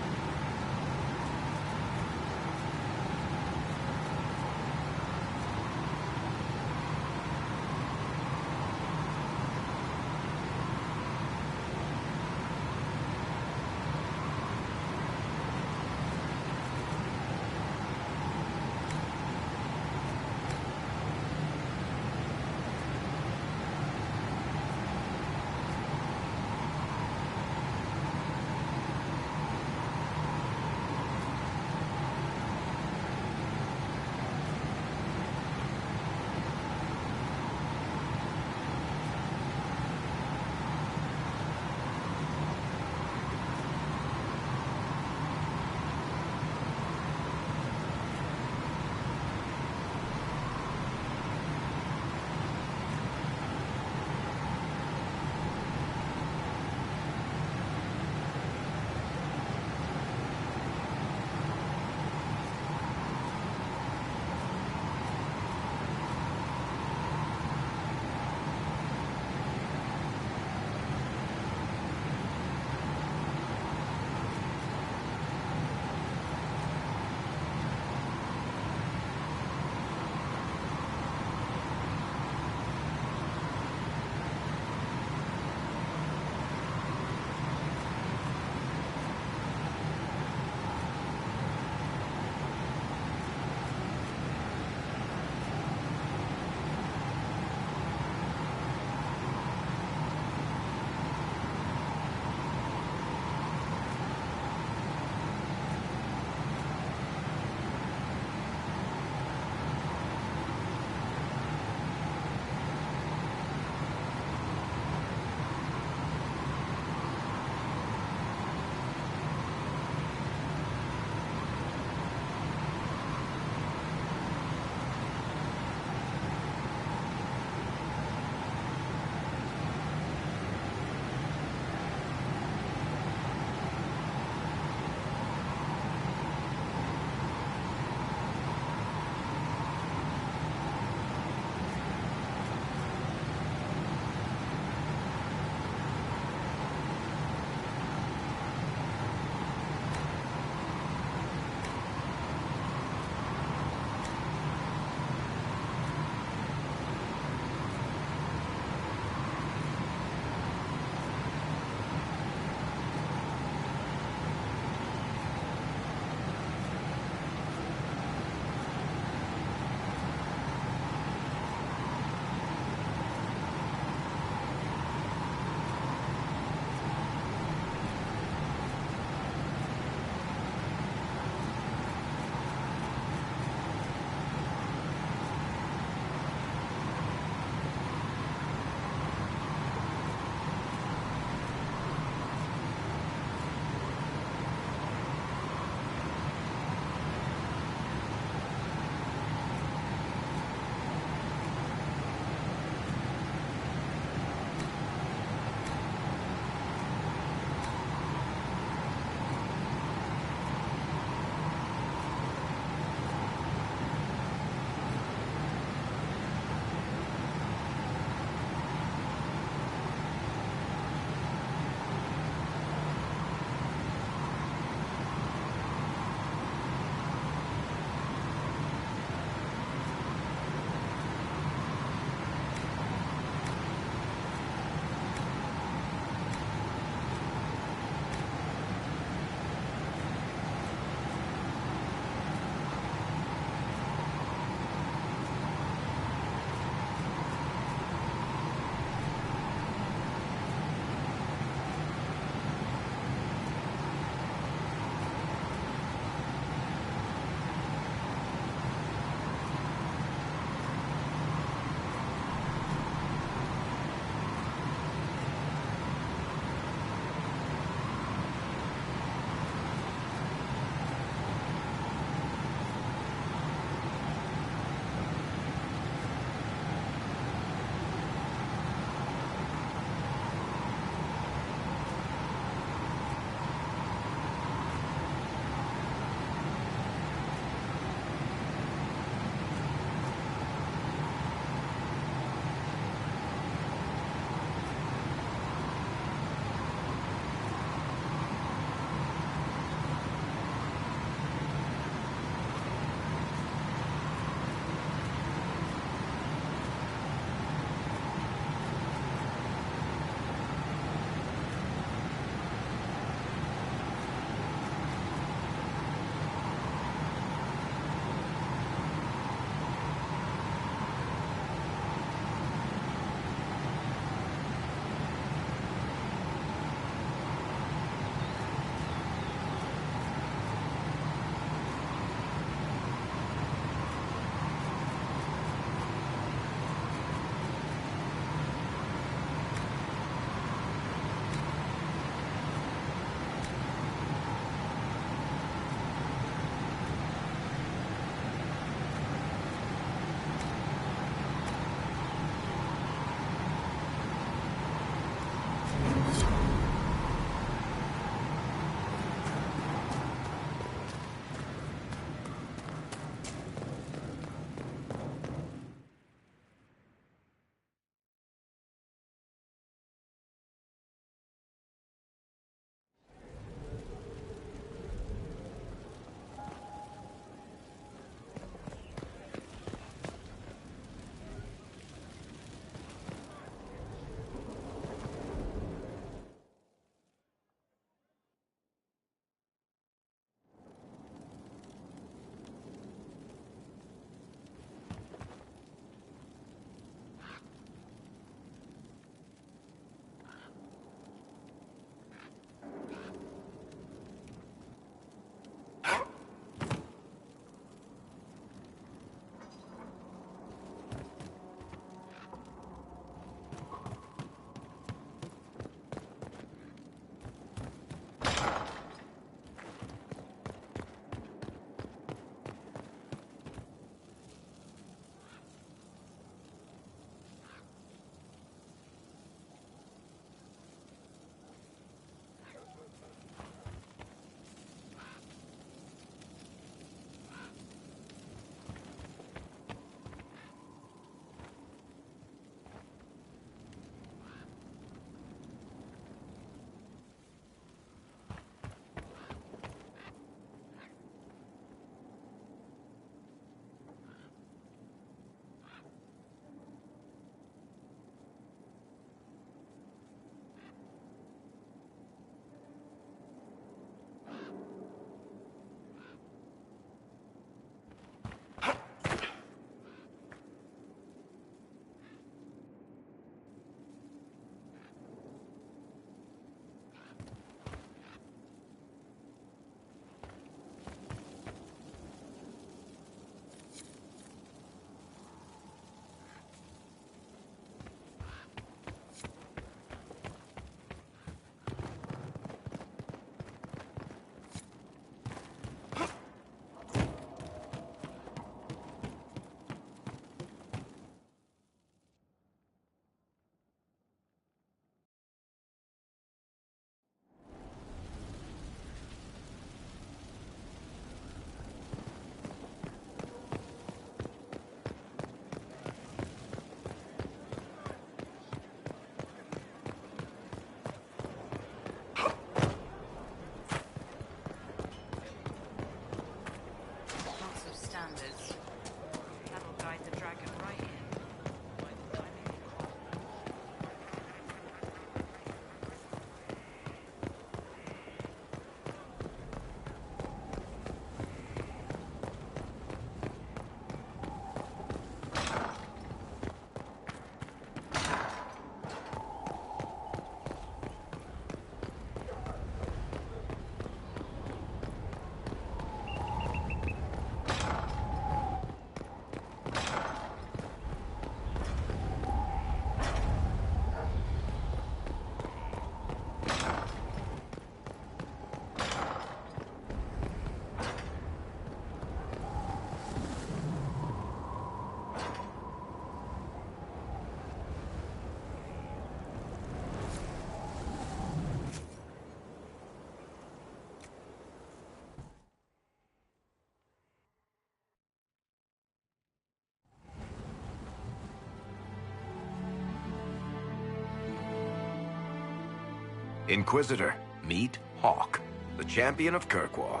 Inquisitor, meet Hawk, the champion of Kirkwall.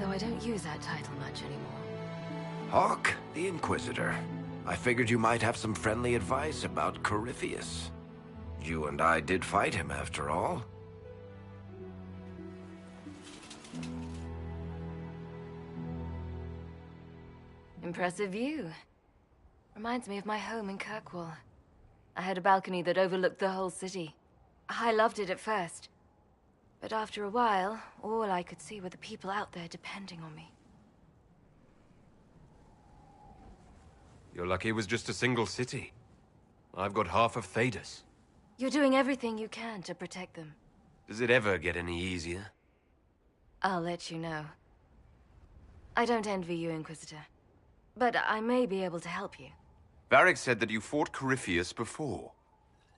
Though I don't use that title much anymore. Hawk, the Inquisitor. I figured you might have some friendly advice about Corypheus. You and I did fight him, after all. Impressive view. Reminds me of my home in Kirkwall. I had a balcony that overlooked the whole city. I loved it at first. But after a while, all I could see were the people out there depending on me. You're lucky it was just a single city. I've got half of Thedas. You're doing everything you can to protect them. Does it ever get any easier? I'll let you know. I don't envy you, Inquisitor. But I may be able to help you. Varric said that you fought Corypheus before.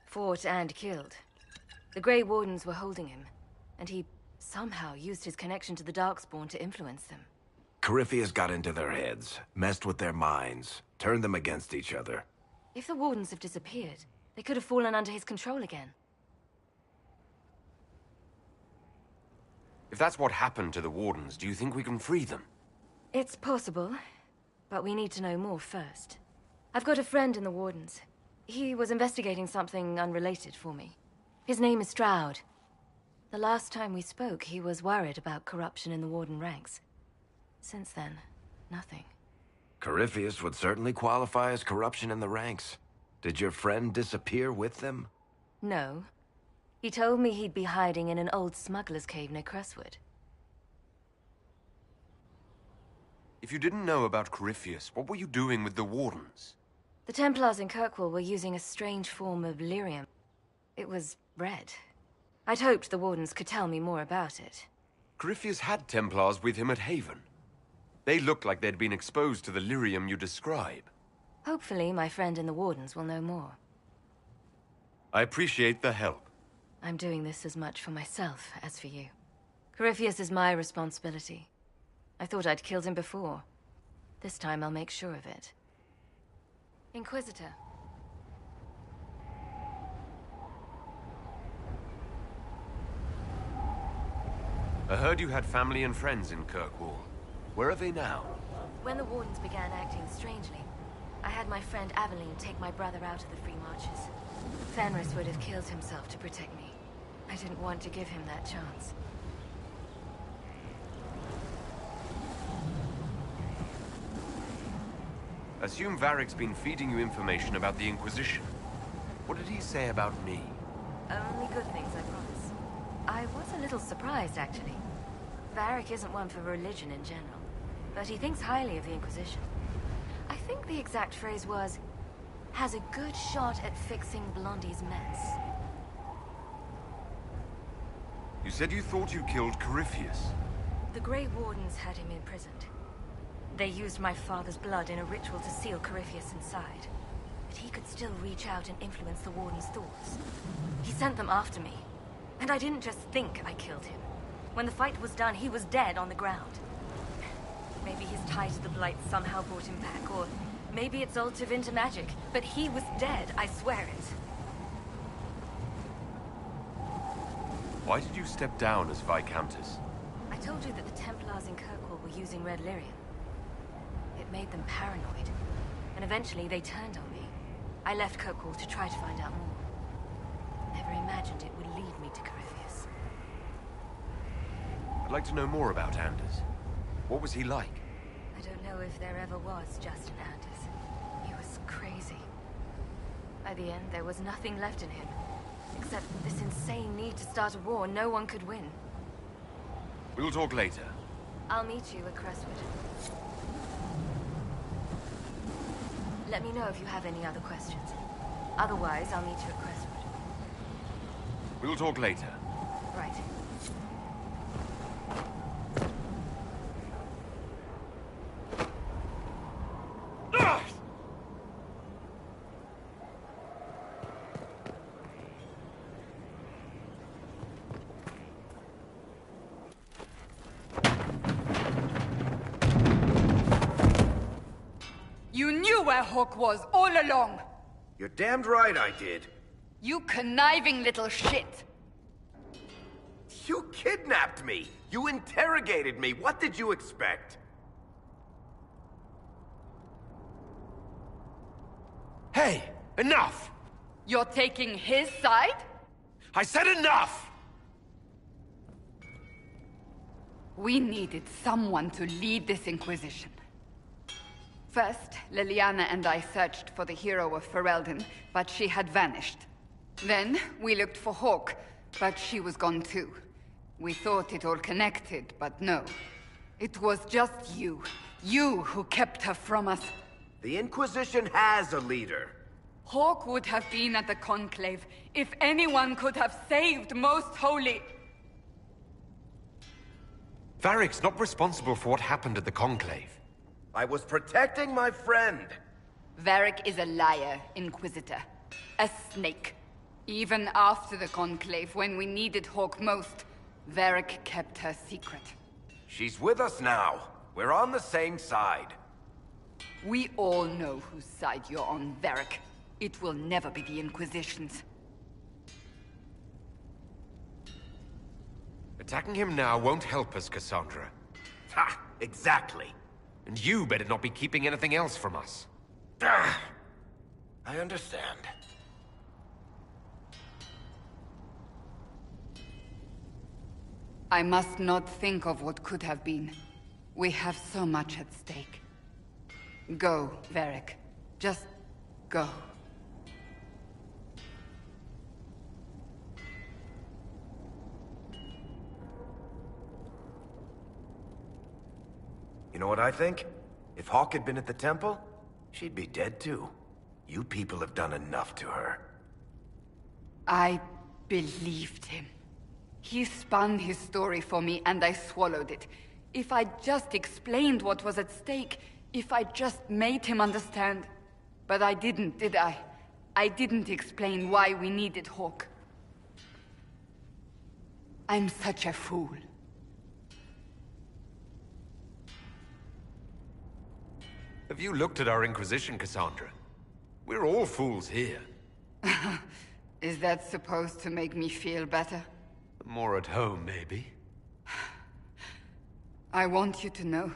Fought and killed. The Grey Wardens were holding him, and he somehow used his connection to the Darkspawn to influence them. Corypheus got into their heads, messed with their minds, turned them against each other. If the Wardens have disappeared, they could have fallen under his control again. If that's what happened to the Wardens, do you think we can free them? It's possible, but we need to know more first. I've got a friend in the Wardens. He was investigating something unrelated for me. His name is Stroud. The last time we spoke, he was worried about corruption in the Warden ranks. Since then, nothing. Corypheus would certainly qualify as corruption in the ranks. Did your friend disappear with them? No. He told me he'd be hiding in an old smuggler's cave near Crestwood. If you didn't know about Corypheus, what were you doing with the Wardens? The Templars in Kirkwall were using a strange form of lyrium. It was red. I'd hoped the Wardens could tell me more about it. Corypheus had Templars with him at Haven. They looked like they'd been exposed to the lyrium you describe. Hopefully, my friend in the Wardens will know more. I appreciate the help. I'm doing this as much for myself as for you. Corypheus is my responsibility. I thought I'd killed him before. This time I'll make sure of it. Inquisitor. I heard you had family and friends in Kirkwall. Where are they now? When the Wardens began acting strangely, I had my friend Aveline take my brother out of the Free Marches. Fenris would have killed himself to protect me. I didn't want to give him that chance. Assume Varric's been feeding you information about the Inquisition. What did he say about me? Only good things, I promise. I was a little surprised, actually. Varric isn't one for religion in general, but he thinks highly of the Inquisition. I think the exact phrase was, has a good shot at fixing Blondie's mess. You said you thought you killed Corypheus. The Grey Wardens had him imprisoned. They used my father's blood in a ritual to seal Corypheus inside. But he could still reach out and influence the Warden's thoughts. He sent them after me. And I didn't just think I killed him. When the fight was done, he was dead on the ground. Maybe his tie to the Blight somehow brought him back, or maybe it's all Tevinter magic. But he was dead, I swear it. Why did you step down as Viscountess? I told you that the Templars in Kirkwall were using red lyrium. It made them paranoid, and eventually they turned on me. I left Kirkwall to try to find out more. Never imagined it would lead me to Corypheus. I'd like to know more about Anders. What was he like? I don't know if there ever was just an Anders. He was crazy. By the end, there was nothing left in him. Except this insane need to start a war no one could win. We'll talk later. I'll meet you at Crestwood. Let me know if you have any other questions. Otherwise, I'll meet you at Crestwood. We'll talk later. Right. You knew where Hawk was all along! You're damned right I did. You conniving little shit! You kidnapped me! You interrogated me! What did you expect? Hey! Enough! You're taking his side? I said enough! We needed someone to lead this Inquisition. First, Liliana and I searched for the hero of Ferelden, but she had vanished. Then, we looked for Hawke, but she was gone too. We thought it all connected, but no. It was just you. You who kept her from us. The Inquisition has a leader. Hawke would have been at the Conclave if anyone could have saved Most Holy. Varric's not responsible for what happened at the Conclave. I was protecting my friend. Varric is a liar, Inquisitor. A snake. Even after the Conclave, when we needed Hawke most, Varric kept her secret. She's with us now. We're on the same side. We all know whose side you're on, Varric. It will never be the Inquisition's. Attacking him now won't help us, Cassandra. Ha! Exactly. And you better not be keeping anything else from us. I understand. I must not think of what could have been. We have so much at stake. Go, Varric. Just go. You know what I think? If Hawke had been at the temple, she'd be dead too. You people have done enough to her. I believed him. He spun his story for me, and I swallowed it. If I just explained what was at stake, if I just made him understand. But I didn't, did I? I didn't explain why we needed Hawke. I'm such a fool. Have you looked at our Inquisition, Cassandra? We're all fools here. Is that supposed to make me feel better? More at home, maybe. I want you to know,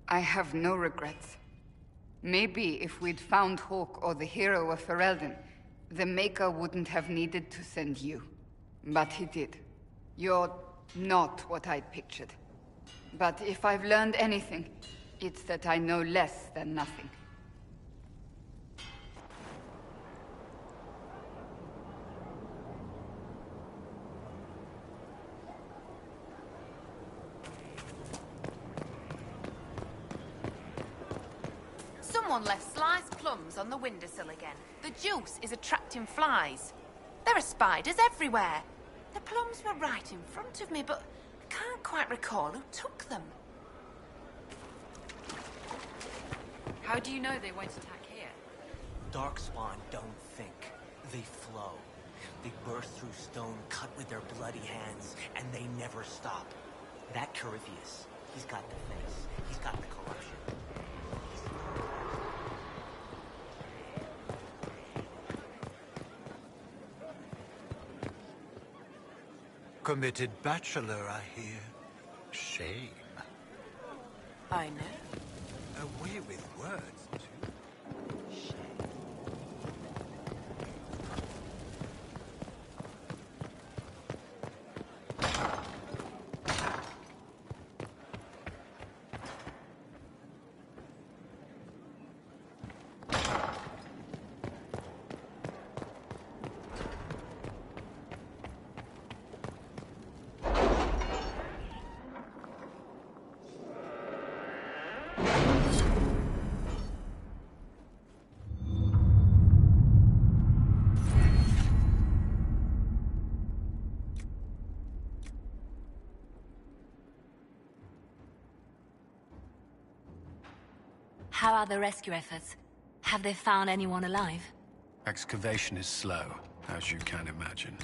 I have no regrets. Maybe if we'd found Hawke or the hero of Ferelden, the Maker wouldn't have needed to send you. But he did. You're not what I'd pictured. But if I've learned anything, it's that I know less than nothing. Someone left sliced plums on the windowsill again. The juice is attracting flies. There are spiders everywhere. The plums were right in front of me, but I can't quite recall who took them. How do you know they won't attack here? Darkspawn don't think. They flow. They burst through stone cut with their bloody hands, and they never stop. That Corypheus, he's got the face. He's got the corruption. Committed bachelor, I hear. Shame. I know. A way with words, too. How are the rescue efforts? Have they found anyone alive? Excavation is slow, as you can imagine.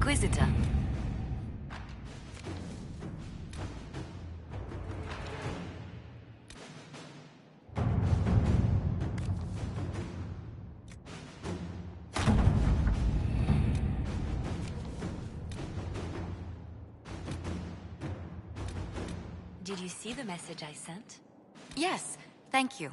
Inquisitor. Did you see the message I sent? Yes, thank you.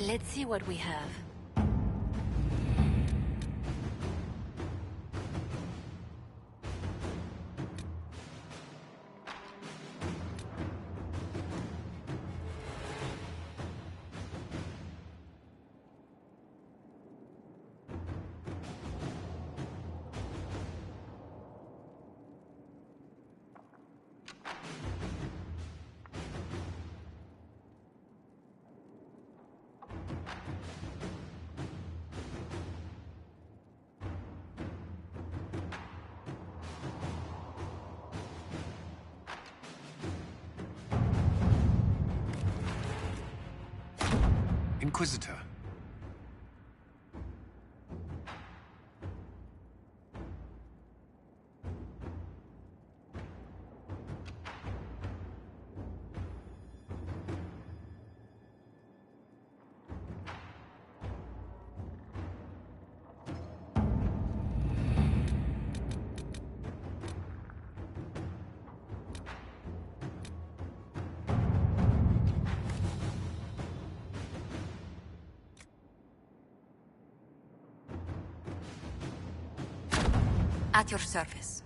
Let's see what we have. Inquisitor. At your service.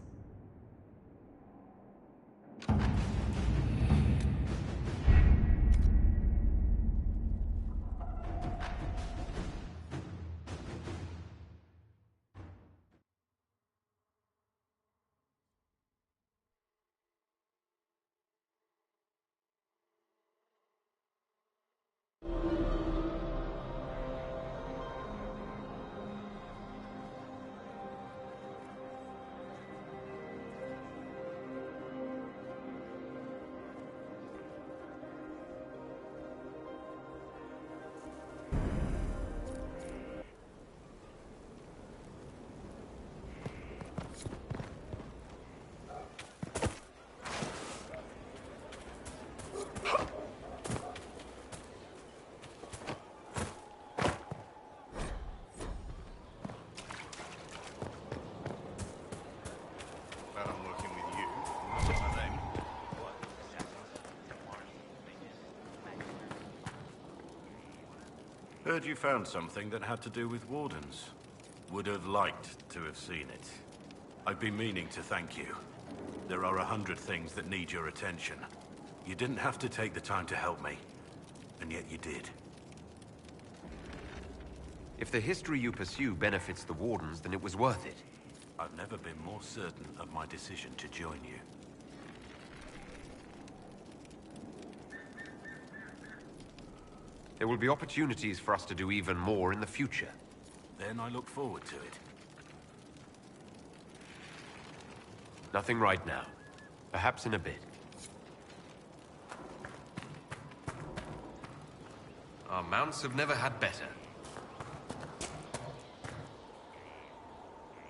Heard you found something that had to do with wardens. Would have liked to have seen it. I've been meaning to thank you. There are 100 things that need your attention. You didn't have to take the time to help me, and yet you did. If the history you pursue benefits the Wardens, then it was worth it. I've never been more certain of my decision to join you. There will be opportunities for us to do even more in the future. Then I look forward to it. Nothing right now. Perhaps in a bit. Our mounts have never had better.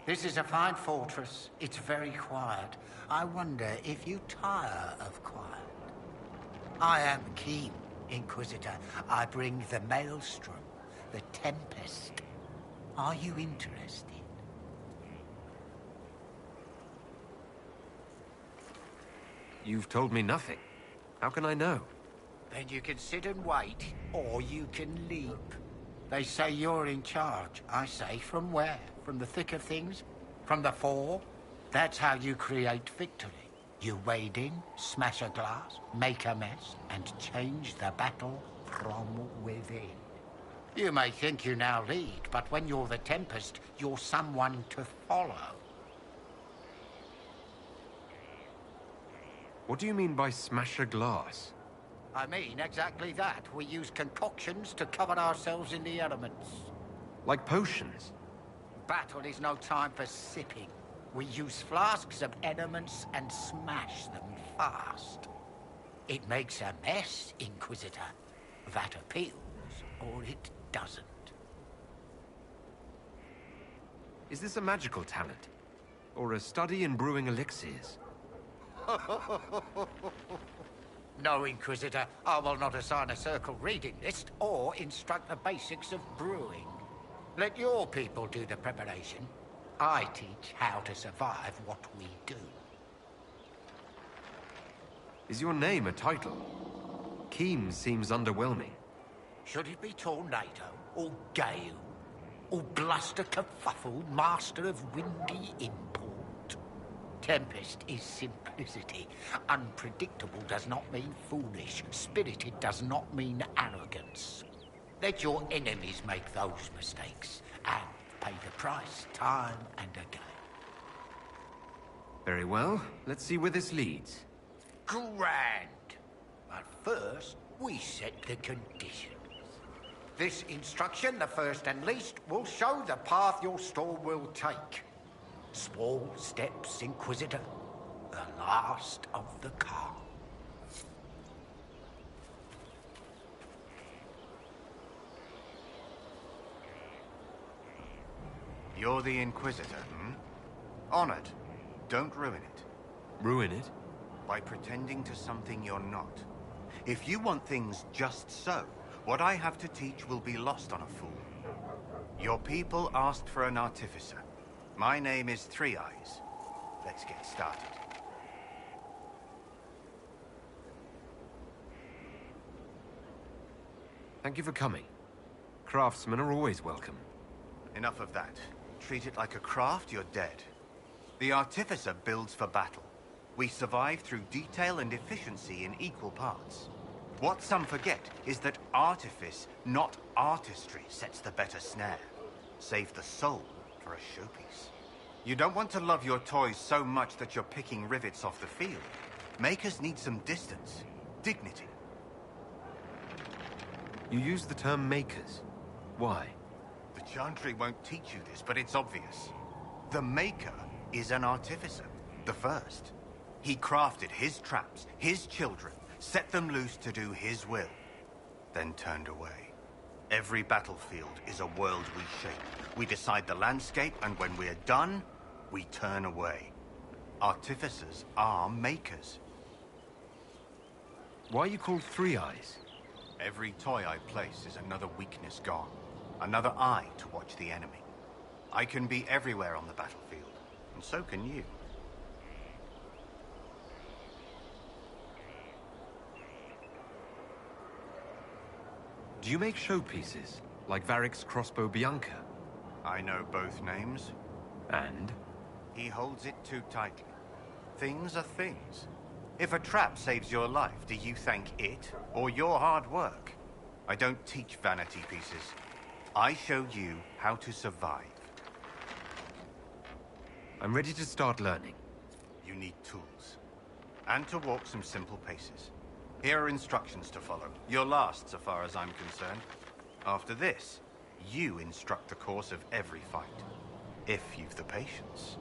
This is a fine fortress. It's very quiet. I wonder if you tire of quiet. I am keen, Inquisitor. I bring the Maelstrom, the Tempest. Are you interested? You've told me nothing. How can I know? Then you can sit and wait, or you can leap. They say you're in charge. I say, from where? From the thick of things? From the fore? That's how you create victory. You wade in, smash a glass, make a mess, and change the battle from within. You may think you now lead, but when you're the Tempest, you're someone to follow. What do you mean by smash a glass? I mean exactly that. We use concoctions to cover ourselves in the elements. Like potions? Battle is no time for sipping. We use flasks of elements and smash them fast. It makes a mess, Inquisitor. That appeals, or it doesn't. Is this a magical talent? Or a study in brewing elixirs? No, Inquisitor. I will not assign a circle reading list or instruct the basics of brewing. Let your people do the preparation. I teach how to survive what we do. Is your name a title? Keem seems underwhelming. Should it be tornado, or gale, or bluster kerfuffle, master of windy import? Tempest is simplicity. Unpredictable does not mean foolish. Spirited does not mean arrogance. Let your enemies make those mistakes, and pay the price time and again. Very well. Let's see where this leads. Grand. But first, we set the conditions. This instruction, the first and least, will show the path your storm will take. Small steps, Inquisitor. The last of the calm. You're the Inquisitor, hmm? Honored. Don't ruin it. Ruin it? By pretending to something you're not. If you want things just so, what I have to teach will be lost on a fool. Your people asked for an artificer. My name is Three Eyes. Let's get started. Thank you for coming. Craftsmen are always welcome. Enough of that. Treat it like a craft, you're dead. The artificer builds for battle. We survive through detail and efficiency in equal parts. What some forget is that artifice, not artistry, sets the better snare. Save the soul for a showpiece. You don't want to love your toys so much that you're picking rivets off the field. Makers need some distance, dignity. You use the term makers. Why? The Chantry won't teach you this, but it's obvious. The Maker is an artificer, the first. He crafted his traps, his children, set them loose to do his will, then turned away. Every battlefield is a world we shape. We decide the landscape, and when we're done, we turn away. Artificers are makers. Why are you called Three Eyes? Every toy I place is another weakness gone. Another eye to watch the enemy. I can be everywhere on the battlefield, and so can you. Do you make showpieces, like Varric's crossbow Bianca? I know both names. And? He holds it too tightly. Things are things. If a trap saves your life, do you thank it, or your hard work? I don't teach vanity pieces. I show you how to survive. I'm ready to start learning. You need tools. And to walk some simple paces. Here are instructions to follow. Your last, so far as I'm concerned. After this, you instruct the course of every fight. If you've the patience.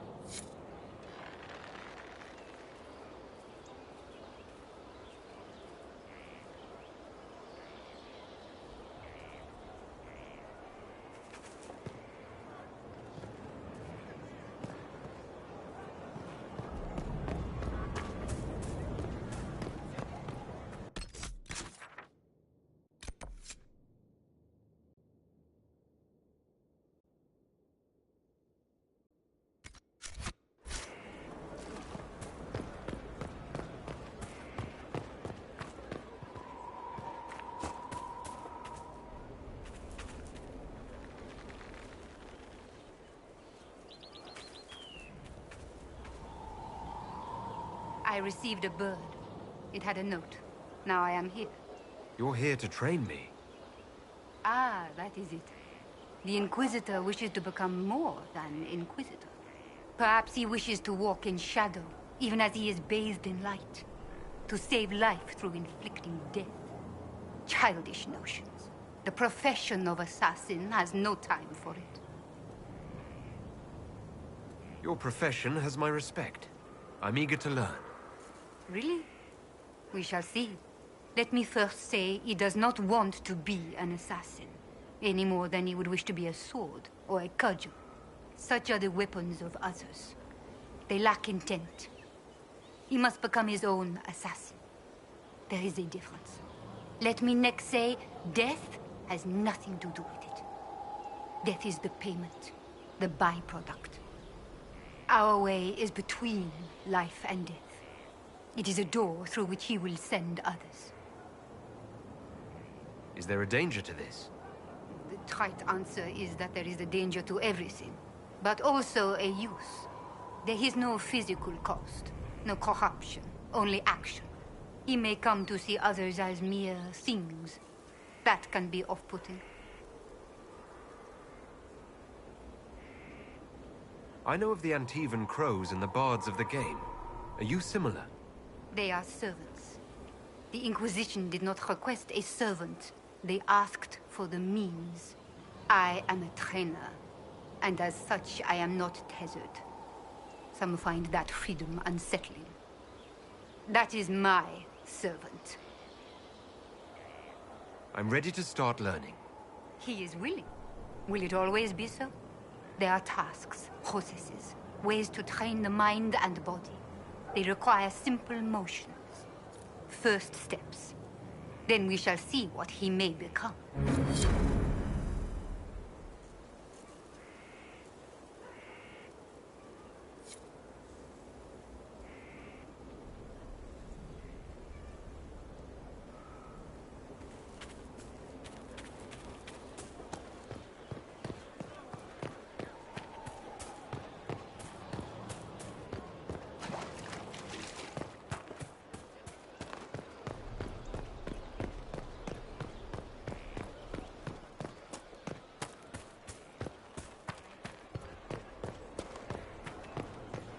I received a bird. It had a note. Now I am here. You're here to train me. Ah, that is it. The Inquisitor wishes to become more than Inquisitor. Perhaps he wishes to walk in shadow, even as he is bathed in light. To save life through inflicting death. Childish notions. The profession of assassin has no time for it. Your profession has my respect. I'm eager to learn. Really? We shall see. Let me first say he does not want to be an assassin, any more than he would wish to be a sword or a cudgel. Such are the weapons of others. They lack intent. He must become his own assassin. There is a difference. Let me next say, death has nothing to do with it. Death is the payment, the byproduct. Our way is between life and death. It is a door through which he will send others. Is there a danger to this? The trite answer is that there is a danger to everything, but also a use. There is no physical cost, no corruption, only action. He may come to see others as mere things. That can be off-putting. I know of the Antivan crows and the bards of the game. Are you similar? They are servants. The Inquisition did not request a servant. They asked for the means. I am a trainer, and as such, I am not tethered. Some find that freedom unsettling. That is my servant. I'm ready to start learning. He is willing. Will it always be so? There are tasks, processes, ways to train the mind and body. They require simple motions. First steps. Then we shall see what he may become.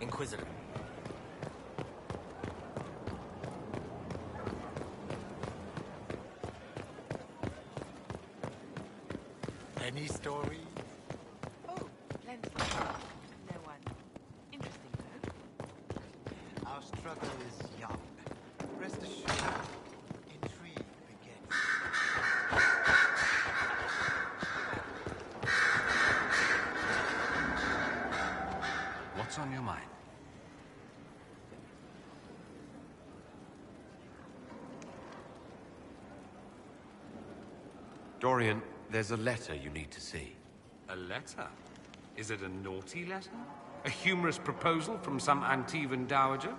Inquisitor. Any story? Oh, plenty. No one. Interesting, though. Our struggle is young. Rest assured, intrigue begins. What's on your mind? Dorian, there's a letter you need to see. A letter? Is it a naughty letter? A humorous proposal from some Antivan dowager?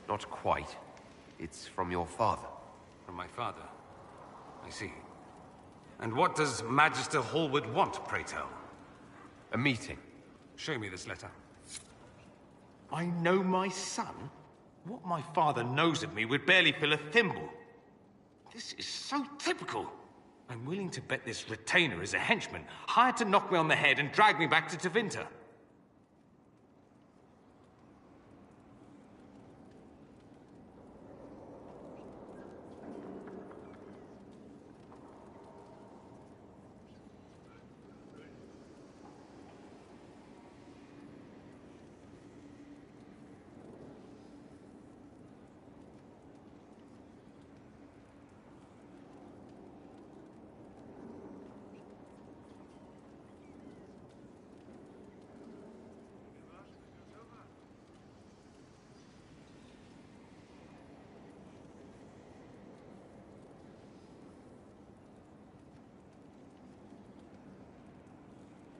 Not quite. It's from your father. From my father? I see. And what does Magister Hallward want, pray tell? A meeting. Show me this letter. I know my son? What my father knows of me would barely fill a thimble. This is so typical. I'm willing to bet this retainer is a henchman, hired to knock me on the head and drag me back to Tevinter.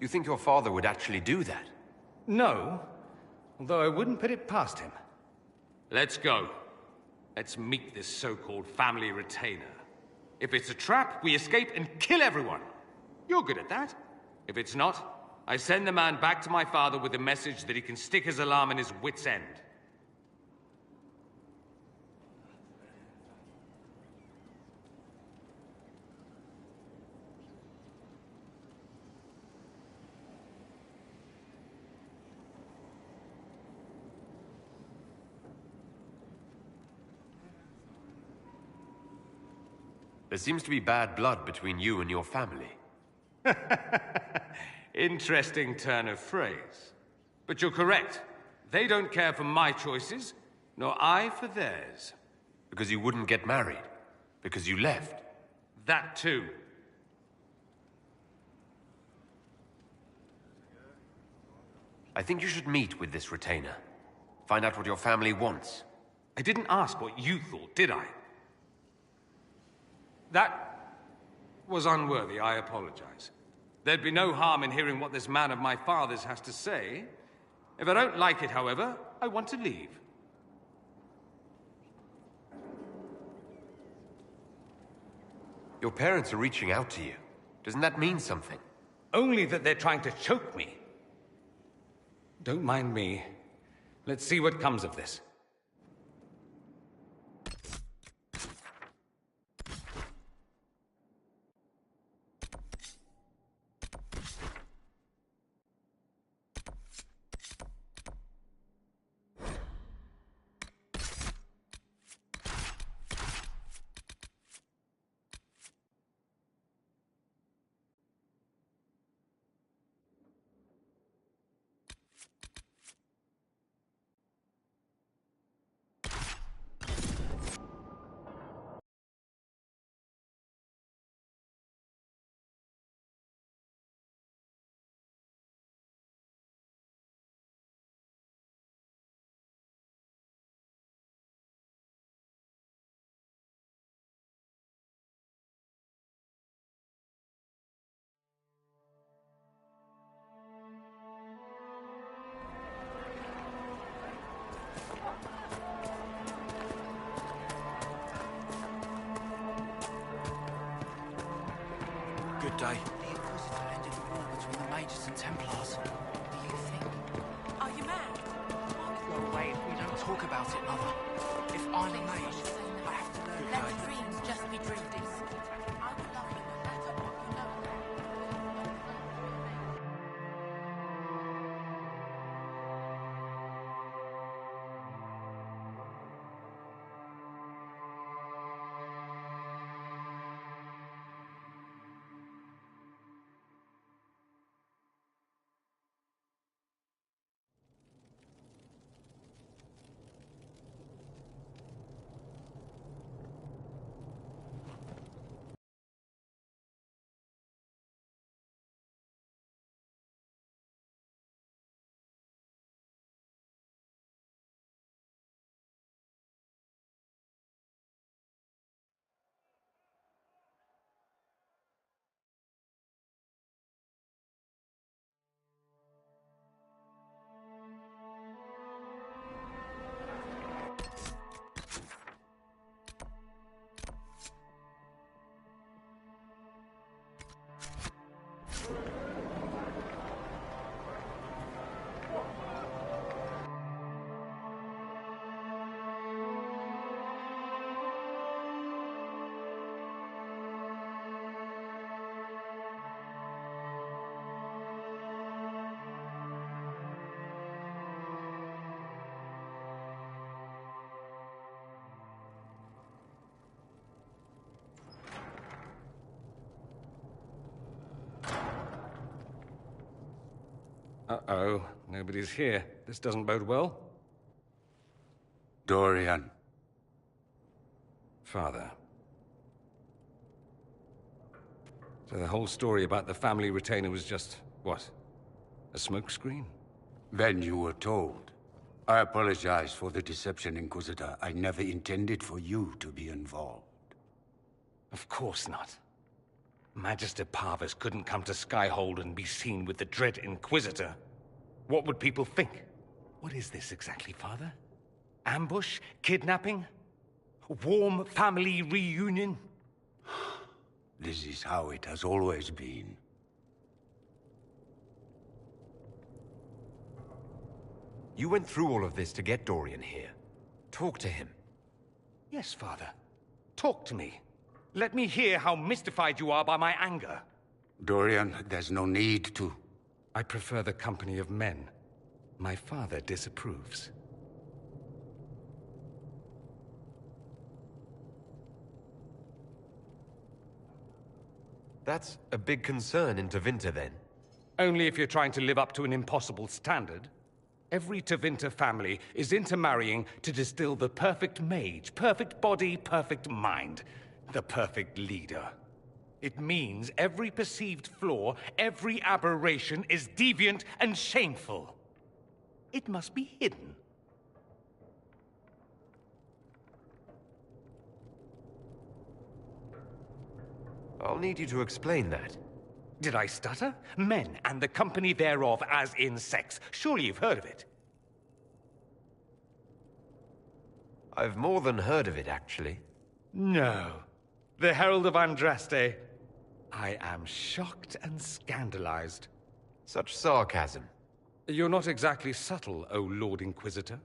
You think your father would actually do that? No, although I wouldn't put it past him. Let's go. Let's meet this so-called family retainer. If it's a trap, we escape and kill everyone. You're good at that. If it's not, I send the man back to my father with the message that he can stick his alarm in his wit's end. There seems to be bad blood between you and your family. Interesting turn of phrase. But you're correct. They don't care for my choices, nor I for theirs. Because you wouldn't get married. Because you left. That too. I think you should meet with this retainer. Find out what your family wants. I didn't ask what you thought, did I? That was unworthy, I apologize. There'd be no harm in hearing what this man of my father's has to say. If I don't like it, however, I want to leave. Your parents are reaching out to you. Doesn't that mean something? Only that they're trying to choke me. Don't mind me. Let's see what comes of this. Good day. The Inquisitor ended the war between the Mages and Templars. Do you think? Are you mad? Go away if we don't talk about it, Mother. If I'm a mage, I have to learn Let how the dreams just be dreams. I will love you no matter what you know. Uh-oh, nobody's here. This doesn't bode well. Dorian. Father. So the whole story about the family retainer was just, what? A smokescreen? Then you were told. I apologize for the deception, Inquisitor. I never intended for you to be involved. Of course not. Magister Parvus couldn't come to Skyhold and be seen with the dread Inquisitor. What would people think? What is this exactly, Father? Ambush? Kidnapping? Warm family reunion? This is how it has always been. You went through all of this to get Dorian here. Talk to him. Yes, Father. Talk to me. Let me hear how mystified you are by my anger. Dorian, there's no need to. I prefer the company of men. My father disapproves. That's a big concern in Tevinter, then. Only if you're trying to live up to an impossible standard. Every Tevinter family is intermarrying to distill the perfect mage, perfect body, perfect mind. The perfect leader. It means every perceived flaw, every aberration is deviant and shameful. It must be hidden. I'll need you to explain that. Did I stutter? Men and the company thereof as in sex. Surely you've heard of it. I've more than heard of it, actually. No. The Herald of Andraste. I am shocked and scandalized. Such sarcasm. You're not exactly subtle, O Lord Inquisitor.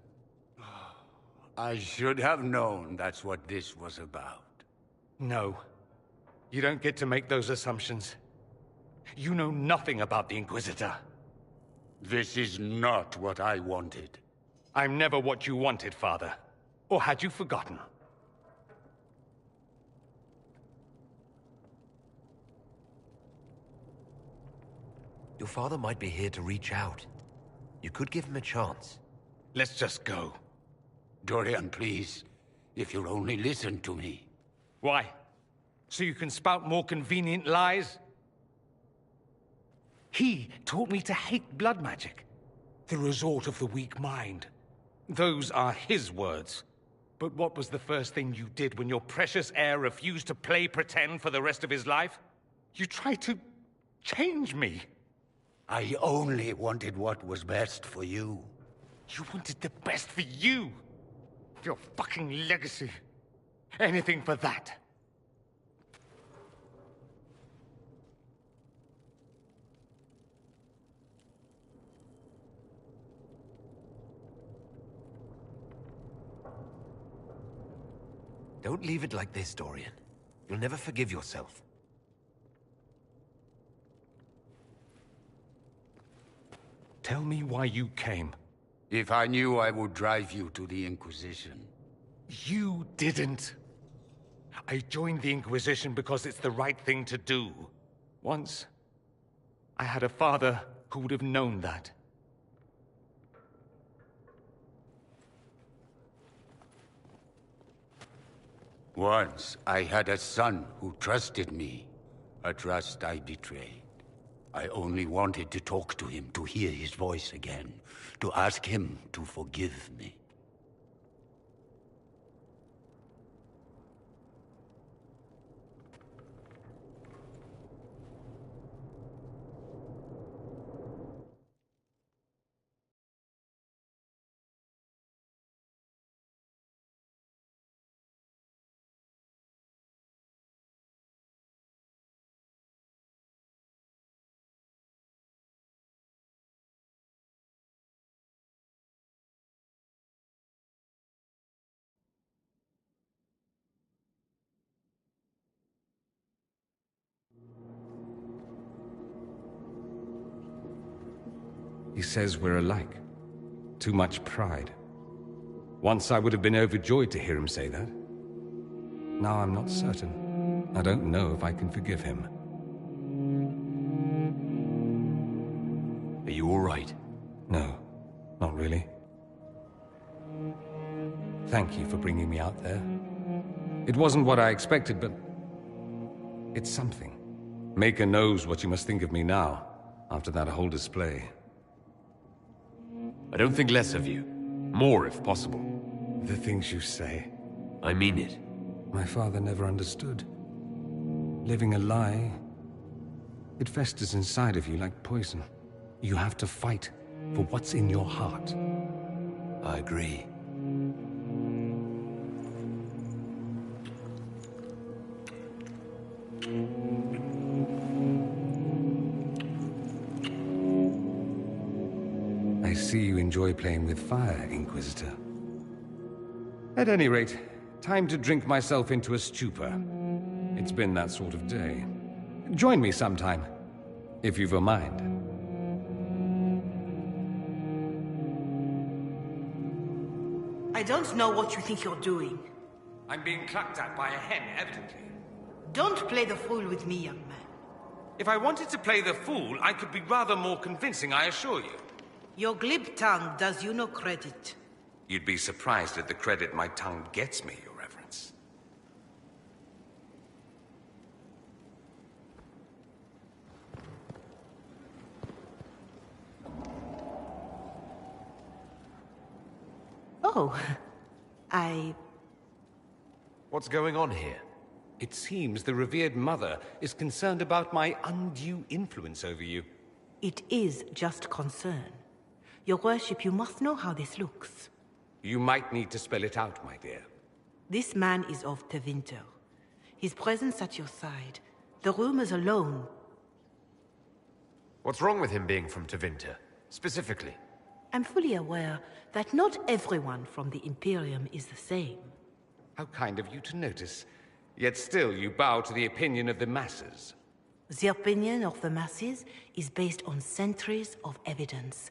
I should have known that's what this was about. No. You don't get to make those assumptions. You know nothing about the Inquisitor. This is not what I wanted. I'm never what you wanted, Father. Or had you forgotten? Your father might be here to reach out. You could give him a chance. Let's just go. Dorian, please. If you'll only listen to me. Why? So you can spout more convenient lies? He taught me to hate blood magic. The resort of the weak mind. Those are his words. But what was the first thing you did when your precious heir refused to play pretend for the rest of his life? You tried to change me. I only wanted what was best for you. You wanted the best for you. Your fucking legacy. Anything for that. Don't leave it like this, Dorian. You'll never forgive yourself. Tell me why you came. If I knew, I would drive you to the Inquisition. You didn't. I joined the Inquisition because it's the right thing to do. Once, I had a father who would have known that. Once, I had a son who trusted me. A trust I betrayed. I only wanted to talk to him, to hear his voice again, to ask him to forgive me. He says we're alike. Too much pride. Once I would have been overjoyed to hear him say that. Now I'm not certain. I don't know if I can forgive him. Are you all right? No, not really. Thank you for bringing me out there. It wasn't what I expected, but it's something. Maker knows what you must think of me now, after that whole display. I don't think less of you. More, if possible. The things you say. I mean it. My father never understood. Living a lie, it festers inside of you like poison. You have to fight for what's in your heart. I agree. I see you enjoy playing with fire, Inquisitor. At any rate, time to drink myself into a stupor. It's been that sort of day. Join me sometime, if you've a mind. I don't know what you think you're doing. I'm being clucked at by a hen, evidently. Don't play the fool with me, young man. If I wanted to play the fool, I could be rather more convincing, I assure you. Your glib tongue does you no credit. You'd be surprised at the credit my tongue gets me, Your Reverence. Oh, What's going on here? It seems the revered mother is concerned about my undue influence over you. It is just concern. Your worship, you must know how this looks. You might need to spell it out, my dear. This man is of Tevinter. His presence at your side. The rumors alone. What's wrong with him being from Tevinter, specifically? I'm fully aware that not everyone from the Imperium is the same. How kind of you to notice. Yet still you bow to the opinion of the masses. The opinion of the masses is based on centuries of evidence.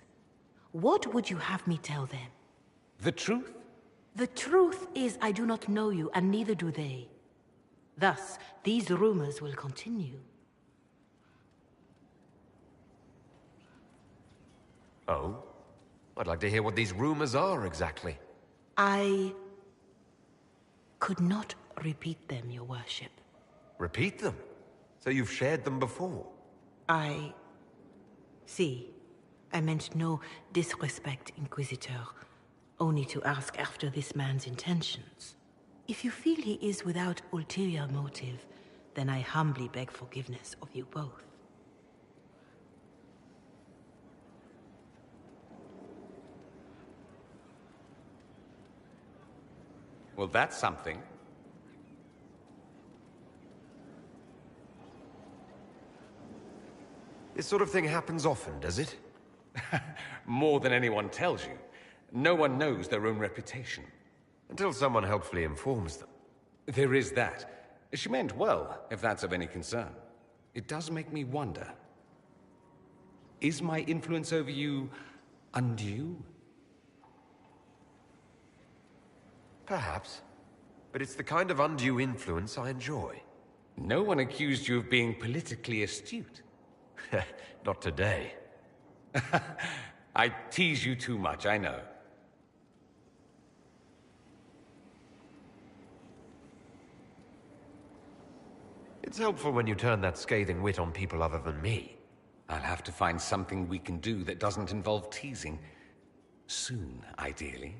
What would you have me tell them? The truth? The truth is I do not know you, and neither do they. Thus, these rumors will continue. Oh? I'd like to hear what these rumors are, exactly. I could not repeat them, Your Worship. Repeat them? So you've shared them before? See, I meant no disrespect, Inquisitor. Only to ask after this man's intentions. If you feel he is without ulterior motive, then I humbly beg forgiveness of you both. Well, that's something. This sort of thing happens often, does it? More than anyone tells you. No one knows their own reputation. Until someone helpfully informs them. There is that. She meant well, if that's of any concern. It does make me wonder. Is my influence over you undue? Perhaps. But it's the kind of undue influence I enjoy. No one accused you of being politically astute. Not today. I tease you too much, I know. It's helpful when you turn that scathing wit on people other than me. I'll have to find something we can do that doesn't involve teasing. Soon, ideally.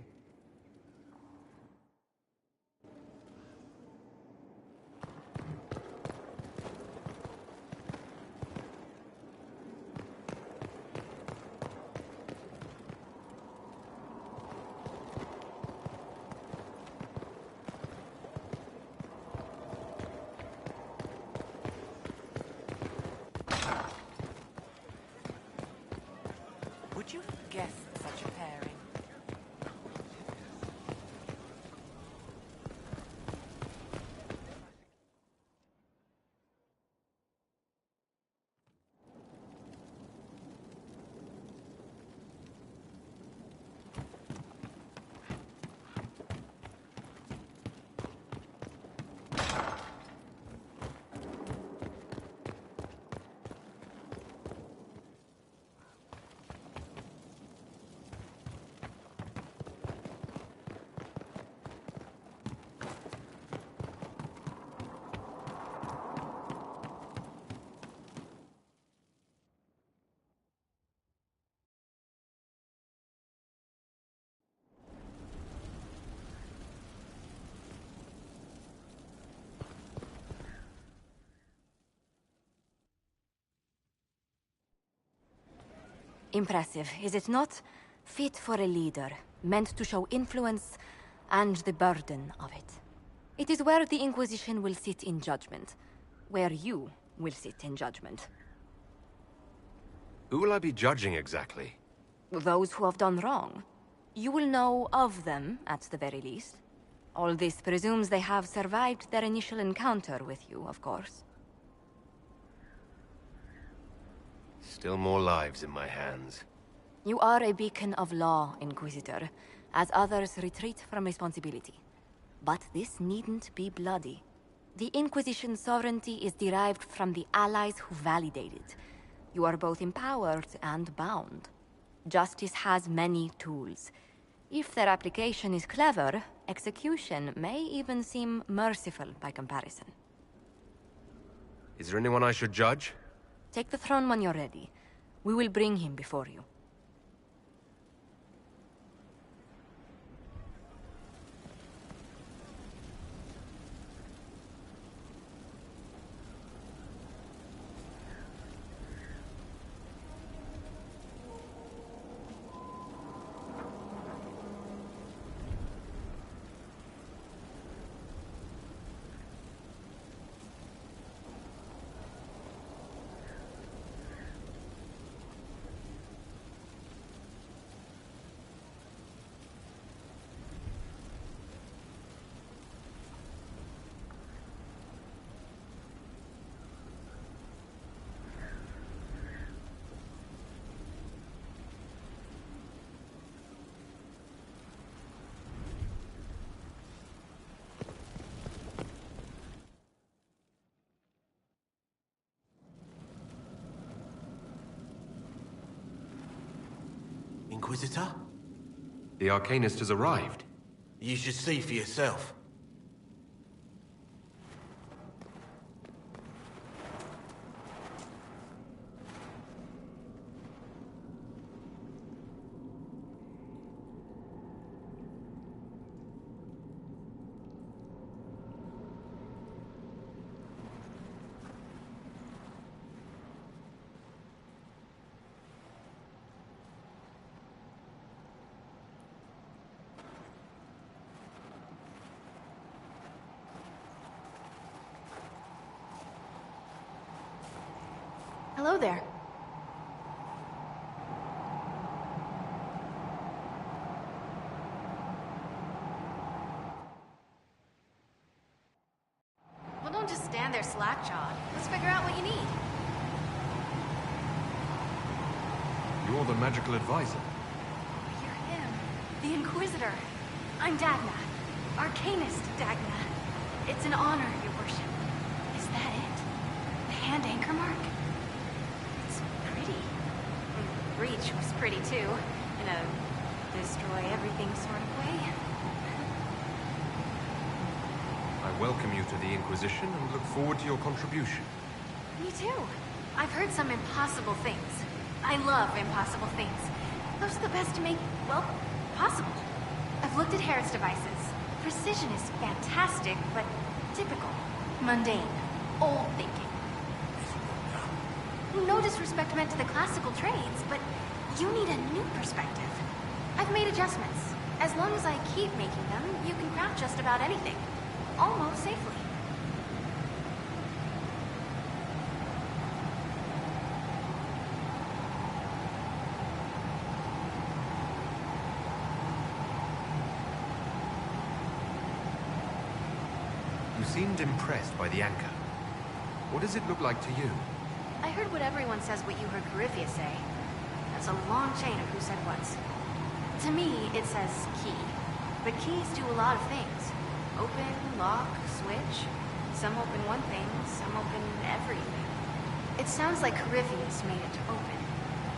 Would you guess such a pairing? Impressive, is it not? Fit for a leader, meant to show influence and the burden of it. It is where the Inquisition will sit in judgment. Where you will sit in judgment. Who will I be judging exactly? Those who have done wrong. You will know of them, at the very least. All this presumes they have survived their initial encounter with you, of course. Still more lives in my hands. You are a beacon of law, Inquisitor, as others retreat from responsibility. But this needn't be bloody. The Inquisition's sovereignty is derived from the allies who validate it. You are both empowered and bound. Justice has many tools. If their application is clever, execution may even seem merciful by comparison. Is there anyone I should judge? Take the throne when you're ready. We will bring him before you. Inquisitor? The Arcanist has arrived. You should see for yourself. Hello there. Well, don't just stand there slack-jawed. Let's figure out what you need. You're the magical advisor. You're him. The Inquisitor. I'm Dagna. Arcanist Dagna. It's an honor, your worship. Is that it? The hand anchor mark? It's pretty. The breach was pretty too, in a destroy everything sort of way. I welcome you to the Inquisition and look forward to your contribution. Me too. I've heard some impossible things. I love impossible things. Those are the best to make, well, possible. I've looked at Harris devices. Precision is fantastic, but typical. Mundane. Old thinking. No disrespect meant to the classical trades, but you need a new perspective. I've made adjustments. As long as I keep making them, you can craft just about anything. Almost safely. You seemed impressed by the anchor. What does it look like to you? I heard what everyone says what you heard Corypheus say. That's a long chain of who said what. To me, it says key. But keys do a lot of things. Open, lock, switch. Some open one thing, some open everything. It sounds like Corypheus made it to open,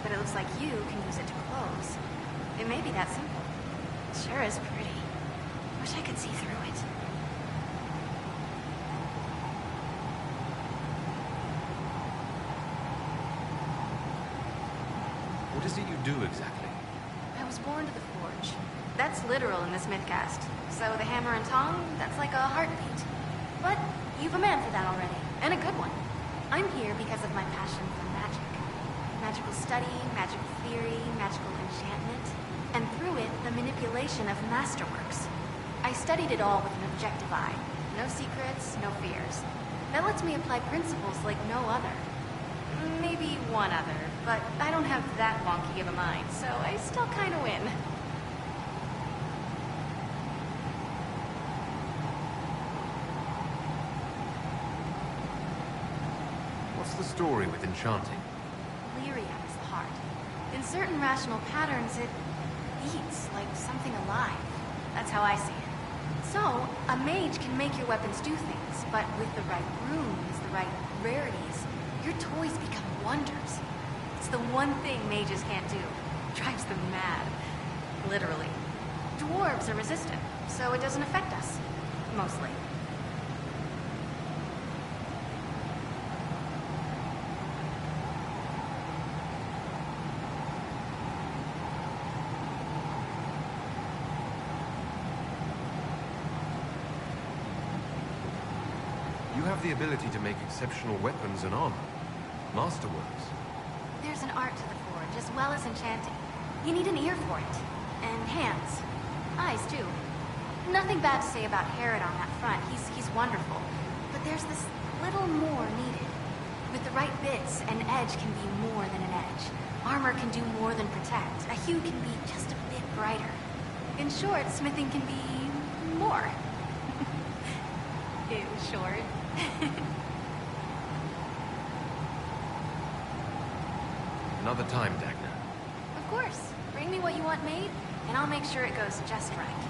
but it looks like you can use it to close. It may be that simple. It sure is pretty. Wish I could see through it. What is it you do exactly? I was born to the forge. That's literal in this mythcast. So the hammer and tongue, that's like a heartbeat. But you've a man for that already, and a good one. I'm here because of my passion for magic. Magical study, magical theory, magical enchantment, and through it, the manipulation of masterworks. I studied it all with an objective eye. No secrets, no fears. That lets me apply principles like no other. Maybe one other, but I don't have that wonky of a mind, so I still kind of win. What's the story with enchanting? Lyrium is the heart. In certain rational patterns, it beats like something alive. That's how I see it. So, a mage can make your weapons do things, but with the right runes, the right rarities, your toys become wonders. It's the one thing mages can't do. Drives them mad. Literally. Dwarves are resistant, so it doesn't affect us. Mostly. You have the ability to make exceptional weapons and armor. Masterworks. There's an art to the forge, as well as enchanting. You need an ear for it. And hands. Eyes, too. Nothing bad to say about Herod on that front. He's wonderful. But there's this little more needed. With the right bits, an edge can be more than an edge. Armor can do more than protect. A hue can be just a bit brighter. In short, smithing can be more. In short. Another time, Dagna. Of course. Bring me what you want made, and I'll make sure it goes just right.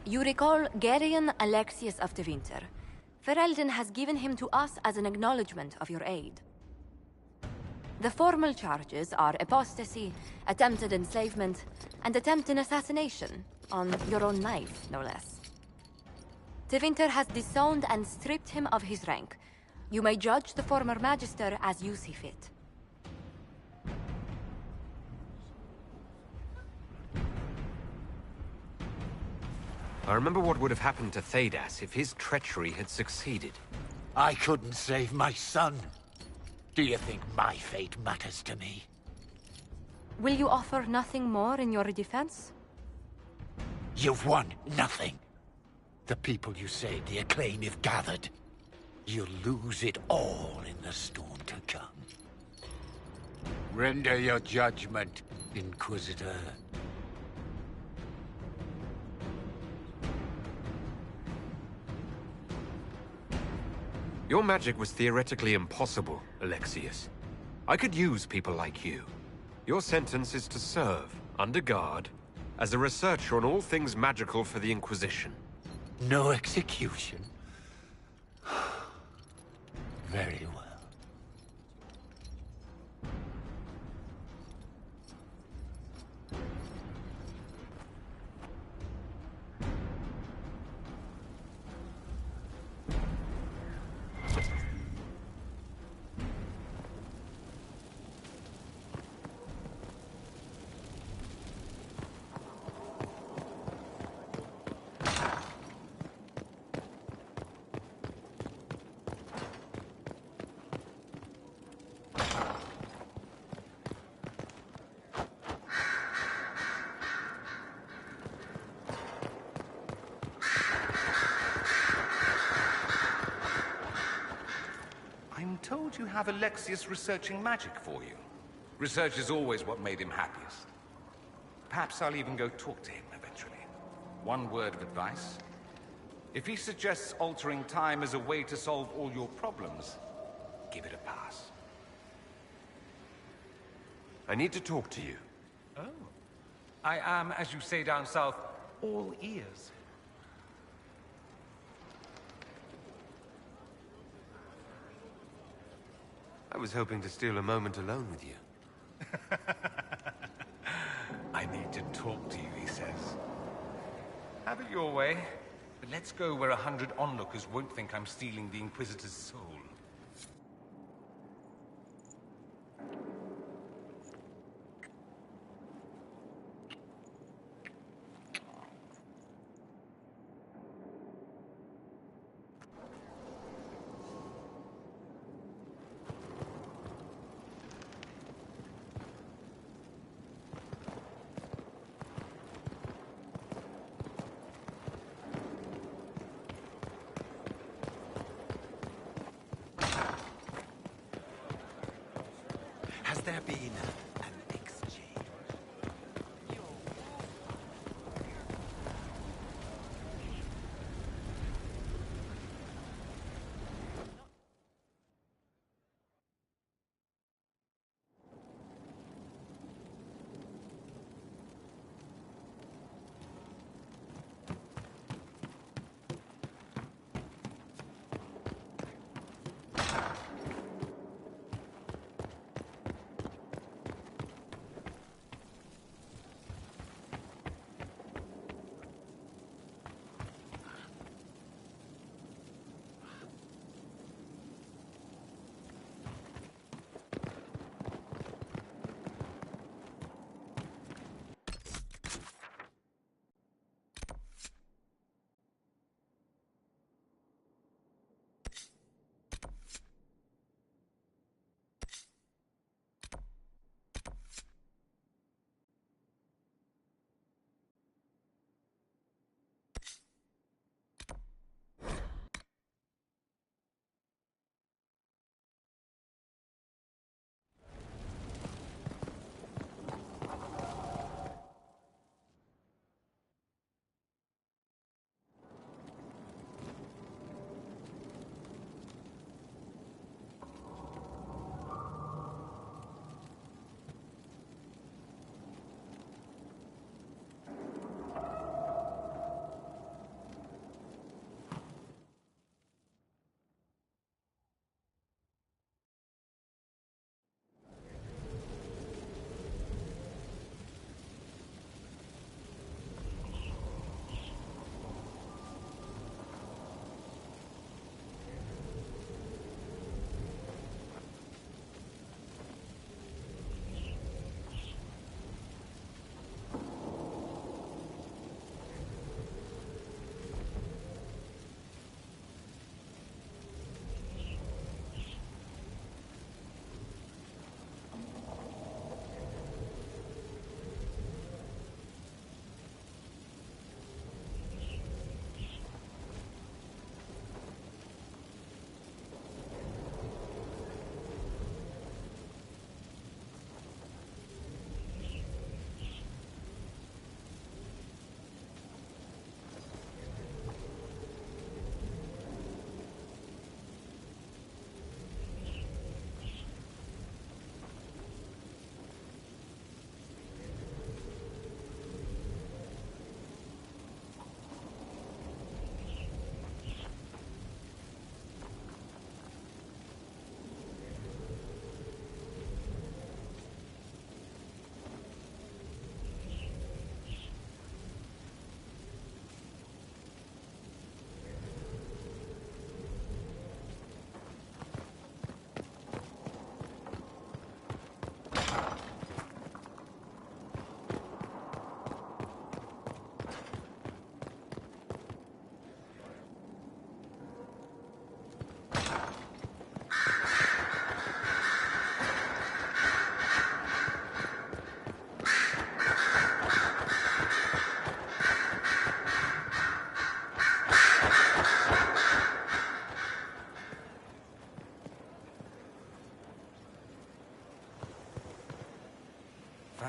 You recall Gerion Alexius of de Winter. Ferelden has given him to us as an acknowledgement of your aid. The formal charges are apostasy, attempted enslavement, and attempted assassination, on your own knife, no less. De Winter has disowned and stripped him of his rank. You may judge the former Magister as you see fit. I remember what would have happened to Thedas if his treachery had succeeded. I couldn't save my son. Do you think my fate matters to me? Will you offer nothing more in your defense? You've won nothing. The people you saved, the acclaim you've gathered. You'll lose it all in the storm to come. Render your judgment, Inquisitor. Your magic was theoretically impossible, Alexius. I could use people like you. Your sentence is to serve, under guard, as a researcher on all things magical for the Inquisition. No execution? Very well. I'm told you have Alexius researching magic for you. Research is always what made him happiest. Perhaps I'll even go talk to him eventually. One word of advice. If he suggests altering time as a way to solve all your problems, give it a pass. I need to talk to you. Oh. I am, as you say down south, all ears. I was hoping to steal a moment alone with you. I need to talk to you, he says. Have it your way, but let's go where 100 onlookers won't think I'm stealing the Inquisitor's soul. Has there been an exchange?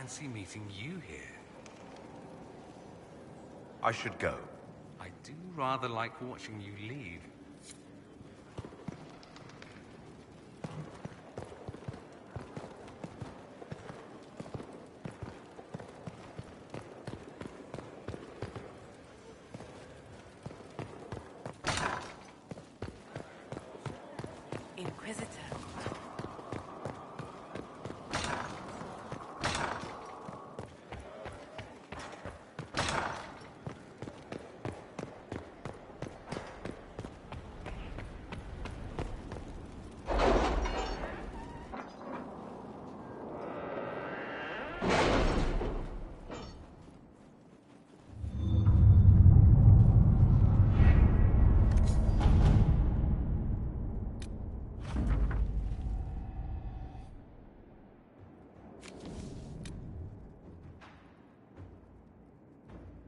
fancy meeting you here. I should go. I do rather like watching you leave. Inquisitor.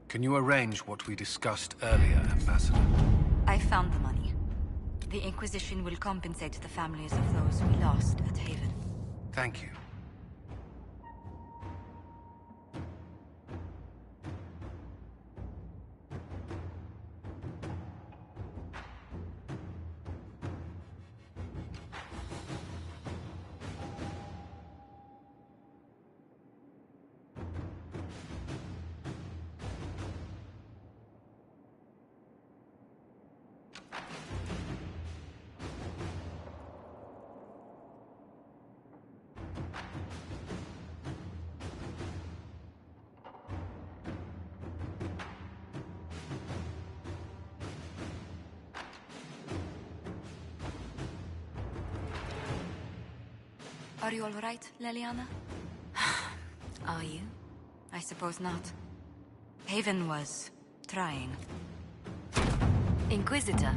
Can you arrange what we discussed earlier, Ambassador? I found the money. The Inquisition will compensate the families of those we lost at Haven. Thank you. Are you all right, Leliana? Are you? I suppose not. Haven was trying. Inquisitor.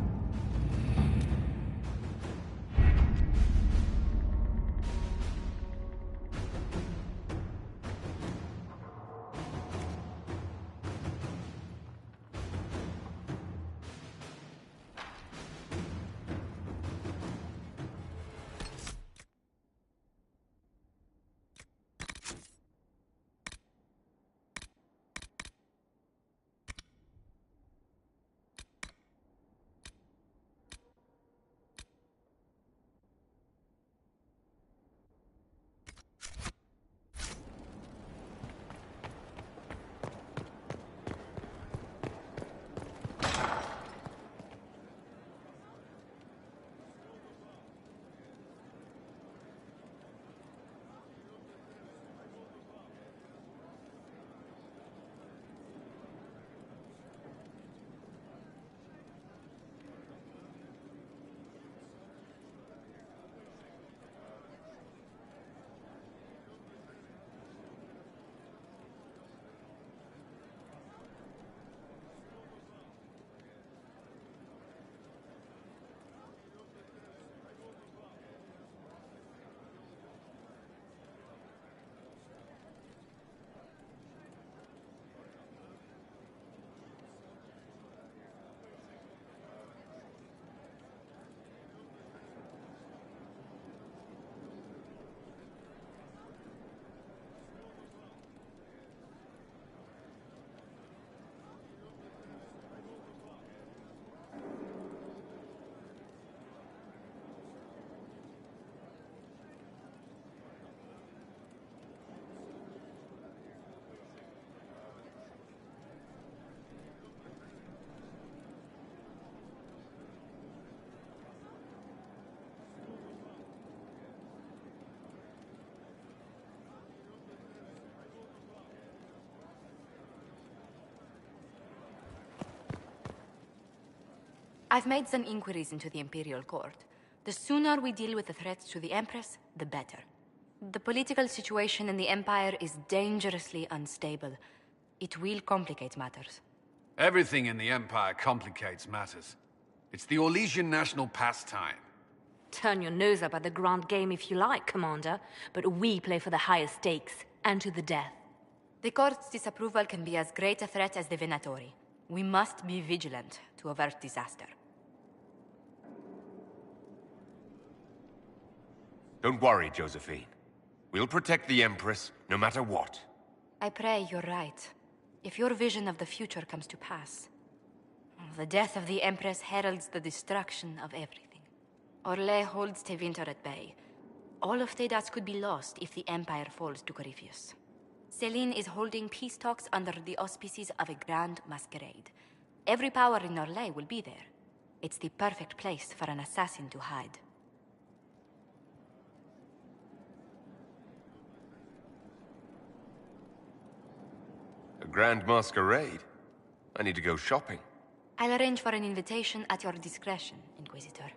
I've made some inquiries into the Imperial Court. The sooner we deal with the threats to the Empress, the better. The political situation in the Empire is dangerously unstable. It will complicate matters. Everything in the Empire complicates matters. It's the Orlesian national pastime. Turn your nose up at the grand game if you like, Commander, but we play for the higher stakes, and to the death. The Court's disapproval can be as great a threat as the Venatori. We must be vigilant to avert disaster. Don't worry, Josephine. We'll protect the Empress, no matter what. I pray you're right. If your vision of the future comes to pass, the death of the Empress heralds the destruction of everything. Orlais holds Tevinter at bay. All of Thedas could be lost if the Empire falls to Corypheus. Celine is holding peace talks under the auspices of a grand masquerade. Every power in Orlais will be there. It's the perfect place for an assassin to hide. A grand masquerade? I need to go shopping. I'll arrange for an invitation at your discretion, Inquisitor.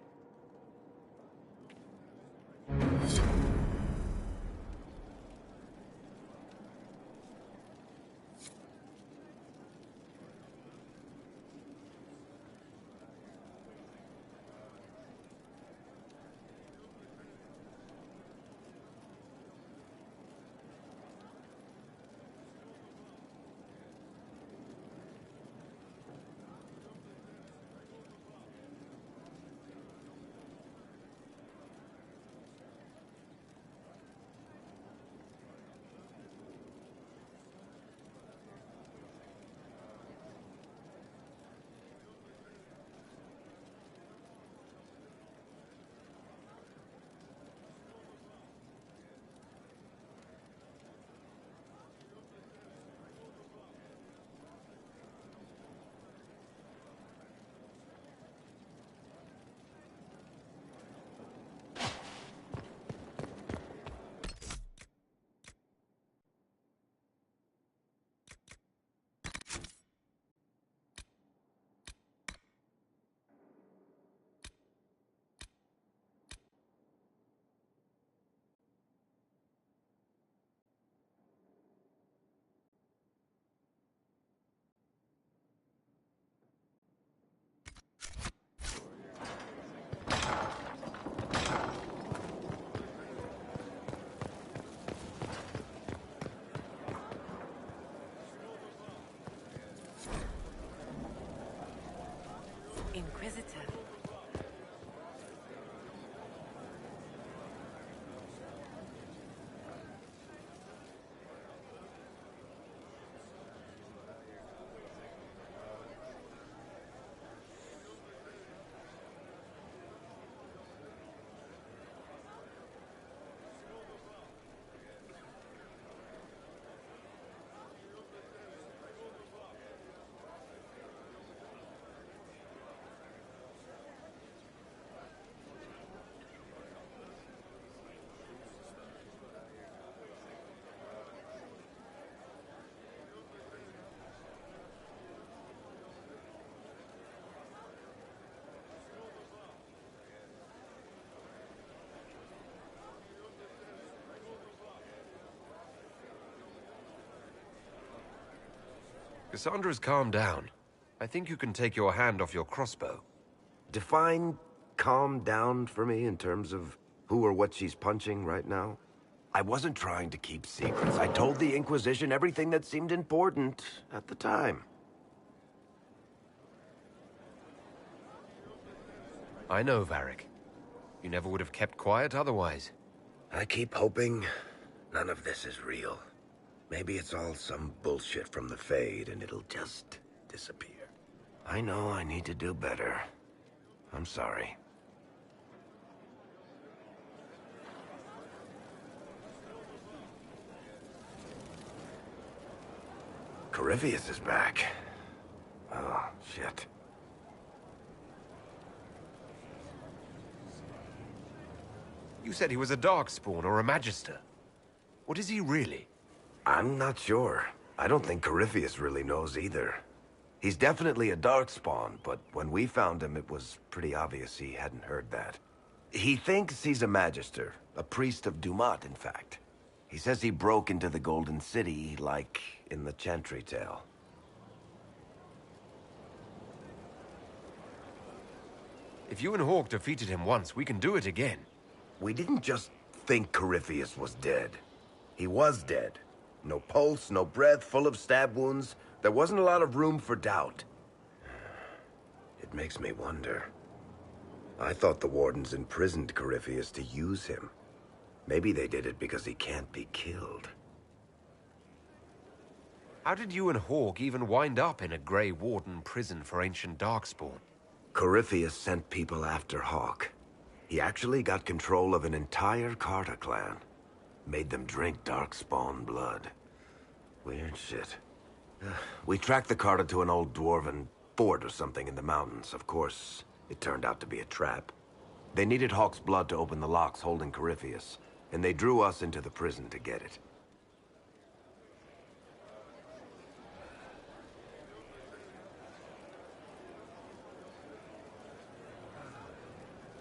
Inquisitor. Cassandra's calmed down. I think you can take your hand off your crossbow. Define calm down for me in terms of who or what she's punching right now. I wasn't trying to keep secrets. I told the Inquisition everything that seemed important at the time. I know, Varric. You never would have kept quiet otherwise. I keep hoping none of this is real. Maybe it's all some bullshit from the Fade and it'll just disappear. I know I need to do better. I'm sorry. Corypheus is back. Oh, shit. You said he was a Darkspawn or a Magister. What is he really? I'm not sure. I don't think Corypheus really knows either. He's definitely a Darkspawn, but when we found him, it was pretty obvious he hadn't heard that. He thinks he's a Magister, a priest of Dumat, in fact. He says he broke into the Golden City, like in the Chantry tale. If you and Hawke defeated him once, we can do it again. We didn't just think Corypheus was dead. He was dead. No pulse, no breath, full of stab wounds. There wasn't a lot of room for doubt. It makes me wonder. I thought the Wardens imprisoned Corypheus to use him. Maybe they did it because he can't be killed. How did you and Hawk even wind up in a Grey Warden prison for ancient Darkspawn? Corypheus sent people after Hawk. He actually got control of an entire Carter clan. Made them drink Darkspawn blood. Weird shit. We tracked the Carter to an old dwarven fort or something in the mountains. Of course, it turned out to be a trap. They needed Hawk's blood to open the locks holding Corypheus, and they drew us into the prison to get it.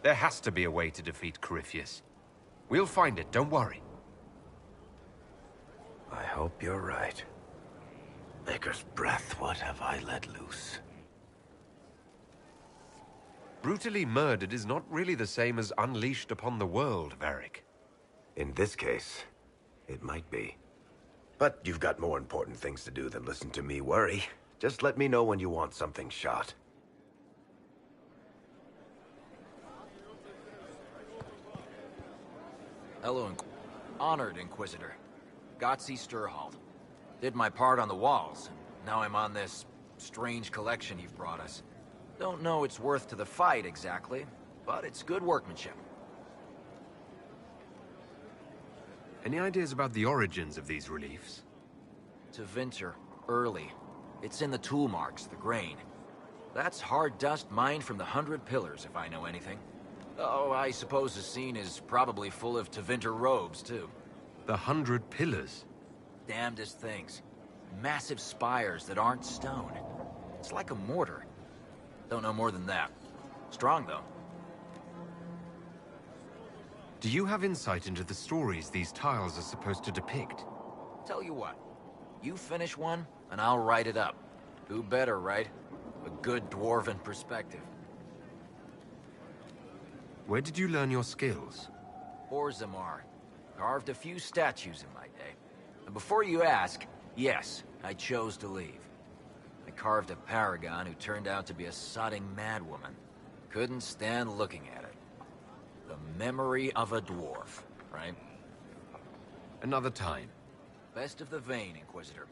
There has to be a way to defeat Corypheus. We'll find it, don't worry. I hope you're right. Maker's breath, what have I let loose? Brutally murdered is not really the same as unleashed upon the world, Varric. In this case, it might be. But you've got more important things to do than listen to me worry. Just let me know when you want something shot. Hello, Honored Inquisitor. Gotzi Sturhald. Did my part on the walls, and now I'm on this strange collection you've brought us. Don't know its worth to the fight exactly, but it's good workmanship. Any ideas about the origins of these reliefs? Tevinter, early. It's in the tool marks, the grain. That's hard dust mined from the 100 Pillars, if I know anything. Oh, I suppose the scene is probably full of Tevinter robes, too. The 100 Pillars? Damnedest things. Massive spires that aren't stone. It's like a mortar. Don't know more than that. Strong, though. Do you have insight into the stories these tiles are supposed to depict? Tell you what. You finish one, and I'll write it up. Who better, right? A good dwarven perspective. Where did you learn your skills? Orzammar. Carved a few statues in my day. And before you ask, yes, I chose to leave. I carved a paragon who turned out to be a sodding madwoman. Couldn't stand looking at it. The memory of a dwarf, right? Another time. Best of the vein, Inquisitor.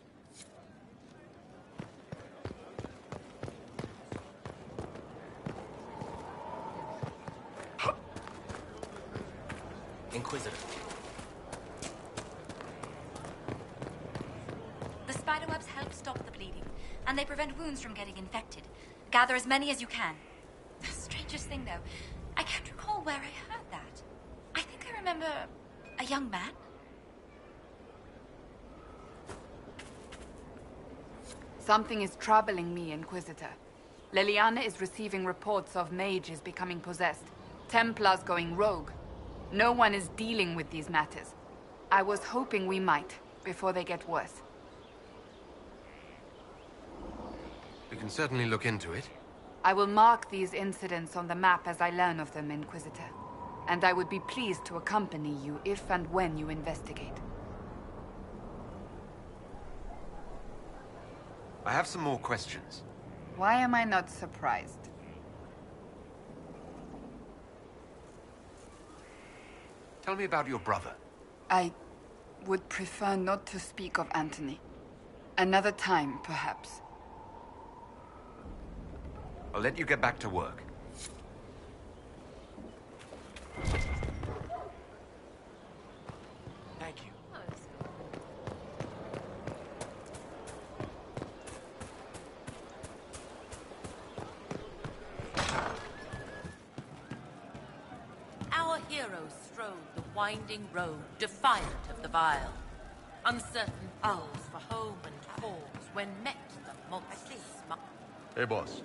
Inquisitor. The spiderwebs help stop the bleeding, and they prevent wounds from getting infected. Gather as many as you can. The strangest thing, though, I can't recall where I heard that. I think I remember a young man. Something is troubling me, Inquisitor. Leliana is receiving reports of mages becoming possessed, Templars going rogue. No one is dealing with these matters. I was hoping we might, before they get worse. We can certainly look into it. I will mark these incidents on the map as I learn of them, Inquisitor. And I would be pleased to accompany you if and when you investigate. I have some more questions. Why am I not surprised? Tell me about your brother. I would prefer not to speak of Anthony. Another time, perhaps. I'll let you get back to work. Thank you. Our heroes strode the winding road, defiant of the vile. Uncertain owls for home and cause, when met the monstrous. Hey, boss.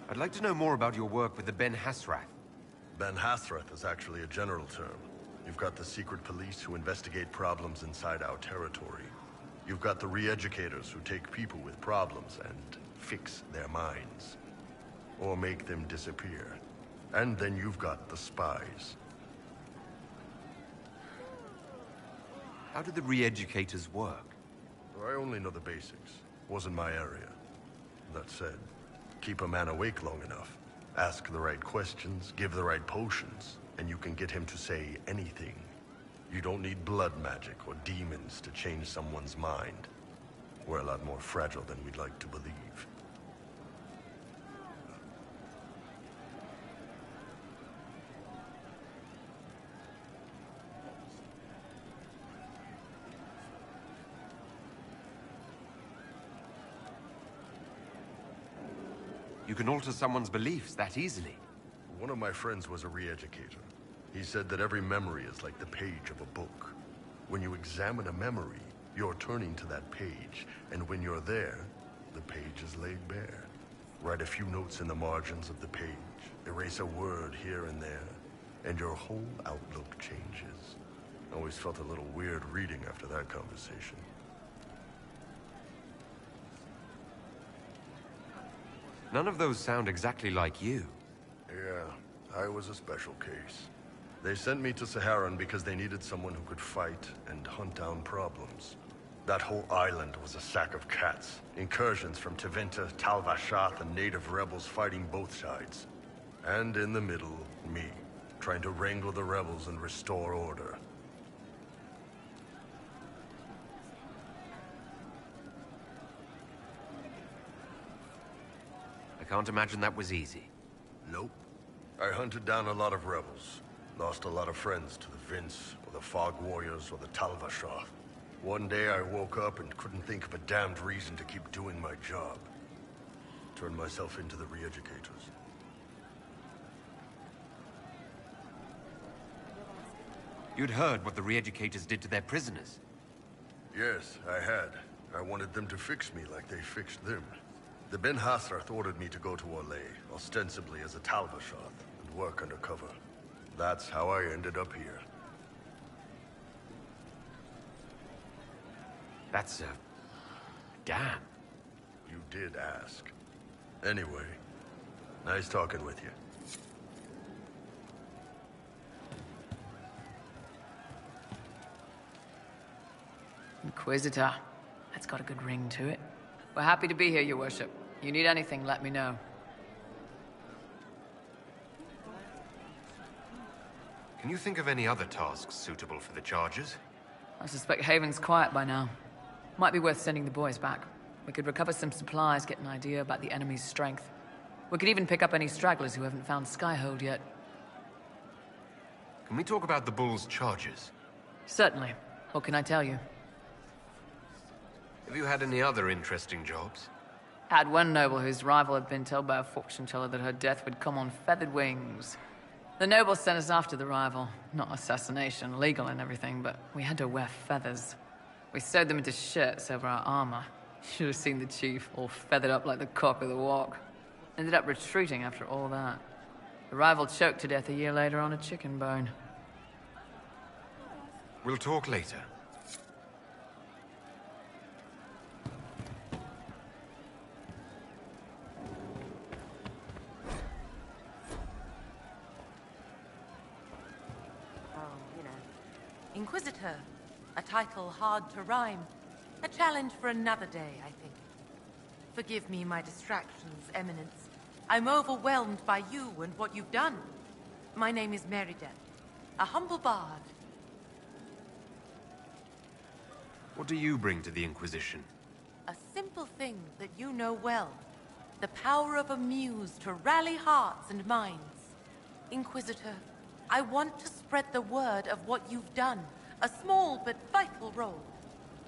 I'd like to know more about your work with the Ben Hasrath. Ben Hasrath is actually a general term. You've got the secret police who investigate problems inside our territory. You've got the re-educators who take people with problems and fix their minds. Or make them disappear. And then you've got the spies. How do the re-educators work? I only know the basics. Wasn't my area. That said, keep a man awake long enough. Ask the right questions, give the right potions, and you can get him to say anything. You don't need blood magic or demons to change someone's mind. We're a lot more fragile than we'd like to believe. You can alter someone's beliefs that easily. One of my friends was a re-educator. He said that every memory is like the page of a book. When you examine a memory, you're turning to that page, and when you're there, the page is laid bare. Write a few notes in the margins of the page, erase a word here and there, and your whole outlook changes. I always felt a little weird reading after that conversation. None of those sound exactly like you. Yeah, I was a special case. They sent me to Saharan because they needed someone who could fight and hunt down problems. That whole island was a sack of cats. Incursions from Tevinter, Tal Vashath, and native rebels fighting both sides. And in the middle, me, trying to wrangle the rebels and restore order. I can't imagine that was easy. Nope. I hunted down a lot of rebels. Lost a lot of friends to the Vince, or the Fog Warriors, or the Tal Vashath. One day I woke up and couldn't think of a damned reason to keep doing my job. Turned myself into the re-educators. You'd heard what the re-educators did to their prisoners. Yes, I had. I wanted them to fix me like they fixed them. The Ben Hasrath ordered me to go to Orlais, ostensibly as a Tal Vashath, and work undercover. That's how I ended up here. That's damn. You did ask. Anyway, nice talking with you. Inquisitor. That's got a good ring to it. We're happy to be here, Your Worship. You need anything, let me know. Can you think of any other tasks suitable for the charges? I suspect Haven's quiet by now. Might be worth sending the boys back. We could recover some supplies, get an idea about the enemy's strength. We could even pick up any stragglers who haven't found Skyhold yet. Can we talk about the Bull's charges? Certainly. What can I tell you? Have you had any other interesting jobs? Had one noble whose rival had been told by a fortune teller that her death would come on feathered wings. The noble sent us after the rival. Not assassination, legal and everything, but we had to wear feathers. We sewed them into shirts over our armor. Should have seen the chief, all feathered up like the cock of the walk. Ended up retreating after all that. The rival choked to death a year later on a chicken bone. We'll talk later. Inquisitor. A title hard to rhyme. A challenge for another day, I think. Forgive me my distractions, Eminence. I'm overwhelmed by you and what you've done. My name is Merideth, a humble bard. What do you bring to the Inquisition? A simple thing that you know well. The power of a muse to rally hearts and minds. Inquisitor, I want to spread the word of what you've done. A small but vital role.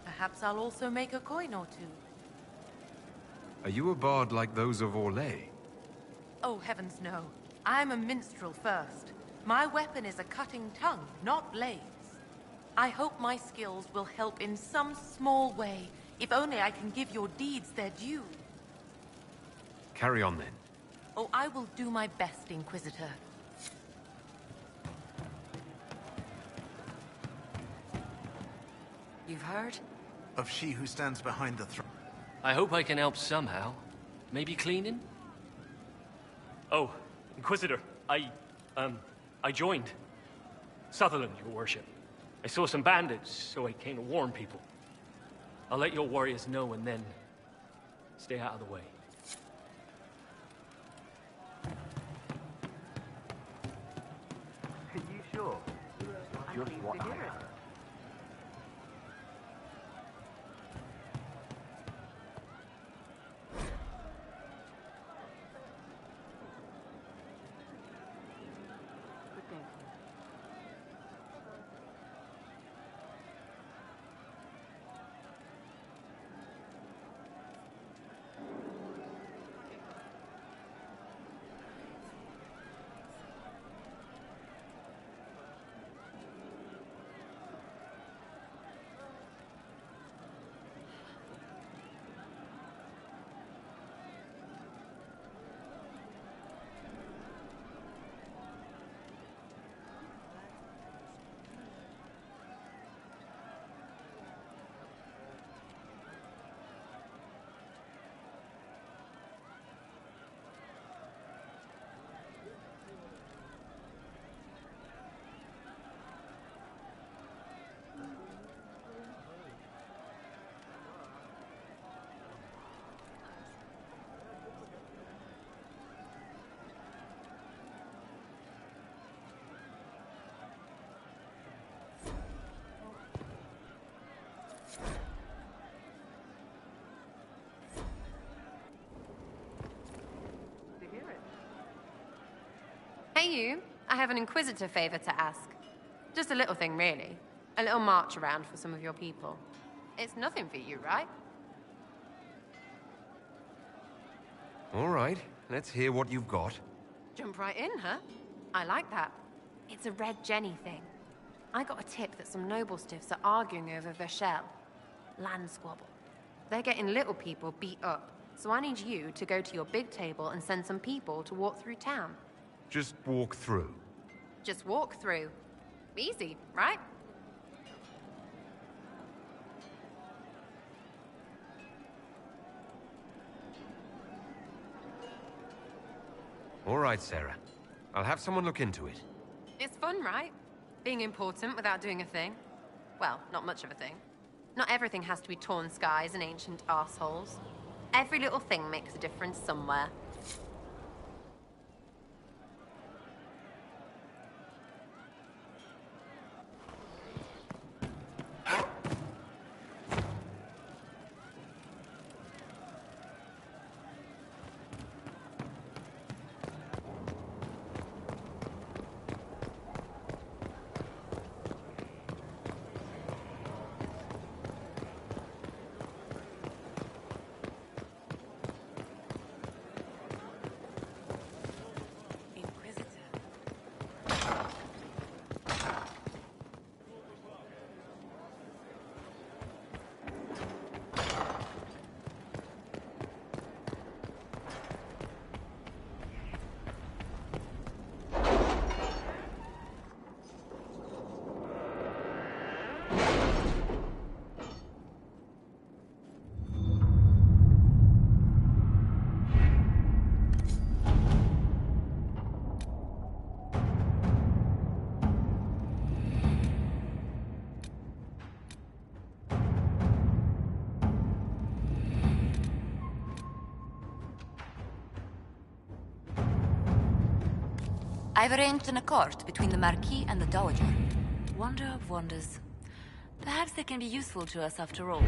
Perhaps I'll also make a coin or two. Are you a bard like those of Orlais? Oh, heavens no. I'm a minstrel first. My weapon is a cutting tongue, not blades. I hope my skills will help in some small way, if only I can give your deeds their due. Carry on then. Oh, I will do my best, Inquisitor. You've heard? Of she who stands behind the throne. I hope I can help somehow. Maybe cleaning? Oh, Inquisitor, I joined. Sutherland, Your Worship. I saw some bandits, so I came to warn people. I'll let your warriors know and then stay out of the way. Are you sure? Just what I heard. Hey you, I have an Inquisitor favor to ask. Just a little thing, really. A little march around for some of your people. It's nothing for you, right? All right, let's hear what you've got. Jump right in, huh? I like that. It's a Red Jenny thing. I got a tip that some noble stiffs are arguing over Verschel. Land squabble. They're getting little people beat up. So I need you to go to your big table and send some people to walk through town. Just walk through. Just walk through. Easy, right? All right, Sarah. I'll have someone look into it. It's fun, right? Being important without doing a thing. Well, not much of a thing. Not everything has to be torn skies and ancient arseholes. Every little thing makes a difference somewhere. I've arranged an accord between the Marquis and the Dowager. Wonder of wonders. Perhaps they can be useful to us after all.